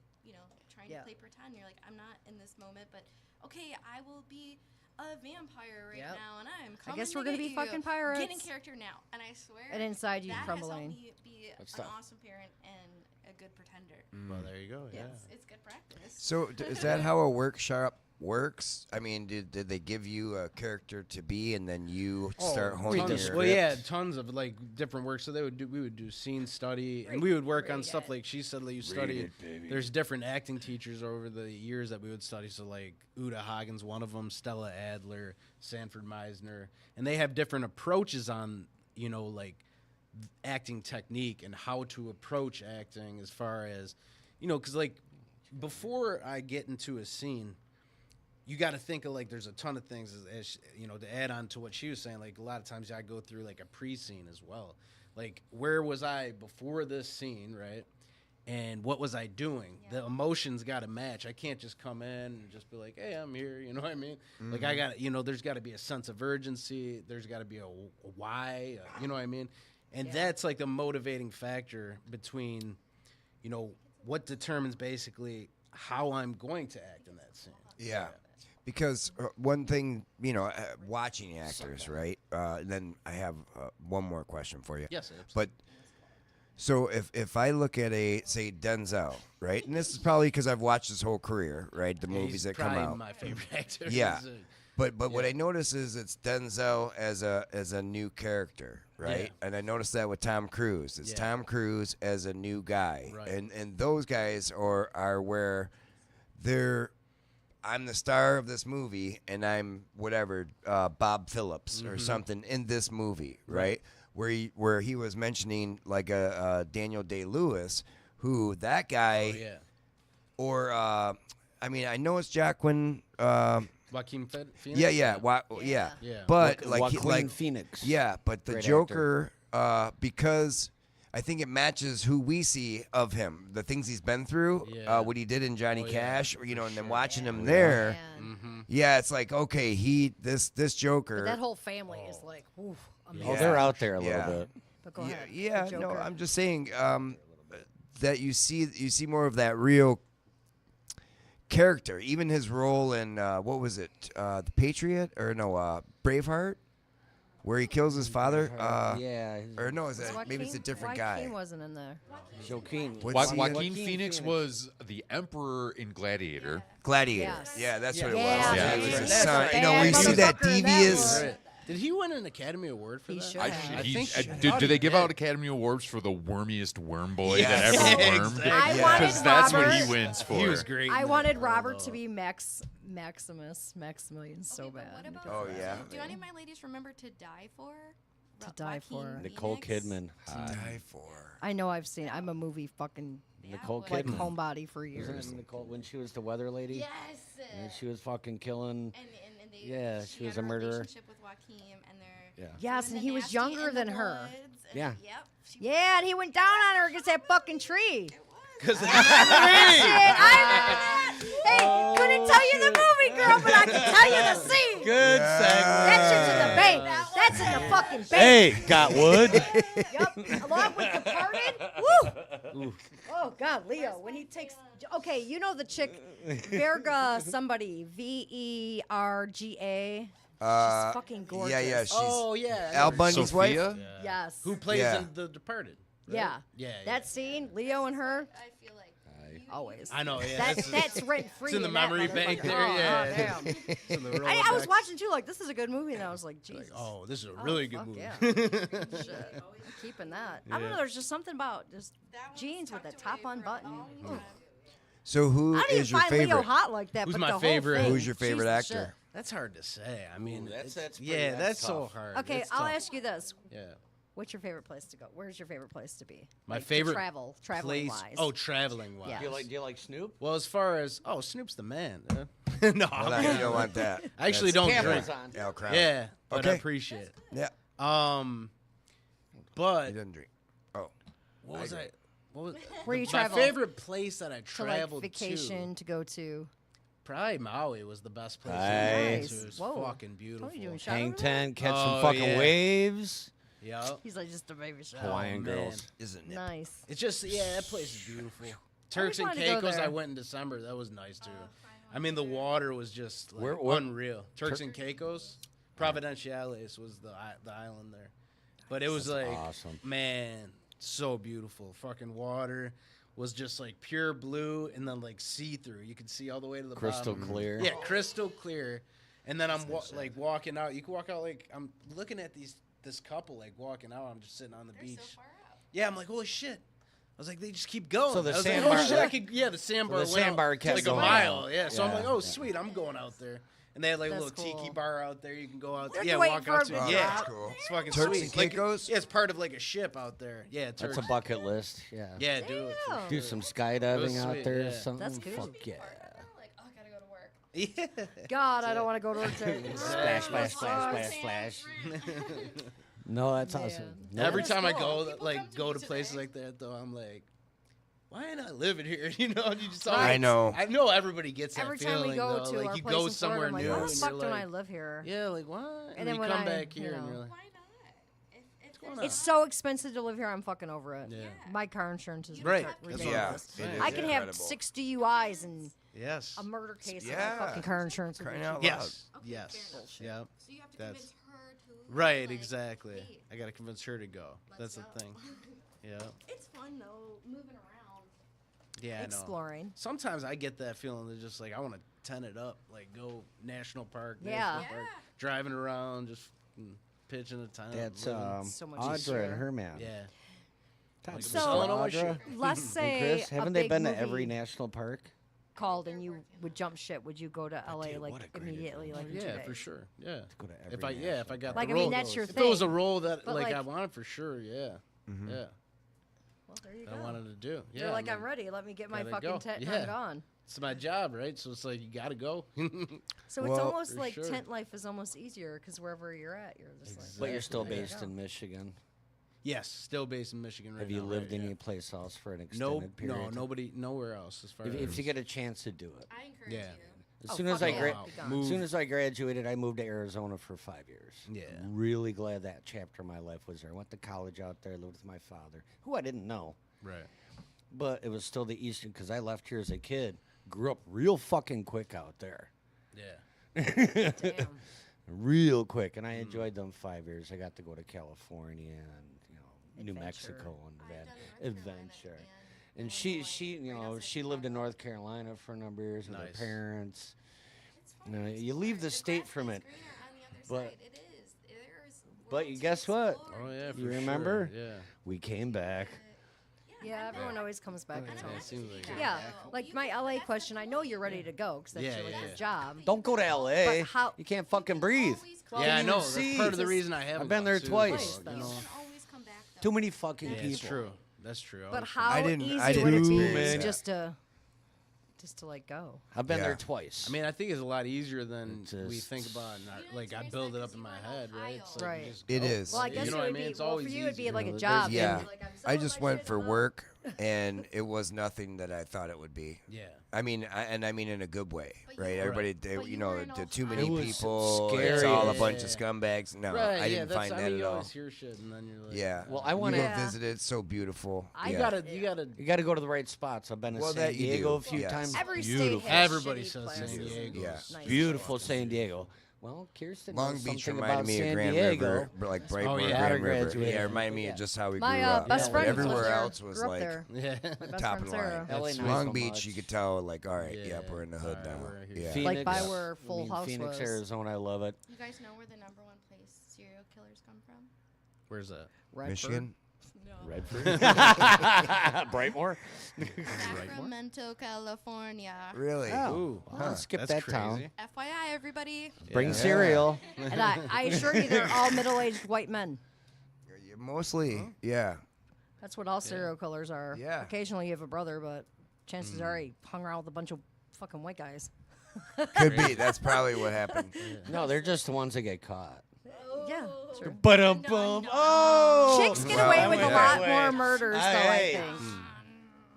trying Yeah. to play pretend. You're like, I'm not in this moment, but okay, I will be a vampire right Yep. now, and I'm I coming guess to we're gonna get be you. fucking Get in pirates. character now, and I swear. And inside you that crumbling. has helped me be That's an tough. awesome parent and a good pretender. Well, there you go. Yeah. It's good practice. So is that how a workshop works? I mean, did they give you a character to be, and then you start honing Tons, your well, yeah, script? tons of like different work. So we would do scene study, and we would work on stuff like she said that you study. There's different acting teachers over the years that we would study. So like Uta Hagen's one of them, Stella Adler, Sanford Meisner, and they have different approaches on like acting technique and how to approach acting as far as because like before I get into a scene. You got to think of like there's a ton of things as to add on to what she was saying. Like a lot of times I go through like a pre-scene as well. Like where was I before this scene, right? And what was I doing? The emotions got to match. I can't just come in and just be like, "Hey, I'm here." You know what I mean? Like I got there's got to be a sense of urgency. There's got to be a why. You know what I mean? And that's like the motivating factor between, what determines basically how I'm going to act in that scene. Yeah. Because one thing, watching actors, right? Then I have one more question for you. Yes, absolutely. But so if I look at say Denzel, right? And this is probably because I've watched his whole career, right? The movies He's that come probably out. my favorite actor. Yeah. He's a- But what I notice is it's Denzel as a new character, right? Yeah. And I noticed that with Tom Cruise. It's Yeah. Tom Cruise as a new guy. Right. And those guys are where I'm the star of this movie, and I'm whatever Bob Phillips or something in this movie, right? Where he was mentioning like a Daniel Day-Lewis, who that guy, Oh, yeah. or I mean I know it's Joaquin. Joaquin Phoenix? Yeah. Yeah. But Joaquin Phoenix. Yeah, but the Great Joker, because I think it matches who we see of him, the things he's been through, Yeah. what he did in Johnny Oh, yeah, Cash, for and then sure. watching him there. Man. Yeah, it's like okay, this Joker. But that whole family is like, oof, amazing. Oh, they're out there a little Yeah. bit. But go yeah, ahead. yeah. The No, Joker. I'm just saying that you see more of that real character. Even his role in what was it, The Patriot or no, Braveheart, where he kills his father. Yeah. Or no, is that maybe it's a different Joaquin guy? wasn't in there. Joaquin. Joaquin Phoenix was the Emperor in Gladiator. Gladiator. Yes. Yeah, that's what it Yeah. was. Yeah. He was his That's son. right. You know, where you see that Motherfucker, that devious. was- Did he win an Academy Award for He that? should I have. think do they give out Academy Awards for the wormiest worm boy Yes. that ever wormed? Exactly. I wanted Because that's what he Robert- wins for. He was great. I in wanted that. Robert to be Maximilian so Okay, but bad. what about Oh, yeah. Do any of my ladies remember To Die For? To Die For. Nicole Phoenix? Kidman. Die for. I know I've seen. I'm a movie fucking Nicole like Kidman. homebody for Wasn't years. it Nicole when she was the weather lady? Yes. And she was fucking killing. And they, Yeah, she was had a murderer. Relationship with Joaquin, and they're Yeah. Yes, doing and the he was nasty younger in than the her. woods, and- Yeah. Yep. Yeah, and he went down on her against that fucking tree. Because Shit, I remember that. Hey, couldn't tell you the movie, girl, but I can tell you the scene. Good segue. That shit's in the bank. That's in the fucking bank. Hey, got wood. Yup, along with Departed. Woo. Oh God, Leo, when he takes. Okay, you know the chick, Verga somebody, Verga. She's fucking gorgeous. Yeah, she's Oh yeah. Al Bundy's wife. Sophia? Yes. Who plays Yeah. in The Departed? right? Yeah. Yeah. That scene, Leo and her, I feel like always. I know. Yeah. That's rent free. It's in the memory bank there. Yeah. Oh, damn. It's in the I was Rolodex. watching too, like this is a good movie, and I was like, Jesus. Oh, this is a really good fuck movie. yeah. Shit. I'm keeping that. I don't Yeah. know. There's just something about just that one's jeans with tucked the top away on for a button. long Ooh. time. So who I didn't is your find Leo favorite? hot like that. Who's but my the whole favorite? thing, Who's your favorite she's the actor? shit. That's hard to say. I mean, that's pretty- yeah, that's that's so tough. hard. Okay, It's I'll tough. ask you this: Yeah. what's your favorite place to go? Where's your favorite place to be? My Like, to favorite traveling place. wise. Oh, traveling wise. Yeah. Do you like Snoop? Well, as far as Snoop's the man. no, Well, I'm you kidding. don't want that. I actually That's don't Cameras drink. on. Al Crown. Yeah, but I Okay. appreciate it. Yeah. But He doesn't drink. Oh. what was I? What was Where you my travel? favorite place that I to like traveled vacation to go to. to? Probably Maui was the best place. Nice. To go to. It was Whoa. fucking beautiful. What are you doing? Shot Hang over there? 10, catch Oh, some fucking yeah. waves. Yeah. He's like just a baby shot. Hawaiian man. girls. Isn't it? Nice. It's just that place is beautiful. Turks and wanted to go Caicos, I there. went in December. That was nice too. I mean, the water was just like, Where- unreal. Turks and Caicos, Providenciales was the island there, but it was That's like, awesome. man, so beautiful. Fucking water was just like pure blue and then like see through. You could see all the way to the Crystal bottom. clear. Yeah, crystal clear. And then I'm like walking out. You can walk out like I'm looking at this couple like walking out. I'm just sitting on the They're beach. so far out. Yeah, I'm like, holy shit. I was like, they just keep going. So the I was sandbar- like, oh, shit, I could, yeah, the sandbar. the went out sandbar to kept like going. a mile. Yeah, so I'm Yeah. like, oh, sweet, I'm going out there. And they had like a That's little tiki cool. bar out there. You can go out there. They're Yeah, waiting walk for out them to. to Yeah, drop. Cool. it's fucking Turks sweet. and Like, Caicos? yeah, it's part of like a ship out there. Yeah, That's Turks. a bucket list. Yeah. Yeah, do it. for Damn. Do sure. some It skydiving was out sweet, there or yeah. something. That's cool. Fuck yeah. Like, oh, I gotta go to work. Yeah. God, I don't want to go to work today. Splash, splash, splash, splash, splash. No, that's awesome. No, Every That's time I cool. go, People like come to go me to places today. like that, though, I'm like, why ain't I living here? You know, you just I know. I know everybody gets that Every feeling. time we go though. to like our you place go in somewhere Florida, new, I'm like, and why the fuck you're don't like, I live here? yeah, like what? And then you when come I, back you here, and know, you're like, Why not? If going It's so expensive to live here. I'm fucking over it. Yeah. My car insurance is Right. ridiculous. That's what I'm Yeah, I it can is have incredible. 6 DUIs and yes, a murder case and Yeah. my fucking car insurance. would be Crying out cheap. loud. yes, Okay, yes, fair enough. yeah. So you have to That's- convince her to. Right, like, exactly. hey, I gotta convince her to go. let's That's the go. thing. Yeah, It's fun though, moving around. yeah, I know. Exploring. Sometimes I get that feeling that just like I want to tent it up, like go national park, Yeah. national park, Yeah. driving around, just pitching a tent. That's living. So much Audra easier. and her man. Yeah. Top So- Selling all my Audra shit. Let's and say Chris, a haven't they big been to movie every national park? called and you would jump ship. Would you go to LA dude, like what a great immediately, like in 2 Yeah, days? for sure. Yeah. Go to every If I national if I got Like, the I mean, role, that's your if it was a thing, role that but, like I like- wanted for sure, yeah, Mm-hmm. yeah, Well, there you that I go. wanted to do. Yeah, You're like, I I'm mean, ready. Let me get my gotta fucking go. tent and Yeah. I'm gone. It's my job, right? So it's like you gotta go. So it's Well, almost for like sure. tent life is almost easier because wherever you're at, you're just like. But you're still there you based go. in Michigan. Yes, still based in Michigan right Have now. you lived right, any yeah. place else for an No, extended period? nobody, nowhere else as far If as you get a chance to do it. I encourage Yeah. you. As Oh, soon as fuck I yeah. gra- Be gone. as Move. soon as I graduated, I moved to Arizona for 5 years. Yeah. Really glad that chapter of my life was there. I went to college out there, lived with my father, who I didn't know, Right. but it was still the Eastern because I left here as a kid. Grew up real fucking quick out there. Yeah. Damn. real quick. And I enjoyed them 5 years. I got to go to California and New Mexico and that adventure. And she she lived in North Carolina for a number of years with her parents. You leave the state from it, but you guess what? Oh yeah, for you remember? Sure. Yeah. We came back. Yeah, everyone always comes back. It seems like like my LA question. I know you're ready to go because that's your job. Don't go to LA. But how? You can't fucking breathe. Yeah, I know. That's part of the reason I haven't. I've been there too, twice. You know? Too many fucking people. That's true. That's true. But how I easy didn't would it be experience just to like go? I've been there twice. I mean, I think it's a lot easier than we think about. Like I build it up in my head, right? It's like Right. just It go. is. Well, I guess You know it what I would mean? be. It's Well, always for you, it'd be easier. like a There's- job. Yeah. and like, I'm I selling just my went shit for and all. work, and it was nothing that I thought it would be. Yeah. I mean, I mean in a good way, right? Everybody, the too It many was people. scary. It's all a Yeah. bunch of scumbags. No, Right, I didn't find that you at all. always hear shit, and then you're like, Yeah. Well, I want to to. visit it. It's so beautiful. You gotta. You got to go to the right spots. I've been to Well, San that you Diego do, a few yes. times. Every state Beautiful. has Everybody shitty says places. San Diego. Yeah. Nice. Beautiful San Diego. Well, Kirsten Long knows Beach something reminded about me of San Grand Diego. River, like Brightmoor, yeah. Grand River. Graduated. Yeah, it reminded me of just how we My grew up. best But friend everywhere lived there, else was grew up like there. Yeah. My best top friend of the Sarah. line. LA not Long so Beach, much. you could tell, like, all right, Yeah. we're in the hood now. we're here. Yeah. Phoenix, Like by where Full I mean, House Phoenix, was. Arizona. I love it. You guys know where the number one place serial killers come from? Where's that? Redford. Michigan. Redford. Brightmoor. Sacramento, California. Really? Oh, I'll skip That's that crazy. town. FYI, everybody. Bring cereal. And I assure you, they're all middle-aged white men. Mostly, yeah. That's what all serial killers are. Yeah. Occasionally you have a brother, but chances are he hung around with a bunch of fucking white guys. Could be. That's probably what happened. No, they're just the ones that get caught. Yeah, true. But oh, Chicks get Well, away with a wait, lot wait. more murders, though, I Hey. think.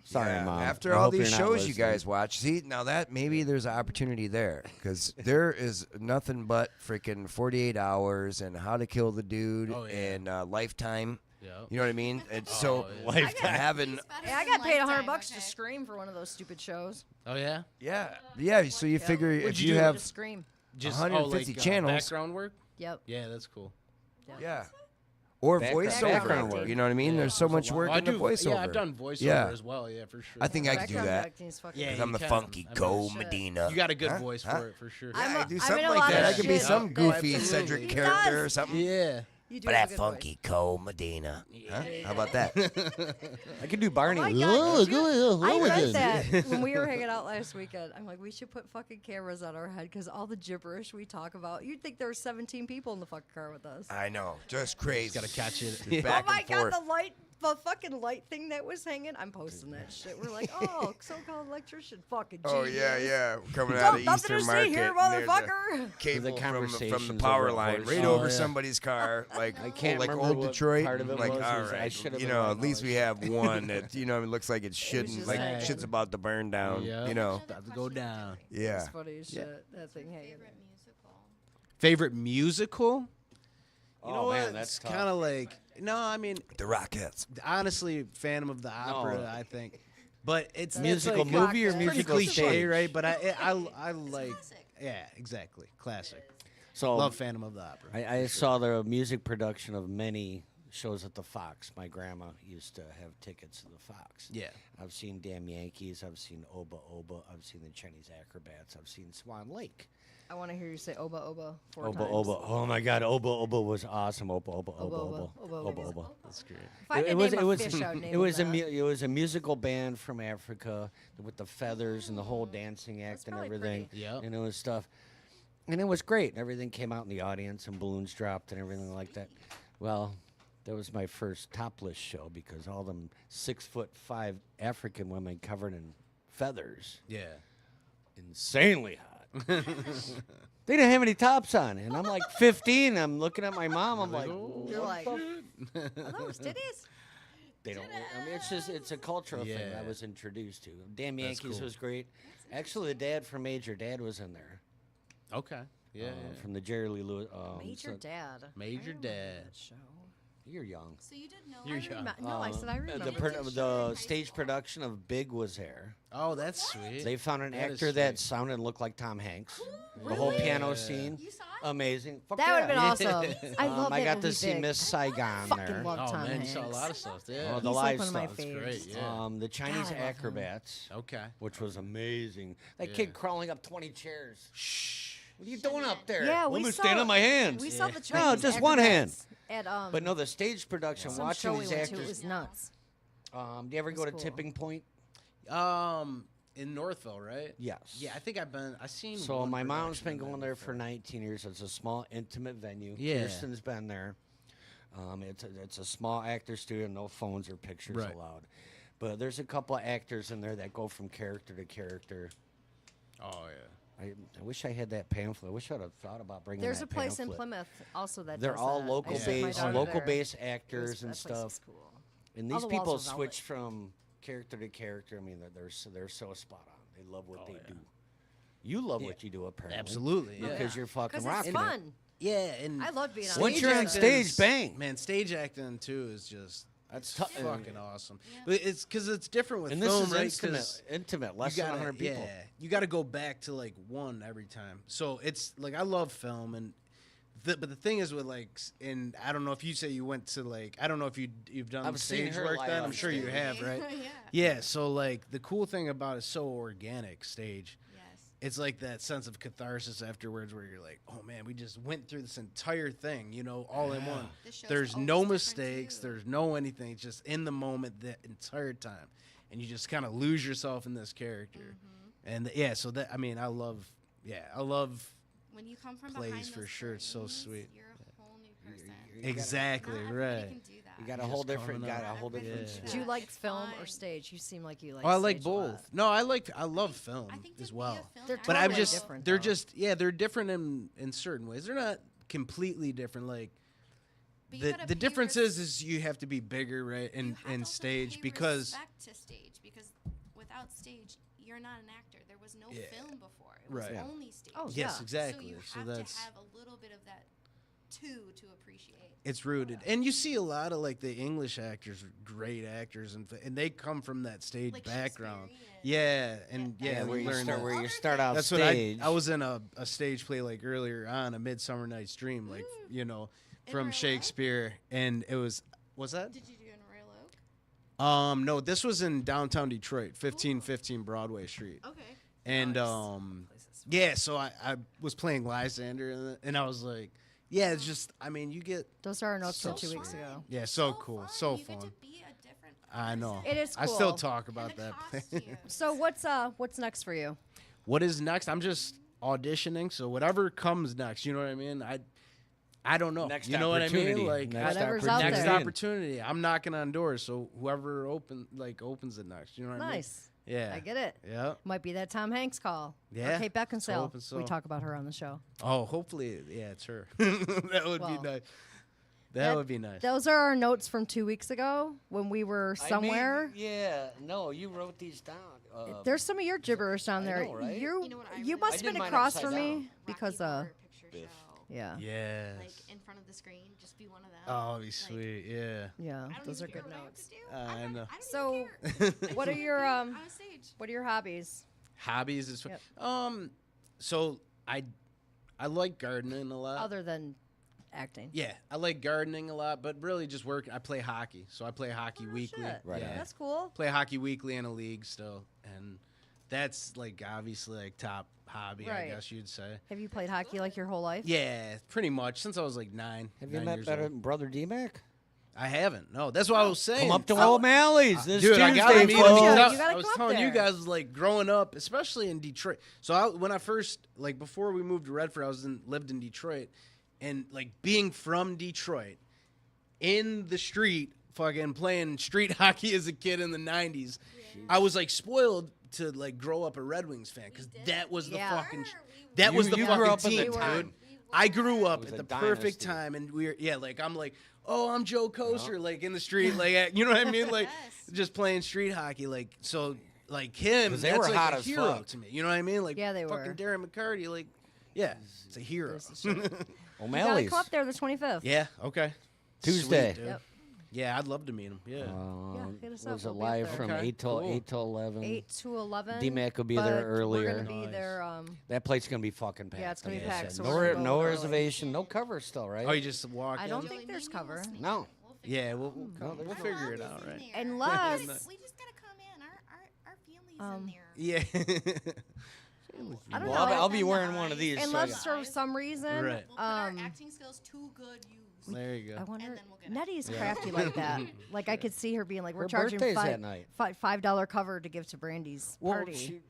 Sorry, Yeah, Mom. After I all hope these you're not shows you listening. guys watch, see, now that maybe there's an opportunity there because there is nothing but freaking 48 Hours and How to Kill the Dude Oh, yeah. and Lifetime. Yeah. You know what I mean? And so having, Hey, I got paid $100 to scream for one of those stupid shows. Oh yeah. yeah. So you figure What'd if you you do? have Just scream. Just 150 channels. background work. Yep. Yeah, that's cool. yeah, or Background voiceover, work. you know what I mean? There's so much work Well, in the voiceover. Yeah, I've done voiceover Yeah. as well. Yeah, for sure. I think I could do Background that acting is fucking Yeah, because you I'm the can. funky I mean, Go shit. Medina. You got a good Huh? voice Huh? for it, for sure. Yeah, I do I'm something in a like lot that. of I could be shit some that- goofy Absolutely. eccentric He character or does. something. Yeah. You do But have that a good funky Co Medina. Huh? How about that? I could do Barney. Oh my God, I read that when we were hanging out last weekend. I'm like, we should put fucking cameras on our head because all the gibberish we talk about. You'd think there were 17 people in the fucking car with us. I know, just crazy. Gotta catch it. Back Oh my and God, forth. the fucking light thing that was hanging. I'm posting that shit. We're like, oh, so-called electrician, fucking Oh genius. yeah. Coming out of Nothing to Eastern see Market. here, and there's a motherfucker. Cable The from the conversations power over line horse- right Oh, over yeah. somebody's car, like I can't like remember old what Detroit. part of it Like was. all I right, should have you been know, writing at all least that we shit. have one that it looks like it's shitting, just like hanging. shit's about to burn down. Yeah. You know, About to go down. yeah. It's funny as shit. That thing hanging. Favorite musical? Favorite musical? You know Oh, man, what? that's It's tough. kind of like I mean, The Rockettes. honestly, Phantom of the Opera. No. I think, but it's Musical like, movie or Pretty pretty musical cliche, stage? right? But I like, classic. yeah, exactly, classic. So Love Phantom of the Opera. I saw the music production of many shows at the Fox. My grandma used to have tickets to the Fox. Yeah. I've seen Damn Yankees. I've seen Oba Oba. I've seen the Chinese Acrobats. I've seen Swan Lake. I want to hear you say Oba Oba 4 Oba times. Oba. Oh my God, Oba Oba was awesome. Oba Oba Oba Oba, Oba Oba, Oba Oba. Oba. That's great. If I could name a fish, I would name it was him a that. it was a musical band from Africa with the feathers and the whole dancing act and probably everything. pretty. Yep. And it was stuff. And it was great. And everything came out in the audience and balloons dropped and everything like that. Well, that was my first topless show because all them 6'5" African women covered in feathers, Yeah. insanely hot. They didn't have any tops on, and I'm like 15. I'm looking at my mom. I'm like, You're like, "What are those titties? They don't. I mean, it's a cultural thing Yeah. I was introduced to. Damn That's Yankees cool. was great. Actually, the dad from Major Dad was in there. Okay. Yeah. From the Jerry Lee Lewis. Major Dad. Major I remember Dad. that show. You're young. So you did know. You're young. No, I said I remember. The stage production of Big was there. Oh, that's sweet. They found an That is actor that sweet. sounded and looked like Tom Hanks. The whole piano scene. You saw it? Amazing. Fuck That would have been yeah. awesome. I love I that got movie to see Big. Miss Saigon Fucking there. love Oh Tom man, Hanks. you saw a lot of stuff. Yeah. Oh, the He's live like one of my stuff. That's favorites. great. Yeah. The Chinese God, I love him. acrobats, Okay. which was amazing. That Yeah. kid crawling up 20 chairs. Shh. What are you doing up there? Yeah, Let we me saw. stand on my hands. We saw the No, Chinese just one hand. acrobats At, But no, the stage production, some watching show we these went to, it actors. was nuts. Do you ever go to cool. Tipping Point? In Northville, right? Yes. Yeah, I think I've seen. So one my mom's production been of that going there before. for 19 years. It's a small, intimate venue. Yeah. Kirsten's been there. It's a small actor studio, no phones or pictures Right. allowed. But there's a couple of actors in there that go from character to character. Oh yeah. I wish I had that pamphlet. I wish I'd have thought about bringing There's that a place in pamphlet. Plymouth also that They're does all that. I local took my based, daughter local there. based It was- actors and that place is stuff. cool. And All these the walls people are velvet. switch from character to character. I mean, they're so spot on. They love what they do. You love what you do, apparently. Absolutely, yeah. Because you're fucking Because rocking it's it. fun. Yeah, and I love being on Once stage. you're on acting stage, is- bang. Man, stage acting too is just That's it's tough. fucking awesome. But it's because it's different with And this film, is right? intimate, 'Cause intimate, less you than gotta- 100 people. Yeah, you got to go back to like one every time. So it's like I love film, and but the thing is with like, and I don't know if you say you went to like, I don't know if you've done I've seen stage her work live then. on I'm sure you stage. have, right? Yeah. Yeah. So like the cool thing about it's so organic stage. Yes. It's like that sense of catharsis afterwards where you're like, oh man, we just went through this entire thing, all in one. The show's There's always no different, mistakes. too. There's no anything. It's just in the moment the entire time. And you just kind of lose yourself in this character. And yeah, so that, I mean, I love When you come from plays behind for those sure. It's so curtains, sweet. You're a whole new person. Exactly, Not everybody right. can do that. You got a Just whole different, coming got up. a whole different. Yeah. skill. Do you like It's film or fun. stage? You seem like you like. Oh, I like stage a lot. both. No, I love film I think to as be a well. film They're actor, But I'm totally just different, they're though. just they're different in certain ways. They're not completely different. Like But you gotta the pay difference res- is you have to be bigger, right? you And have to and also stage pay because respect to stage because without stage you're not an actor. There was no Yeah. film before. It was Right. Yeah. only stage. Oh, yes, yeah. exactly. So you So have that's to have a little bit of that too to appreciate. it's rooted, and you see a lot of like the English actors, great actors, and they come from that stage Like background. Shakespearean. Yeah, and Yeah, yeah, where we you learn start, that. where you start off That's stage. what I was in a stage play like earlier on, A Midsummer Night's Dream, like In from real life? Shakespeare, and it was that? Did you do it in Royal Oak? No, this was in downtown Detroit, 1515 Broadway Street. Okay. And Nice. yeah, so I was playing Lysander, and I was like, yeah, it's just, I mean, you get Those are our notes from So 2 weeks fun. ago. yeah, so cool, so You get fun. to be a different I know. person. It is I still cool. talk And about the that. play. costumes. So what's next for you? What is next? I'm just auditioning, so whatever comes next, you know what I mean? I don't know. Next you know what I mean? opportunity. Like Next Whatever's out next there. opportunity. I'm knocking on doors, so whoever opens it next. You know what I mean? Nice. Yeah. I get it. Yeah. Might be that Tom Hanks call. Yeah, Or Kate Beckinsale. so hoping so. We talk about her on the show. Oh, hopefully, yeah, it's her. That would Well, be nice. That would be nice. Those are our notes from 2 weeks ago when we were I mean, somewhere. yeah, no, you wrote these down. There's some of your gibberish down I there. know, right? You You know what I you really must I have did been mine across upside from me down. because Rocky Horror Picture Biff. Show. yeah. Yes. Like in front of the screen, just be one of them. Oh, be Like, sweet. Yeah. Yeah, I don't those are even care good what I have notes. to do. I I'm know. not- I don't So, even care. what are your On a stage. what are your hobbies? Hobbies is Yep. so I like gardening a lot. Other than acting. Yeah, I like gardening a lot, but really just work. I play hockey, so I play hockey Oh, weekly. shit. Right Yeah. on. That's cool. Play hockey weekly in a league still, and that's like obviously like top hobby, I Right. guess you'd say. Have you played hockey like your whole life? Yeah, pretty much since I was like 9. Have you 9 met years better old. brother D-Mac? I haven't. No, that's what I was saying. Come up to O'Malley's this Dude, I Tuesday, gotta meet him. folks. because You gotta I was come up telling you there. guys, like growing up, especially in Detroit. So when I first, like before we moved to Redford, lived in Detroit, and like being from Detroit, in the street, fucking playing street hockey as a kid in the '90s, I was like spoiled to like grow up a Red Wings fan because that was the Yeah. fucking that was the You fucking grew up in team, the dude. time. I grew up It was at a the perfect dynasty. time, and I'm like, oh, I'm Joe Koster, like in the street, like you know what I mean, like Yes. just playing street hockey, like so, like him. 'Cause they that's were like hot a as hero fuck. to me. You know what I mean? Like Yeah, they fucking were. Darren McCarty, like yeah, it's a hero. This is true. You gotta O'Malley's. come up there the 25th. Yeah. Okay. Tuesday. Sweet, dude. Yep. Yeah, I'd love to meet him. Yeah. Hit us up. Was it We'll be up live there. from Okay, 8 till cool. 8 till 11? 8 to 11. D-Mac will be but there earlier. We're gonna be Nice. there. That plate's gonna be fucking packed. Yeah, it's gonna be like I packed, said. so No, we're gonna no go early. reservation, no cover still, right? Oh, you just walk I in? don't think there's cover. No. Yeah, we'll there's figure it out, right? Unless We just gotta come in. Our family's in there. Yeah. I don't Well, know. I'll be wearing one of these. so Unless yeah. for some reason, Right. We'll put our acting skills to good use. There you I go. wonder. And then we'll get Nettie's Yeah. crafty like that. Like I could see her being like, "We're Her charging birthday's that night. $5 cover to give to Brandy's Well, party." she-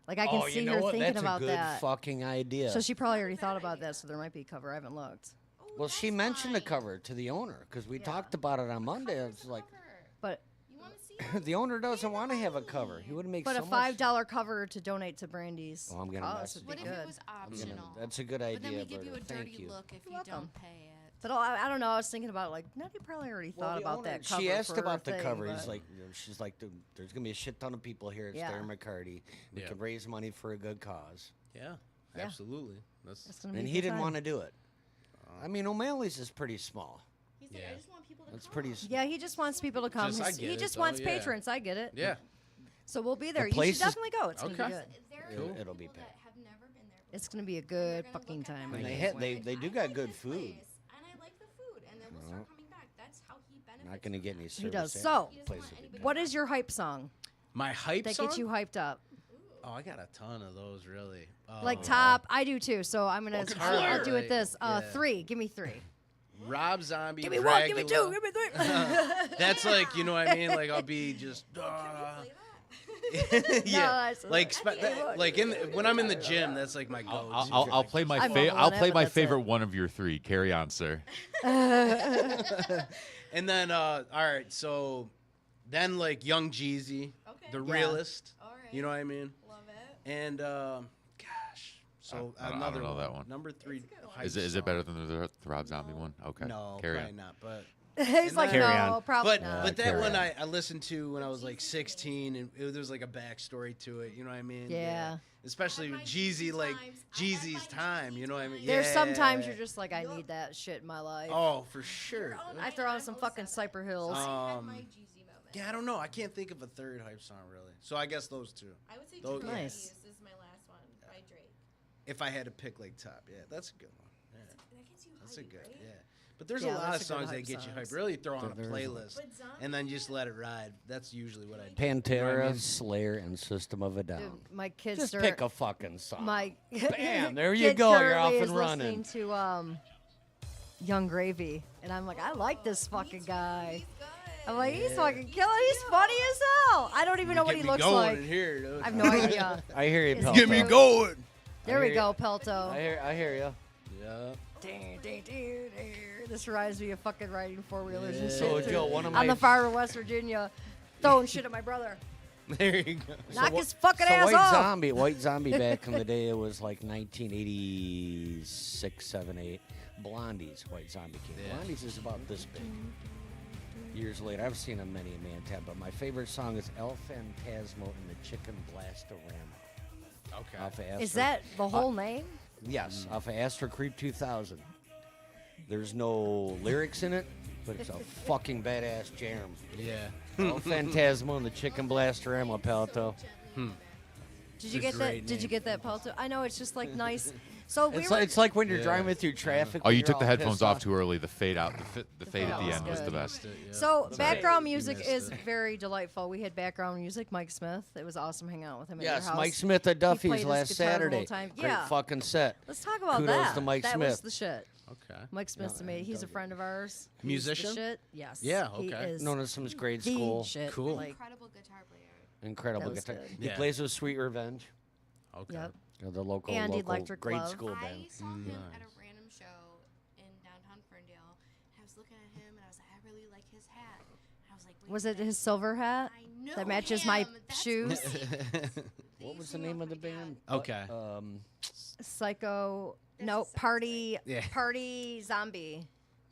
Like I can oh, see you know her what? thinking That's about a good that. fucking idea. So she probably already thought about that. So there might be cover. I haven't looked. well, she mentioned the cover to the owner because we talked about it on Monday. It's like But You want to see? the owner doesn't want to have a cover. He would make but so a much. $5 cover to donate to Brandy's. Oh, I'm gonna cause message would be What if good. it was I'm gonna- optional? that's a good But then idea, we give you a Berta. Thank dirty you. look if you welcome. don't pay it. But I don't know. I was thinking about it, like Nettie probably already Well, thought the about owner- that cover. She asked for about her the thing, cover. but- He's like, she's like, there's gonna be a shit ton of people here. It's Yeah. Darren McCarty. We Yeah. can raise money for a good cause. Yeah, Yeah. absolutely. That's It's gonna be And a he good didn't time. want to do it. I mean, O'Malley's is pretty small. He's like, Yeah. I just want people to That's come. pretty. Yeah, he just wants people to come. I get He it, just though, wants yeah. patrons. I get it. yeah. So we'll be there. You place should is- definitely go. It's gonna be Okay. good. There Cool. are It'll be people packed. that have never been there. It's gonna be a Before. good They're gonna fucking look at time. that And I they can't had they wait. they do I got like good this food. place, and I like the food, and then we'll start coming back. That's how he benefits. Not gonna get any service. does. at So, the place want will be anybody- What is your hype song My hype that song? gets you hyped up? Oh, I got a ton of those, really. Like top, I do too. So I'm gonna. Fucking I'll do fire. it this. Yeah. 3. Give me 3. Rob Zombie. Give me 1. Give me 2. Dracula. Give me 3. That's like, you know what I mean? Like I'll be just. yeah, that's- like like when I'm in the gym, that's like my go-to. I'll play my I'm level I'll on it, play but my that's favorite it. one of your 3. Carry on, sir. And then, all right, so then like Young Jeezy, the Yeah. realist. All right. You know what I mean? Love it. And gosh, so I don't another know that one. Number 3. Is it better than the Rob Zombie one? Okay. No, Carry probably on. not. But He's like, Carry no, on. probably but not. but that carry one on. I listened to when I was like 16, and there was like a backstory to it. You know what I mean? Yeah. Especially my with Jeezy, Jeezy like times. I had Jeezy's my time. Jeezy You know what I mean? times. There's sometimes Yeah. you're just like, I need that shit in my life. Oh, for sure. I throw on some fucking Cyper Hills. I had Um, my Jeezy moment. Yeah, I don't know. I can't think of a third hype song really. So I guess those 2. I would say Those- Jeezy Nice. is my last one by Drake. If I had to pick like top, yeah, that's a good one. Yeah, That gets you that's a hype, good. right? Yeah, but there's Yeah, a lot of that's a good songs that hype get you hype. songs. Really throw on a There's- playlist, But Zombie and then just let it ride. That's usually what I do. Pantera, Slayer, and System of a Down. Dude, my kids Just are pick a fucking song. my Bam, there you kid go, you're off currently and is running. listening to Young Gravy, and I'm like, I like this fucking guy. I'm like, he's fucking killer. He's funny as hell. I don't even know what Get he me looks going like. in here, dude. I have no idea. I hear you, Is Pelto. Get me going. There we hear go, Pelto. I hear you. Yeah. This reminds me of fucking riding 4-wheelers and shit. So, too. Joe, one of on my the far of West Virginia, throwing shit at my brother. There you go. Knock his fucking So ass White off. White Zombie back in the day, it was like 1986, 7, 8. Blondie's White Zombie came. Yeah. Blondie's is about this big. Years later, I've seen them many a man tab, but my favorite song is El Phantasmo and the Chicken Blastorama. Okay. Off of Is Astro- that the whole name? Yes, off of Astro Creep 2000. There's no lyrics in it, but it's a fucking badass jam. Yeah. El Phantasmo and the Chicken Blastorama, Pelto. Did you a get that? great Did you name. get that, Pelto? I know it's just like nice. So we It's were. like, it's like when you're Yeah. driving through traffic. Oh, when you you're took the all headphones pissed off too early. The fade out, the fade at the fade end was was the good. best. So background You music missed is it. very delightful. We had background music, Mike Smith. It was awesome hanging out with him at Yes, your house. Mike Smith at He Duffy's played his last guitar the whole Saturday. time. Great Yeah. fucking set. Let's talk about Kudos that. to Mike that Smith. was the shit. Okay. Mike Smith's amazing. He's a friend of ours. He's the Musician? shit. Yes. Yeah, He okay. is Known as from his grade the school. shit. Cool. Like, Incredible guitar player. Incredible That was guitar. good. He Yeah. plays with Sweet Revenge. Okay. yep. The local, And local Electric great Love. school I band. saw him at Nice. a random show in downtown Ferndale. And I was looking at him and I was like, I really like his hat. And I was like, wait Was a it minute, his silver hat I know that matches my him. That's shoes? What was the name of the band? Okay. Psycho. That's No, the sound party. Yeah. Party zombie.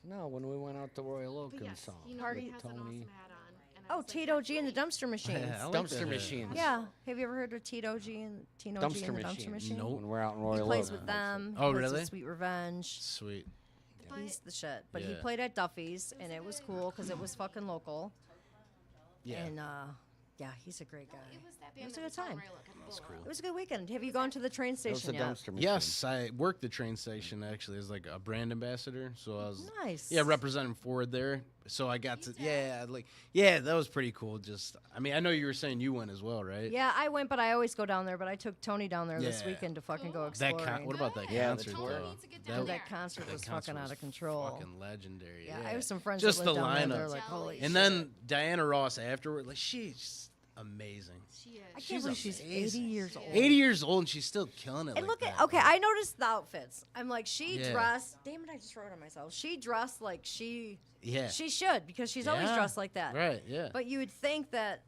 No, when we went out to Royal Oak But and yes, saw you know, Party- he has an Tony. awesome hat on. And I Oh, was like, Tito that's G and the right. Dumpster Machines. Yeah, I like Dumpster that. Machines. Yeah. Have you ever heard of Tito G and Tino G Dumpster and the Machine. Dumpster Machine? Nope. When we're out in He Royal plays Oak. with them. Oh, He plays with really? Sweet Revenge. Sweet. He's the shit. But he Yeah. played at Duffy's, and it was cool because it was fucking local. Yeah. And yeah, he's a great guy. It was that It band was a at good the time time. where I look at the It was a good weekend. Have you gone to the train That was station the yet? dumpster machine. Yes, I worked the train station actually as like a brand ambassador. So I was Nice. representing Ford there. So I got to that was pretty cool. Just I mean I know you were saying you went as well, right? Yeah, I went, but I always go down there. But I took Tony down there this Yeah. weekend to fucking go That exploring. what about that Yeah, concert the though? tour. Tony needs to get That down was- there. That concert was concert fucking out was of control. Fucking legendary. Yeah, Yeah, I have some friends just that the live down there. lineup. They're like, holy shit. And then Diana Ross afterward, like she's amazing. She is. I can't believe she's 80 amazing. years old. 80 years old and she's still killing it. And like look that, at, okay, man. I noticed the outfits. I'm like, she Yeah. dressed, damn it, I just wrote it myself. She dressed like she Yeah. should, because she's always Yeah. dressed like that. Right, yeah. But you would think that,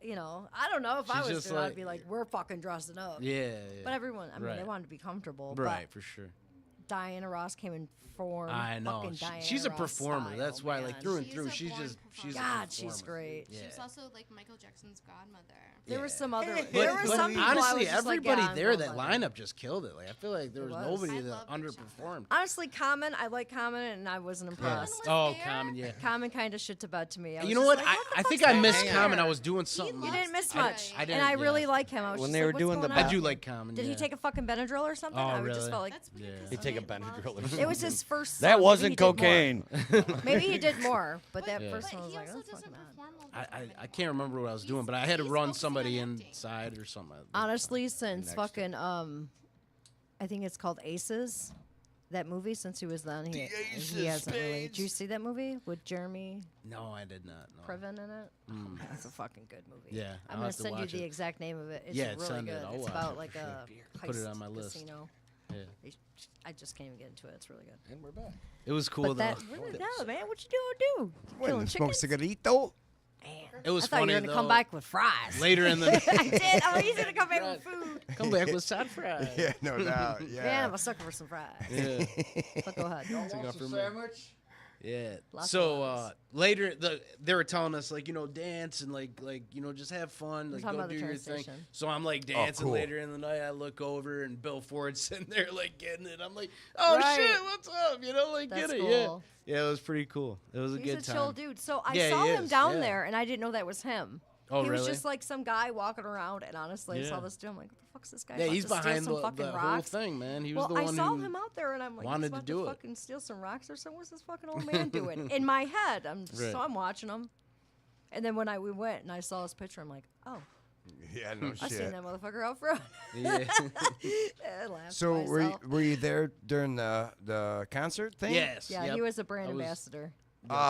you know, I don't know if I She's was just doing it, I'd like- be like, we're fucking dressing up. Yeah, But everyone, I mean, they Right. wanted to be comfortable. Right, for sure. But Diana Ross came in form. I know. Fucking Diana She's a Ross performer. style, That's why, like, man. through and She's through, a she's born just she's God, a she's performer. great. She Yeah. was also like Michael Jackson's godmother. There were some other. But, there were some people I was honestly, just like, everybody yeah, I'm there, going that by lineup just killed it. Like I feel like there It was was. nobody I that love their show. underperformed. Honestly, Common, I like Common, and I wasn't impressed. Oh, there? Common, yeah. Common kind of shit to bed to me. I was You know just what? like, I the think fuck's I going missed on Common. I here? was doing something. You didn't miss I- much, I and didn't, I yeah. really like him. I was When just they like, were what's doing the going on? I do like Common. Did he yeah. take a fucking Benadryl or something? Oh, I would just really? felt like That's weird. Yeah. 'cause They take a I love- Benadryl or something. it was his first. That song. Maybe wasn't he did more. cocaine. Maybe he did more, but that Yeah. first But one was he like, also that's doesn't fucking odd. perform all the I time I can't remember what I was doing, but I had to he's run focusing somebody on acting. inside or something. Honestly, since Next. fucking I think it's called Aces. That movie, since he was then, he hasn't really. Did you see that movie with Jeremy No, I did not. No. Previn in it? Oh, man, that's a fucking good movie. Yeah, I'm I'll gonna have to send you watch the it. exact name of it. It's Yeah, really send it. good. I'll It's watch about it like for a Put it heist on my list. casino. Yeah. I just can't even get into it. It's really good. And we're back. It was cool But that, though. no, man, what you doing? Killing Smoke chickens? cigarito. It was I thought funny you were gonna come though. back with fries. Later in the I did. Oh, he's gonna come back with food. come back with side fries. Yeah, no doubt. Man, Yeah. I'm a sucker for some fries. Yeah. But go ahead. Yeah. Lots of So those. later, they were telling us like dance and like just have fun, like talking go about do the your train thing. station. So I'm like dancing cool. later in the night. I look over and Bill Ford's sitting there like getting it. I'm like, oh Right. shit, what's up? Like That's get it, cool. yeah. It was pretty cool. It was a He's good a time. chill dude. So I Yeah, saw he him is, down yeah. there, and I didn't know that was him. Oh, he was really? just like some guy walking around, and honestly, I saw Yeah. this dude. I'm like, what the fuck's this guy? Yeah, about he's to steal behind some the fucking whole rocks? thing, man. He was Well, the I one saw who him out there, and I'm like, wanted he's to about do it. fucking steal some rocks or something. What's this fucking old man doing? In my head, Right. so I'm watching him, and then when we went and I saw his picture, I'm like, oh, Yeah, no I seen shit. that motherfucker out front. Yeah. I laughed to So were you, myself. were you there during the concert thing? Yes. Yeah, yep. he was a brand I was- ambassador.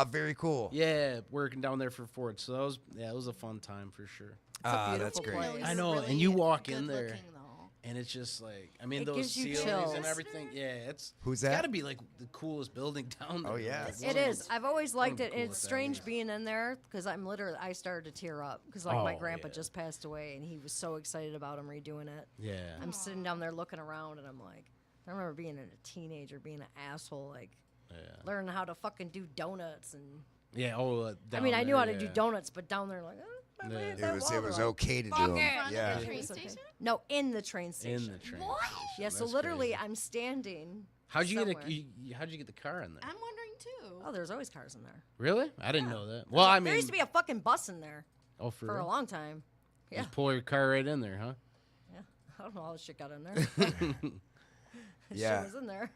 Very cool. Yeah, working down there for Ford. So that was it was a fun time for sure. It's a That's beautiful great. place. I know, Really and you walk good in there, looking, though. and it's just like I mean It those gives you ceilings chills. and everything. Yeah, it's Who's It's got that? to be like the coolest building down there. Oh, yeah. Like, It one of is. the- I've always liked of it. the And it's coolest strange alleys. being in there because I started to tear up because like my Oh, grandpa yeah. just passed away and he was so excited about him redoing it. Yeah. I'm sitting down there looking around and I'm like, I remember being a teenager, being an asshole, like learning how to fucking do donuts and. Yeah. Oh. I down mean, I knew there, how to do yeah. donuts, but down there like, Yeah. It was okay to do them. Yeah. The train It's okay. station? No, in the train In station. the train. What? station. Yeah, so That's literally crazy. I'm standing. How'd you somewhere. how'd you get the car in there? I'm wondering too. Oh, there's always cars in there. Really? I didn't know that. Well, I mean, there used to be a fucking bus in there oh for, for a real? long time. Yeah. Just pull your car right in there, huh? Yeah, I don't know how this shit got in there. Yeah. Shit was in there.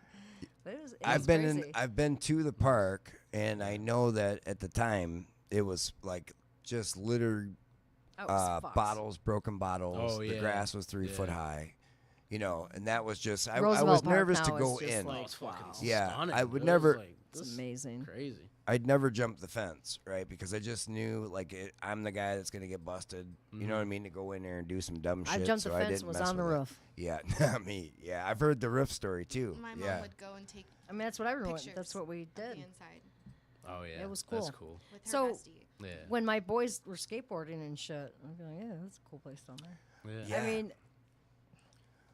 But it was I've been crazy. I've been to the park, and I know that at the time it was like just littered That was fucked. bottles, broken bottles. Oh, The yeah. grass was 3 foot Yeah. high, and that was just I Roosevelt was Park nervous to now go is just in. like, Oh, it's fucking wow. Yeah, stunning. I would It was never- like, It's this is amazing. Crazy. I'd never jump the fence, right? Because I just knew I'm the guy that's gonna get busted. You know what I mean? To go in there and do some dumb shit. I jumped the so I fence didn't and was mess on the with it. roof. Yeah, not me. Yeah, I've heard the roof story too. My mom yeah. would go and take I mean, that's what everyone. pictures That's what we of did. the inside Oh yeah. was That's cool. cool. with her So- bestie. Yeah. When my boys were skateboarding and shit, I'd be like, yeah, that's a cool place down there. Yeah. I mean,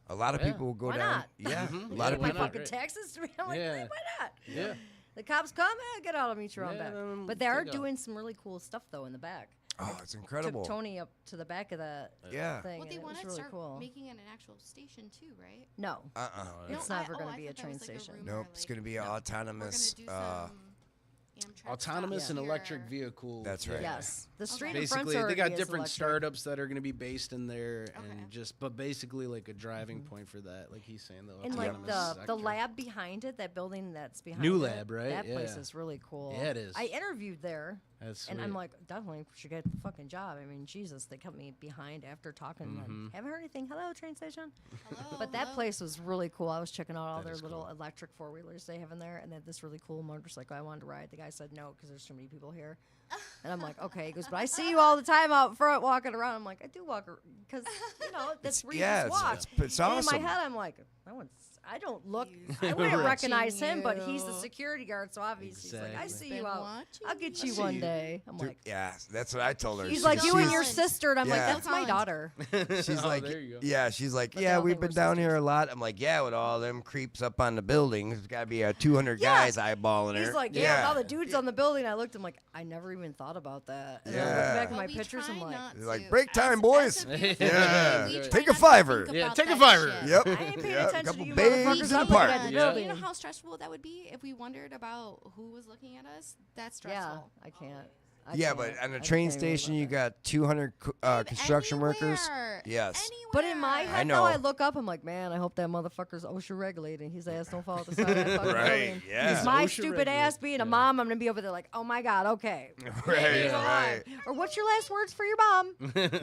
A lot of Yeah. people will go Why down. not? Yeah, Mhm. a lot Yeah, of why my people. not? fucking Great. taxes to me. I'm like, Yeah. why not? Yeah. The cops come, get out, I'll meet you around Yeah, back. then But they are take off. doing some really cool stuff though in the back. Oh, it's incredible. Took Tony up to the back of that Yeah. thing. Well, they and it want was to really start cool. making it an actual station too, right? No. It's No, never going I to be a thought that train was, like, a station. rumor, Nope, it's going to be an autonomous. We're gonna do some Amtrak Autonomous stops and here. electric vehicle. That's right. Yes. The street in Basically, front's they got already is different electric. startups that are going to be based in there, and but basically like a driving point for that, like he's saying. The And like autonomous the sector. lab behind it, that building that's behind New it, lab, right? That place Yeah. is really cool. Yeah, it is. I interviewed there. That's and I'm sweet. like, definitely should get the fucking job. I mean, Jesus, they kept me behind after talking. And haven't heard anything. Hello, train station. Hello, But that hello. place was really cool. I was checking out all That their is little cool. electric 4-wheelers they have in there, and they had this really cool motorcycle I wanted to ride. The guy said no because there's too many people here. And I'm like, okay. He goes, but I see you all the time out front walking around. I'm like, I do walk because that's where you just walk. It's And awesome. in my head, I'm like, I don't look. I wouldn't recognize him, but he's the you. security guard, so obviously he's like, I Exactly. see you Been out. watching I'll get you. you one day. I'm like, Yeah, that's what I told her. he's She- like, you and she's- your sister, and I'm like, Yeah. that's my daughter. She's Oh, like, there you go. yeah, she's like, But they yeah, all we've think we're been down here sisters. a lot. I'm like, yeah, with all them creeps up on the building, there's got to be 200 Yeah. guys eyeballing her. He's like, yeah, with all the dudes on the building. I looked, I'm like, I never even thought about that. And I look Yeah. back at But my we pictures, try I'm like, not They're like, to. break time, As boys. a beautiful Yeah. family, we Take try a not to fiver. think Yeah, about take a that fiver. shit. Yep. I ain't paying Yep, attention couple to you babes motherfuckers. in I'm the looking park. at the Yeah. building. You know how stressful that would be if we wondered about who was looking at us? That's Yeah, stressful. I can't. Yeah, but on a train station, you got 200 construction workers. Anywhere. Yes. But in my Anywhere. head, know. though, I look up, I'm like, man, I hope that motherfucker's OSHA regulating. His ass don't fall out the side of that fucking Right, building. yeah. Because my OSHA stupid ass being a mom, I'm going to be over there like, oh my God, okay. Right, Go on. right. Or what's your last words for your mom?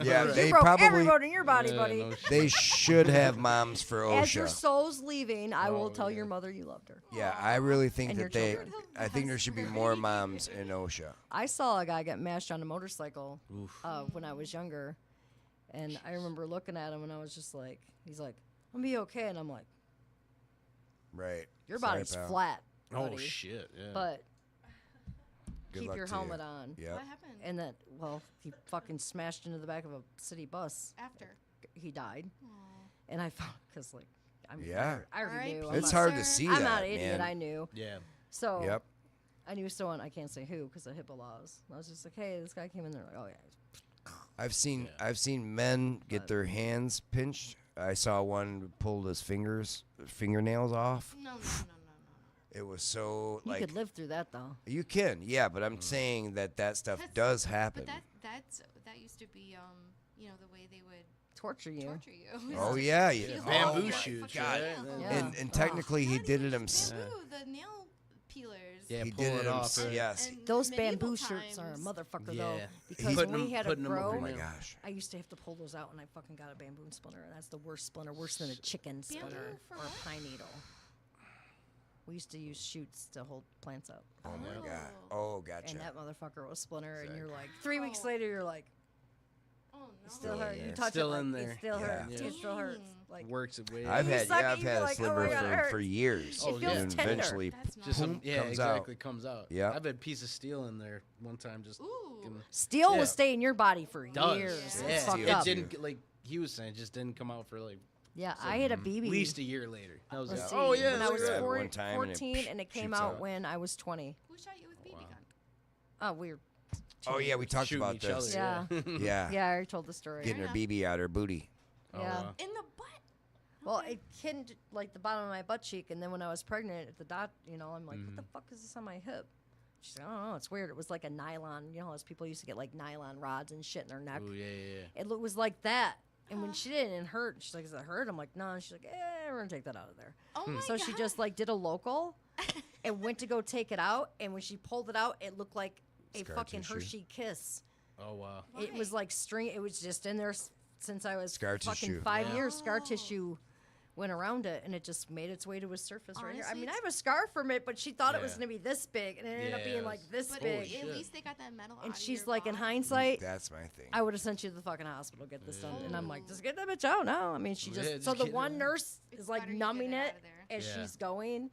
Yeah, You they broke every probably bone in your body, Yeah, buddy. no shit. they should have moms for As your OSHA. soul's leaving, I will Oh, tell yeah. your mother you loved her. Yeah, I really think And your that they. children. I think there should be more moms in OSHA. I saw a guy get mashed on a motorcycle when I was younger. And I remember looking at him and I was just like, he's like, I'll be okay. And I'm like, Right. your Sorry, body's pal. flat. Oh buddy. shit! Yeah. But Good keep luck your to you. helmet on. Yep. What happened And then, well, he fucking smashed into the back of a city bus. after? He died. And I found, because, like, I mean, Yeah. I already R.I.P. knew. I'm It's not- hard to see I'm that, not an idiot. man. I knew. yeah. So Yep. I knew someone, I can't say who because of HIPAA laws. I was just like, hey, this guy came in there. Like, oh, yeah. I've seen men get their hands pinched. I saw one pulled his fingernails off. No. It was so You like could live through that, though. you can, yeah, but I'm saying that stuff does happen. But that used to be the way they would Torture you. torture you. Oh yeah, yeah. Peel Bamboo off your shoots, fucking right? nails. Yeah. And technically he Not did even it just himself. bamboo, the nail peelers. Yeah, He pull did it it off. himself. Right? Yes. And Those medieval bamboo shirts are a times- motherfucker, Yeah. though. He's Because putting when we them- had a putting them grow, Oh my Yeah. gosh. I used to have to pull those out, and I fucking got a bamboo splinter, and that's the worst splinter, worse than a chicken splinter for or a what? pine needle. We used to use shoots to hold plants up, Oh my god. Oh, gotcha. and that motherfucker was splinter, and you're like, 3 weeks later, you're like, Oh no. it still Yeah, hurt. yeah. You touch Still it, in like, there. it still Yeah. hurts. It still hurts. Like, Works it way. I've You had suck yeah, it, I've you're had a like, oh sliver my God, it for hurts. years. It feels and tender. eventually That's not just boom, yeah, comes exactly out. comes out. Yeah. I've had a piece of steel in there one time. Just Ooh. steel Yeah. will stay in your body for does. years. Yeah. It's fucked It up. didn't get- like he was saying. It just didn't come out for like Yeah, I had a at BB. least a year later. I was Let's like, see, oh yeah, when I was Yeah, look at that. one time and it 14, and it came shoots out out. when I was 20. Who shot you with BB gun? Oh, we were. Oh yeah, we talked Shooting about each this. other. Yeah. Yeah. Yeah, I already told the story. Getting her BB out her booty. Oh, Yeah. wow. In the butt. Well, it hit like the bottom of my butt cheek, and then when I was pregnant at the dot, I'm like, what the fuck is this on my hip? She's like, I don't know, it's weird. It was like a nylon, as people used to get like nylon rods and shit in their neck. Oh yeah, yeah. It was like that. And when she did it, it hurt. She's like, "Does it hurt?" I'm like, "No." And she's like, we're gonna take that out of there." Oh my So god. she just like did a local, and went to go take it out. And when she pulled it out, it looked like a Scar fucking tissue. Hershey Kiss. Oh wow. It was like string. It was just in there since I was Scar fucking tissue. 5 Yeah. years. Scar tissue went around it, and it just made its way to his surface right here. I Honestly, mean, I have a scar from it, but she thought it was Yeah. gonna be this big, and it ended up Yeah, being it like was- this But big. at least they got that metal out And of she's your like, in body. hindsight, That's my thing. I would have sent you to the fucking hospital to get this done. And I'm like, just get that bitch out now. I mean, she just Yeah, so just the get it one out. nurse It's is like better you get numbing it it out of there. as Yeah. she's going.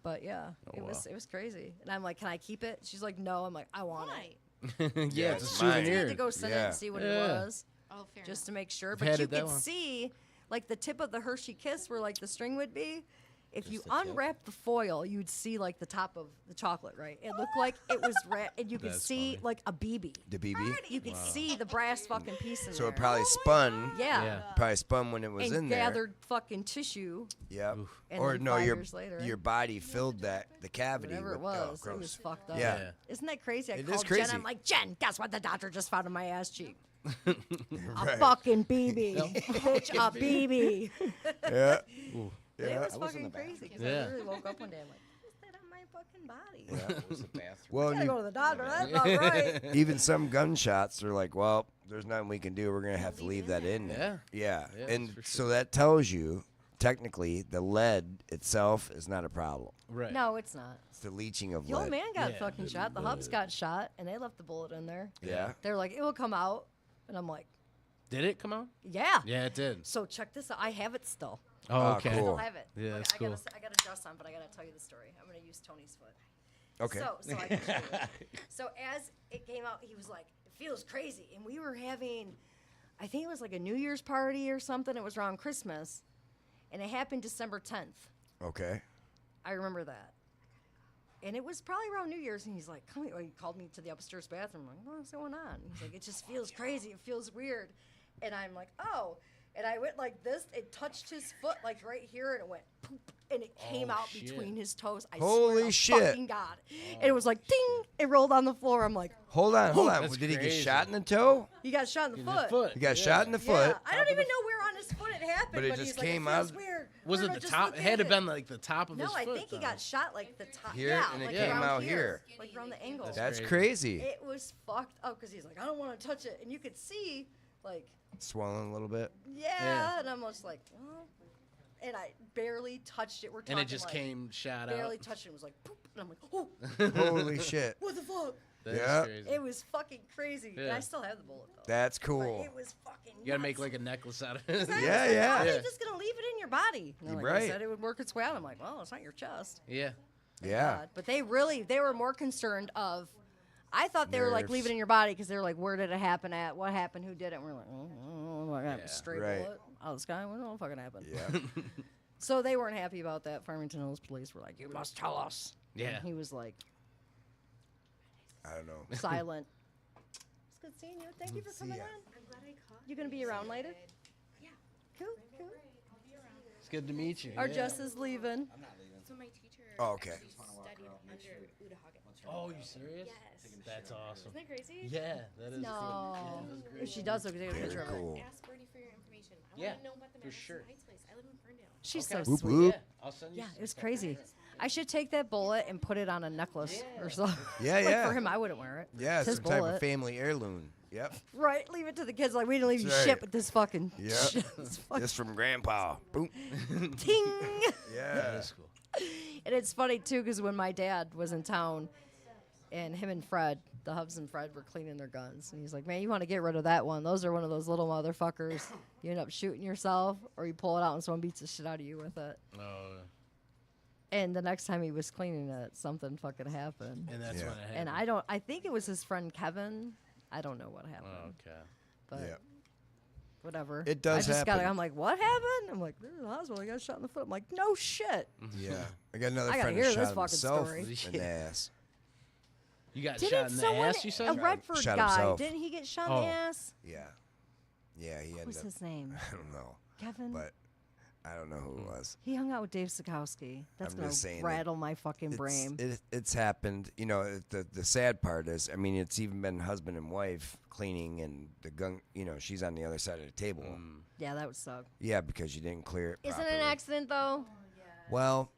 But yeah, Oh, it was wow. it was crazy. And I'm like, can I keep it? She's like, no. I'm like, I want Why? it. Yeah, it's a it's mine. I had souvenir. to go send it Yeah. and see what Yeah. it was, Oh, fair just enough. to make sure. I've But had you it that could long. see like the tip of the Hershey Kiss where like the string would be. if you Just the tip? unwrap the foil, you'd see like the top of the chocolate, right? It looked like it was wrapped, and you could That's see funny. like a BB. The BB. You could see the brass fucking piece in So there. it probably spun. yeah. Yeah. Probably spun when it was And in there. gathered fucking tissue, Yep. And Or then no, 5 your years later, your body filled the cavity. whatever it with, oh, was. It gross. was fucked up. Yeah. Isn't that crazy? I It is called crazy. Jen. I'm like, Jen, guess what the doctor just found in my ass cheek? Right. A fucking BB. Bitch, a BB. Yeah. It Yeah. was I was in fucking the crazy because Yeah. I literally woke up one day. I'm like, what's that on my fucking body? It was the bathroom. Well, I and gotta go to the doctor. That's not right. even some gunshots are like, well, there's nothing we can do. We're gonna have to leave that in there. Yeah. Yeah, And that's for so sure. that tells you, technically, the lead itself is not a problem. Right. No, it's not. It's the leaching of The old lead. man got Yeah. fucking shot. The hubs got shot, and they left the bullet in there. Yeah. They're like, it will come out. And I'm like, Did it come out? yeah. Yeah, it did. So check this out. I have it still. Oh, Oh, okay. I cool. still have it. Yeah, But that's I cool. Gotta, I got a dress on, but I got to tell you the story. I'm going to use Tony's foot. Okay. So I can show you. So as it came out, he was like, it feels crazy. And we were having, I think it was like a New Year's party or something. It was around Christmas. And it happened December 10th. Okay. I remember that. And it was probably around New Year's, and he's like, "Come here." He called me to the upstairs bathroom. I'm like, what's going on? He's like, it just feels crazy. It feels weird. And I'm like, oh. And I went like this. It touched his foot like right here, and it went poop, and it came Oh, out shit. between his toes. I Holy swear to shit. fucking God. And it was like, ding. It rolled on the floor. I'm like, Hold on. That's Did he get crazy. shot in the toe? he got shot in the In foot. his foot. He got yeah. shot in the foot. Yeah, I don't even know where on his foot it happened, But but, it he's just like, came it feels out- weird. Was We're it gonna the just top? look It had to at been like the top of No, his I foot. think he though. got shot like the top. Here, yeah, and it like came around out here. like around the angle. That's crazy. crazy. It was fucked up because he's like, I don't want to touch it, and you could see, like, Swollen a little bit. yeah, and I'm just like, oh. And I barely touched it. We're talking And it just like, came shot barely out. touched it. It was like, poop, and I'm like, oh, Holy shit. what the fuck? That's Yeah. crazy. It was fucking crazy. And Yeah. I still have the bullet though. That's But cool. it was fucking. You gotta make nuts. like a necklace out of it. I was Yeah, like, yeah. How are Yeah. you just gonna leave it in your body? And they're like, Right. They said it would work its way out. I'm like, well, it's not your chest. Yeah. Yeah. God. But they were more concerned of. I thought they were like leave it Nerves. in your body because they were like, where did it happen at? What happened? Who did it? And we're like, I got Yeah. a stray Right. bullet out of the sky. We don't know what fucking happened. Yeah. So they weren't happy about that. Farmington Hills police were like, you must tell us. Yeah. And he was like, I don't know. silent. It's good seeing you. Thank you for coming ya. on. You gonna be around later? Yeah. Cool. It's good to meet you. Our yeah. Jess is leaving. So my teacher Oh, okay. actually studied under Uta Hagen. Oh, you serious? Yes. That's awesome. Isn't that crazy? Yeah, that is No. cool. Yeah, that was great. If she does, look at a Very picture of her. cool. Ask Birdie for your information. I Yeah, want to know about the for Madison sure. Heights place. I live in Ferndale. She's Okay. so Whoop, sweet. whoop. Yeah, I'll send you. Yeah, some it was stuff. crazy. I should take that bullet and put it on a necklace or something. Yeah, Like yeah. for him, I wouldn't wear it. Yeah, It's his some type bullet. of family heirloom. Yep. Right, leave it to the kids. Like we didn't leave you That's shit right. with this fucking. Yep. It's fucking Just from grandpa. Boom. ting. Yeah. That's cool. And it's funny too because when my dad was in town, and him and Fred, the Hubs and Fred, were cleaning their guns, and he's like, "Man, you want to get rid of that one? Those are one of those little motherfuckers. You end up shooting yourself, or you pull it out and someone beats the shit out of you with it." Oh, And the next time he was cleaning it, something fucking happened. and that's Yeah. when it happened. And I think it was his friend Kevin. I don't know what happened, Oh, okay. but Yeah. whatever. It does I just happen. I'm like, what happened? I'm like, in the hospital. I got shot in the foot. I'm like, no shit. Yeah. I got another I gotta friend who hear this shot fucking himself story. in the ass. You got Didn't shot in the someone, ass, you a said? Redford Shot guy, himself. didn't he get shot in Oh. the ass? Yeah. Yeah, he What ended was up. his name? I don't know. Kevin? But I don't know who it was. He hung out with Dave Sikowski. That's I'm going just saying to that rattle my fucking brain. It's happened. You know, the sad part is, I mean, it's even been husband and wife cleaning, and the gun. You know, she's on the other side of the table. Yeah, that would suck. Yeah, because you didn't clear it. Isn't it properly. an accident, though? Well,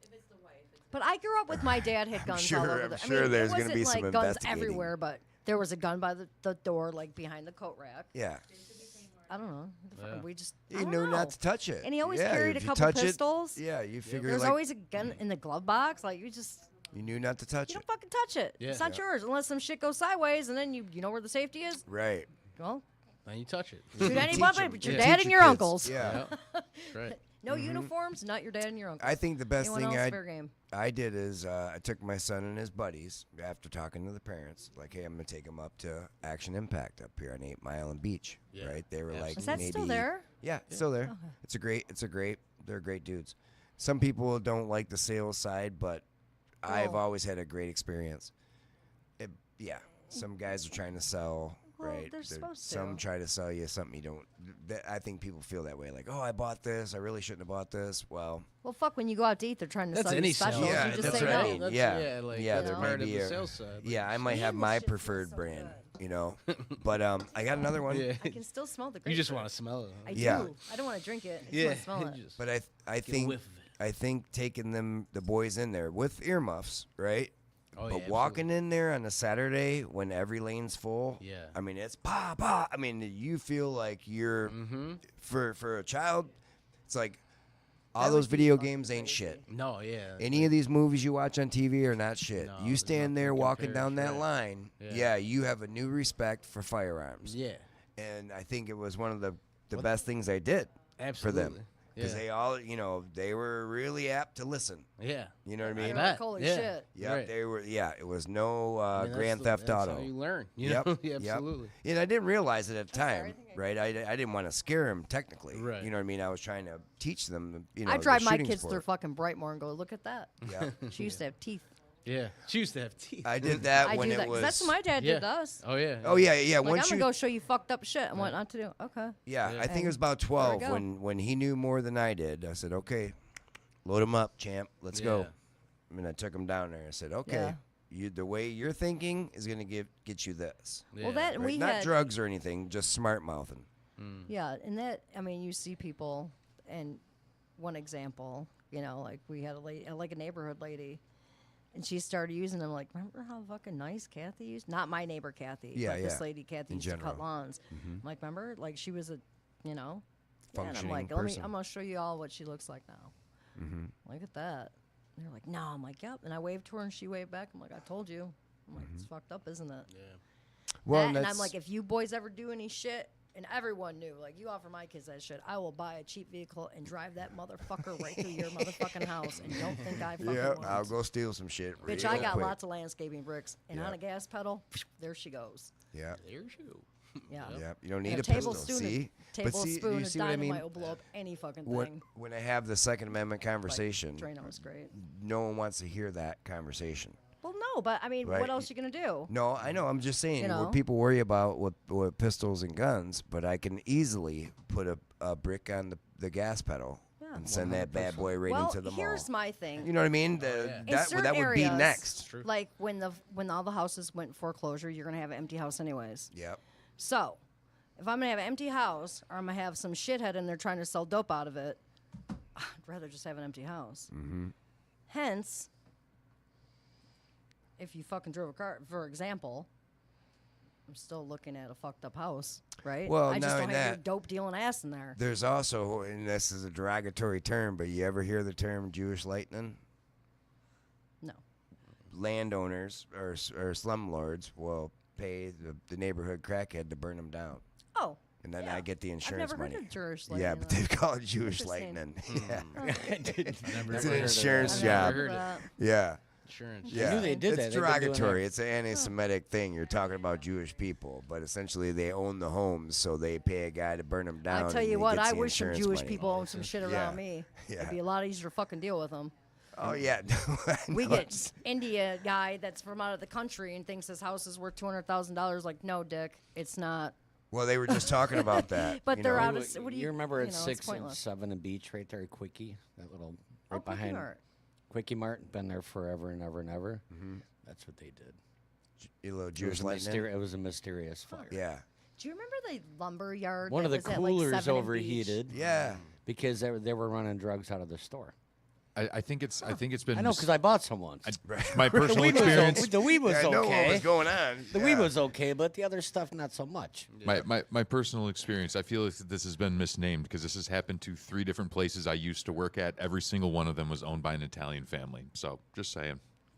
But I grew up with my dad had guns all sure- over I'm the sure there's going gonna to be some like guns investigating. everywhere, but there was a gun by the door, like behind the coat rack. yeah, I don't know. Yeah. We just I you don't knew know. not to touch it. And he always Yeah, carried if a you couple touch pistols. It, yeah, you figure There's like always a gun in the glove box. Like you you knew not to touch you it. don't fucking touch it. Yeah. It's not Yeah. yours unless some shit goes sideways, and then you know where the safety is. Right. Well, Now you touch it. shoot You any teach weapon 'em. but your You dad teach and your your kids. uncles. Yeah. That's right. No uniforms, not your dad and your uncles. I think the best Anyone thing else, fair game. I did is I took my son and his buddies after talking to the parents. Like, hey, I'm gonna take them up to Action Impact up here on 8 Mile and Beach. Yeah. Right? They were like, Is that maybe still there? Yeah, it's still there. It's a great. They're great dudes. some people don't like the sales side, but I've Well- always had a great experience. Yeah, some guys are trying to sell, Well, right? they're supposed Some to. try to sell you something you don't. I think people feel that way, like, oh, I bought this. I really shouldn't have bought this. Well, fuck, when you go out to eat, they're trying to That's sell any you sales. specials. Yeah, you just that's say right. no. That's, Yeah, like, yeah, that's there part may of be the a- sales side. yeah, I might Man, have this my shit smells preferred so brand, good. you know. But I got another one. Yeah. I can still smell the You grapefruit. just want to smell it. I Yeah. do. I don't want to drink it. I just Yeah. want to smell it. Just But I get a think whiff of it. I think taking the boys in there with earmuffs, right? Oh, But yeah, walking in there on a Saturday when every lane's full, Yeah. I mean it's pa. I mean you feel like you're for a child, it's like all That those would be video fucking games ain't crazy. shit. No, yeah. Any of these movies you watch on TV are not shit. No, You there's stand there nothing walking compares, down that right. line, Yeah. yeah, you have a new respect for firearms. Yeah. And I think it was one of the best things I did Absolutely. for them. Because Yeah. they all, they were really apt to listen. Yeah. You know what I They're mean? like, bet. holy Yeah. shit. Yeah, Right. they were. Yeah, it was no I mean, that's Grand Theft that's Auto. how you learn. You Yep, know? Yeah, yep. absolutely. And I didn't realize it at the sorry, I time, think I- right? I didn't want to scare them technically. Right. You know what I mean? I was trying to teach them. I drive the my shooting kids sport. through fucking Brightmore and go, look at that. Yeah. She used to have teeth. Yeah. She used to have teeth. I did that I when do it that 'cause was. that's what my dad Yeah. did to us. Oh, yeah. Oh yeah, yeah. Like, I'm Once gonna you, go show you fucked up shit and what not to do. Okay. yeah, I think it And was about there 12 we go. when he knew more than I did. I said, okay, load him up, champ. Let's go. Yeah. I mean, I took him down there. I said, okay, Yeah. the way you're thinking is gonna get you this. Well, that and Right? we Not had drugs or anything, just smart mouthing. Yeah, and that I mean, you see people, and one example, like we had a lady, like a neighborhood lady, and she started using them. Like, remember how fucking nice Kathy used? Not my neighbor Kathy, Yeah, but this yeah. lady Kathy In used to cut general. lawns. I'm like, remember, like she was a, and I'm Functioning like, person. I'm gonna show you all what she looks like now. Look at that. And they're like, no. I'm like, yep. And I waved to her, and she waved back. I'm like, I told you. I'm like, it's fucked up, isn't it? Yeah. Well, And I'm that's- like, if you boys ever do any shit, and everyone knew, like, you offer my kids that shit, I will buy a cheap vehicle and drive that motherfucker right through your motherfucking house, and don't think I fucking yeah, won't. I'll go steal some shit. Bitch, real I got quick. lots of landscaping bricks, and Yeah. on a gas pedal, there she goes. Yeah, There's you. Yeah. yeah. You don't And need a table pistol. spoon, See, table see, spoon you of see what I dynamite mean? will blow up any fucking When, thing. when I have the Second Amendment Like, conversation, Drano's great. no one wants to hear that conversation. Well, no, but I mean, Right. what else you gonna do? No, I know. I'm just saying You know? what people worry about with pistols and guns, but I can easily put a brick on the gas pedal Yeah. and send that bad boy right Well, into the mall. here's my thing. You know what I mean? yeah. In That certain would be areas, next. Like when all the houses went foreclosure, you're gonna have an empty house anyways. Yep. So, if I'm gonna have an empty house, or I'm gonna have some shithead in there trying to sell dope out of it, I'd rather just have an empty house. Mm-hmm. Hence, if you fucking drove a car, for example, I'm still looking at a fucked up house, right? Well, I just not don't in have your that. dope dealing ass in there. There's also, and this is a derogatory term, but you ever hear the term Jewish lightning? No. Landowners or slumlords will pay the neighborhood crackhead to burn them down, Oh. and then Yeah. I get the I've insurance never money. heard of Jewish Yeah, lightning, but though. they call it Jewish Interesting. lightning. Hmm. Yeah, Never it's an heard of insurance that. job. Never heard of that. Yeah. Insurance. Yeah, knew they did it's that. They've been doing derogatory. that. It's an anti-Semitic thing. You're talking about Jewish people, but essentially they own the homes, so they pay a guy to burn them down. I tell and you he what, gets I the wish some insurance Jewish money. people owned some shit around Yeah. me. Yeah. It'd be a lot easier to fucking deal with them. Oh yeah, We get India guy that's from out of the country and thinks his house is worth $200,000. Like, no, Dick, it's not. Well, they were just talking about that. But you they're know? out of. What do you remember at it's 6 and pointless. 7 and Beach right there, Quickie, that little right Oh, Quickie behind Mart. Quickie Mart, been there forever and ever and ever. That's what they did. A little It was, Jewish a lightning. it was a mysterious fire. Yeah, Do you remember the lumber yard? One of that the was at, like, coolers 7 and Beach? overheated yeah. because they were running drugs out of the store. I think it's been I know because I bought some once. my the personal weed was experience. the weed was Yeah, I know okay. what was going on. The weed was okay, but the other stuff not so much. My personal experience, I feel like this has been misnamed because this has happened to 3 different places I used to work at. Every single one of them was owned by an Italian family. So just saying.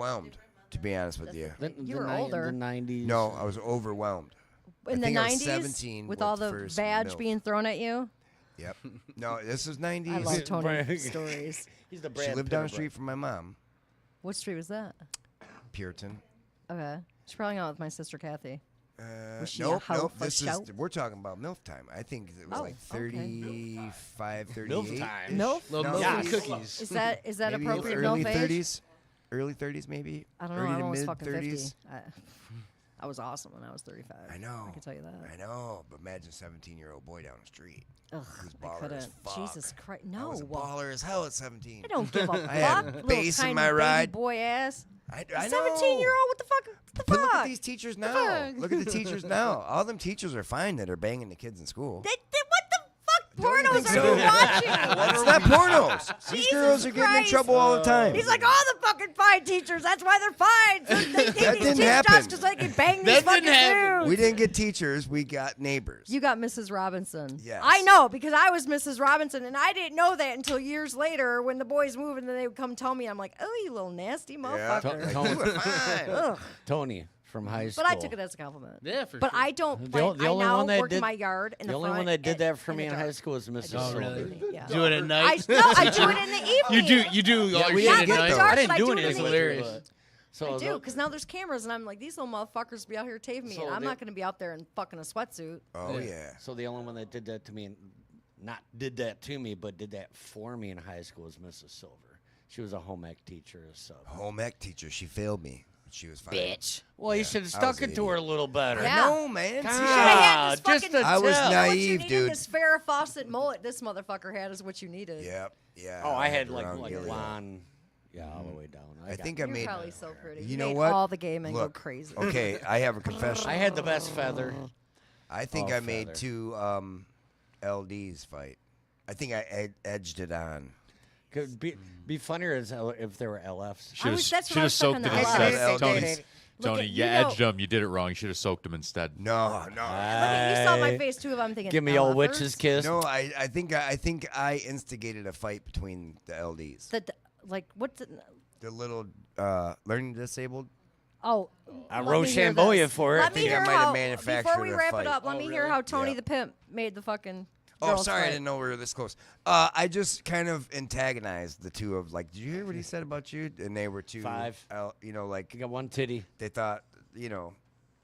overwhelmed, to be honest with you. You were older. The 90s. No, I was overwhelmed. In I the think I was 90s, 17 with all the first badge MILF. being thrown at you. Yep. No, this was 90s. I love Tony's stories. He's the She Brad lived Pitt down the of street from my mom, What street was that? Puritan. Okay. She's probably out with my sister Kathy. Was she a Nope, hoe nope. for This show? is we're talking about MILF time. I think it was Oh, like okay. 35, 38. MILF time. MILF? Little No, milk and yes. cookies. Is that maybe appropriate early milf age? 30s. Early 30s, maybe. I don't know. Early I'm to almost mid fucking 30s. 50. I was awesome when I was 35. I know. I can tell you that. I know, but imagine a 17-year-old boy down the street. Ugh, who's I baller as couldn't. fuck. Jesus Christ, I no. was a baller as hell at 17. I don't give a fuck. I had little bass in tiny my baby ride. boy ass. I 17-year-old. What the fuck? What the But fuck? look at these teachers now. fuck? Look at the teachers now. All them teachers are fine that are banging the kids in school. What the fuck Don't you pornos think are so? you watching? It's not pornos. These Jesus girls are getting in Christ. trouble all the time. He's like, all the fucking fine teachers. That's why they're fine. So they That take these didn't teach happen. jobs because they can bang these fucking dudes. We didn't get teachers. We got neighbors. You got Mrs. Robinson. Yes. I know because I was Mrs. Robinson, and I didn't know that until years later when the boys moved and then they would come tell me. I'm like, oh, you little nasty motherfucker. You were fine. Ugh. Tony from high school. But I took it as a compliment. Yeah, for But sure. I don't. The Like, I only now one that work in did- my yard in The the only front one that did that for in me the in dark. high school was Mrs. Oh, Silver. really? Yeah. Do it at I night. no, I do it in the evening. You do all we your didn't shit get at night. those. dark, I didn't but do I do it anything. in the hilarious. evening. So I do, because now there's cameras, and I'm like, these little motherfuckers be out here taping me, So and I'm they- not going to be out there in fucking a sweatsuit. Oh, yeah. So the only one that did that to me, and not did that to me, but did that for me in high school was Mrs. Silver. She was a home ec teacher, a sub. Home ec teacher. She failed me. But she was fine. Bitch. Well, you should have stuck it to her a little better. Yeah. No, man. God. See, Should have had this just fucking. a I was tip. What you naive, needed, dude. This Farrah Fawcett mullet this motherfucker had is what you needed. Yep. Yeah. Oh, I had around like Gilead. blonde, all the way down. I got- think I You're made. probably so pretty. You know made what? All the gay men Look, go crazy. Okay, I have a confession. I had the best feather. I think Oh, I made feather. two LDs fight. I think I edged it on. Could be funnier as if there were LFs. I was- that's what I was stuck soaked on him the instead. LF. Tony, Look Tony, at- you you know- edged him. You did it wrong. You should have soaked him instead. No. Look at, you saw my face too. If I'm thinking, Give me old LFers. witch's kiss. No, I think I instigated a fight between the LDs. Like what's it? The little learning disabled. Oh, I let me hear Rochambeau you this. for it. Let me think I hear might have how. manufactured Before we a wrap fight. it up, let me hear how Tony Yeah. the Pimp made the fucking. Oh, girls sorry, I fight. didn't know we were this close. I just kind of antagonized the two of like. Did you hear what he said about you? And they were two. 5. Like You got one titty. they thought,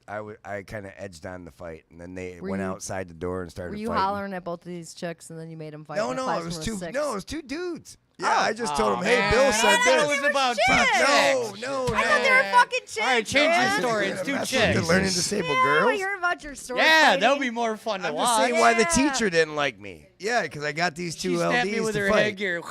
I kind of edged on the fight, and then they Were went you- outside the door and started. Were you fighting. hollering at both of these chicks and then you made them fight? No, and no, fight it was from a two. six? No, it was two dudes. Yeah, I just told him, Oh, hey, man. Bill I said thought this. it was about chicks. No, I thought they were fucking chicks. All right, change man. your story. It's two That's what the chicks. learning disabled Yeah, I want girls. to hear about your story. Yeah, fighting. that would be more fun to I'm watch. just saying why the Yeah. teacher didn't like me. Yeah, because I got these two She snapped me LDs with to her fight. headgear.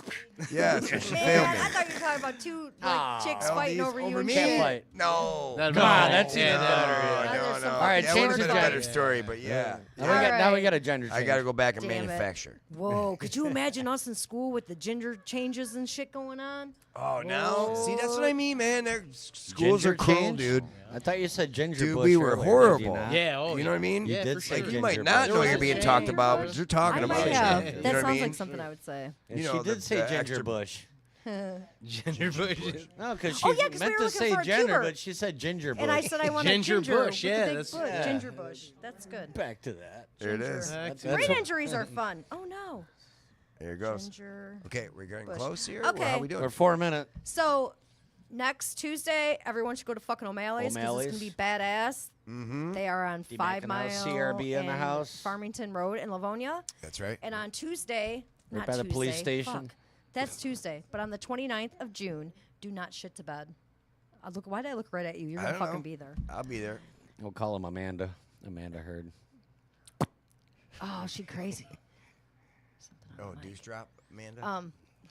Yeah, so she Man, failed me. I thought you were talking about two Ah. chicks fighting LDs over you over and me? shit. fight. No. That'd Come be- on, that's yeah, even that- better. Now No, there's some no. All right, that change would have the been a better gender. story, but yeah. Now, All now we right. got a gender change. I got to go back and Damn it. manufacture. Whoa, could you imagine us in school with the gender changes and shit going on? Oh, no. See, that's what I mean, man. Schools Ginger are cruel, change? dude. I thought you said ginger Dude, bush we were earlier, did you horrible. not? Yeah, oh, You know what I mean? Yeah, did for say sure. You might ginger not bush. know There you're was being a talked change. about, but you're talking I about might it. have. You That know what I sounds mean? like something I would say. And You she know, did the say ginger extra- bush. Ginger bush. No, because she Oh, yeah, 'cause we meant were to looking say for a gender, cuber. but she said ginger bush. And I said I want Ginger a ginger bush, with yeah, the big that's- foot. yeah. Ginger bush. That's good. Back to that. There it is. That's Brain what- injuries are fun. Oh no. Here it goes. Ginger. Okay, we're getting bush. close here. Okay. How we doing? For 4 minutes. So next Tuesday, everyone should go to fucking O'Malley's because it's gonna be badass. Mm-hmm. They are on D. 5 Mackinac, Mile CRB in the and house. Farmington Road in Livonia. That's right. And on Tuesday, Right not by the Tuesday, police station. fuck, that's Tuesday. But on the 29th of June, do not shit to bed. Why did I look right at you? You're I gonna don't fucking know. be there. I'll be there. We'll call him Amanda. Amanda Heard. Oh, she crazy. Oh, deuce drop, Amanda.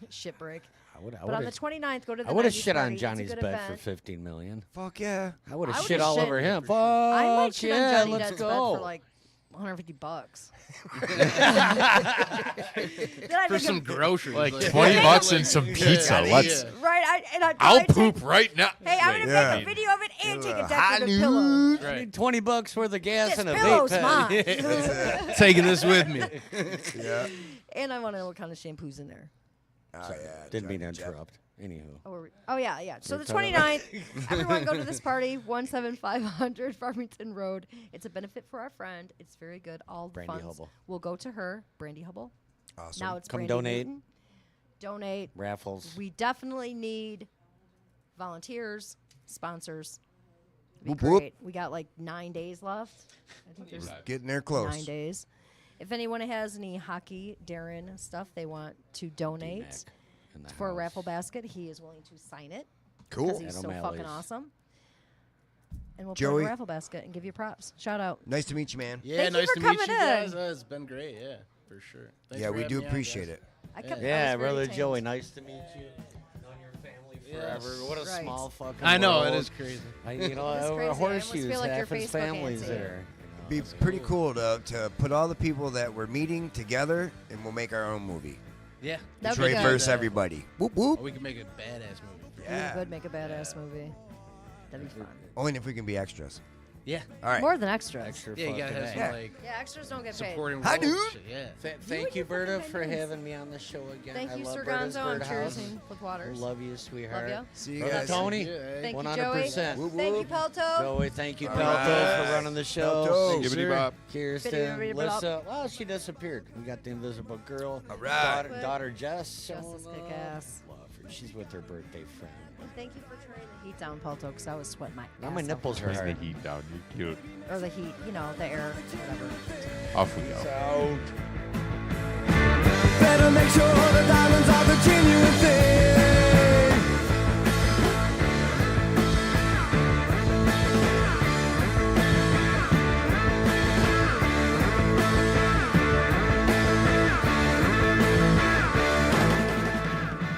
Shit break. I would But on the 29th, go to the I would have 90s shit on party. It's a Johnny's good bed for event. 15 million. Fuck yeah. I would I have would've shit all shit- over him. Fuck I might shit yeah, on Johnny let's Dead's bed go. for like $150. For some groceries. Like like- 20 bucks and some pizza. Let's. Right, I'll I'll poop right now. Hey, I'm gonna Yeah. make a video of it and take a High decorative pillow. I need 20 bucks worth of gas This and a pillow's vape pen. mine. Taking this with me. Yeah. And I want to know what kind of shampoo's in there. Oh, yeah. Didn't mean to Johnny Depp. interrupt. Anywho. Oh yeah. So the You're talking about- 29th, everyone go to this party, 17500 Farmington Road. It's a benefit for our friend. It's very good. All the Brandy funds Hubble. will go to her, Brandy Hubble. Awesome. Now it's Come Brandy donate. Newton. Donate. Raffles. We definitely need volunteers, sponsors. be Whoop, whoop. great. We got like 9 days left. I think there's Getting there close. 9 days. If anyone has any hockey Darren stuff they want to donate for a raffle basket, he is willing to sign it. Cool. Because he's At so O'Malley's. fucking awesome. And we'll put Joey. in a raffle basket and give you props. Shout out. Nice to meet you, man. Yeah, Thank you nice for to meet you coming guys. in. It's been great. Yeah, for sure. Thanks Yeah, for we having do me on, appreciate guys. it. I kept, Yeah, I was very brother tamed. Joey, nice to meet you. Known your family forever. What a Right. small fucking I know world. it is crazy. You know, It's over crazy. I almost horseshoes, feel like your half his Facebook family's auntie. there. Be pretty cool to put all the people that we're meeting together, and we'll make our own movie. Yeah. That'd be Detroit good. versus everybody. Whoop whoop. Or we can make a badass movie. Yeah. We could make a badass movie. That'd be fun. Only if we can be extras. Yeah. All right. More than extras. Extra Yeah, you gotta fucking have A. some like Yeah, extras don't get paid. supporting Hi, roles and dude. shit, Yeah. Thank you, your Berta, fucking for names. having me on the show again. Thank I you, love Sir Berta's Gonzo. I'm Birdhouse. cheersing with waters. Love you, sweetheart. Love ya. See you Brother guys. Tony, Thank you, 100%. Joey. Thank you, Pelto. Joey, thank you, All Pelto, right. for running the show. Pelto. Thanks, Yibbity sir. bop. Kirsten, Bibbidi bop. Lissa. Well, she disappeared. We got the invisible girl. All right. Daughter Jess. Jess is showing kick up. ass. Love her. She's with her birthday friend. And thank you for turning the heat down, Pelto, because I was sweating my Now my ass nipples are Turn the hard. heat down. You're cute. off. Or the heat, you know, the air, whatever. Off we go. Out. Better make sure the diamonds are the genuine thing.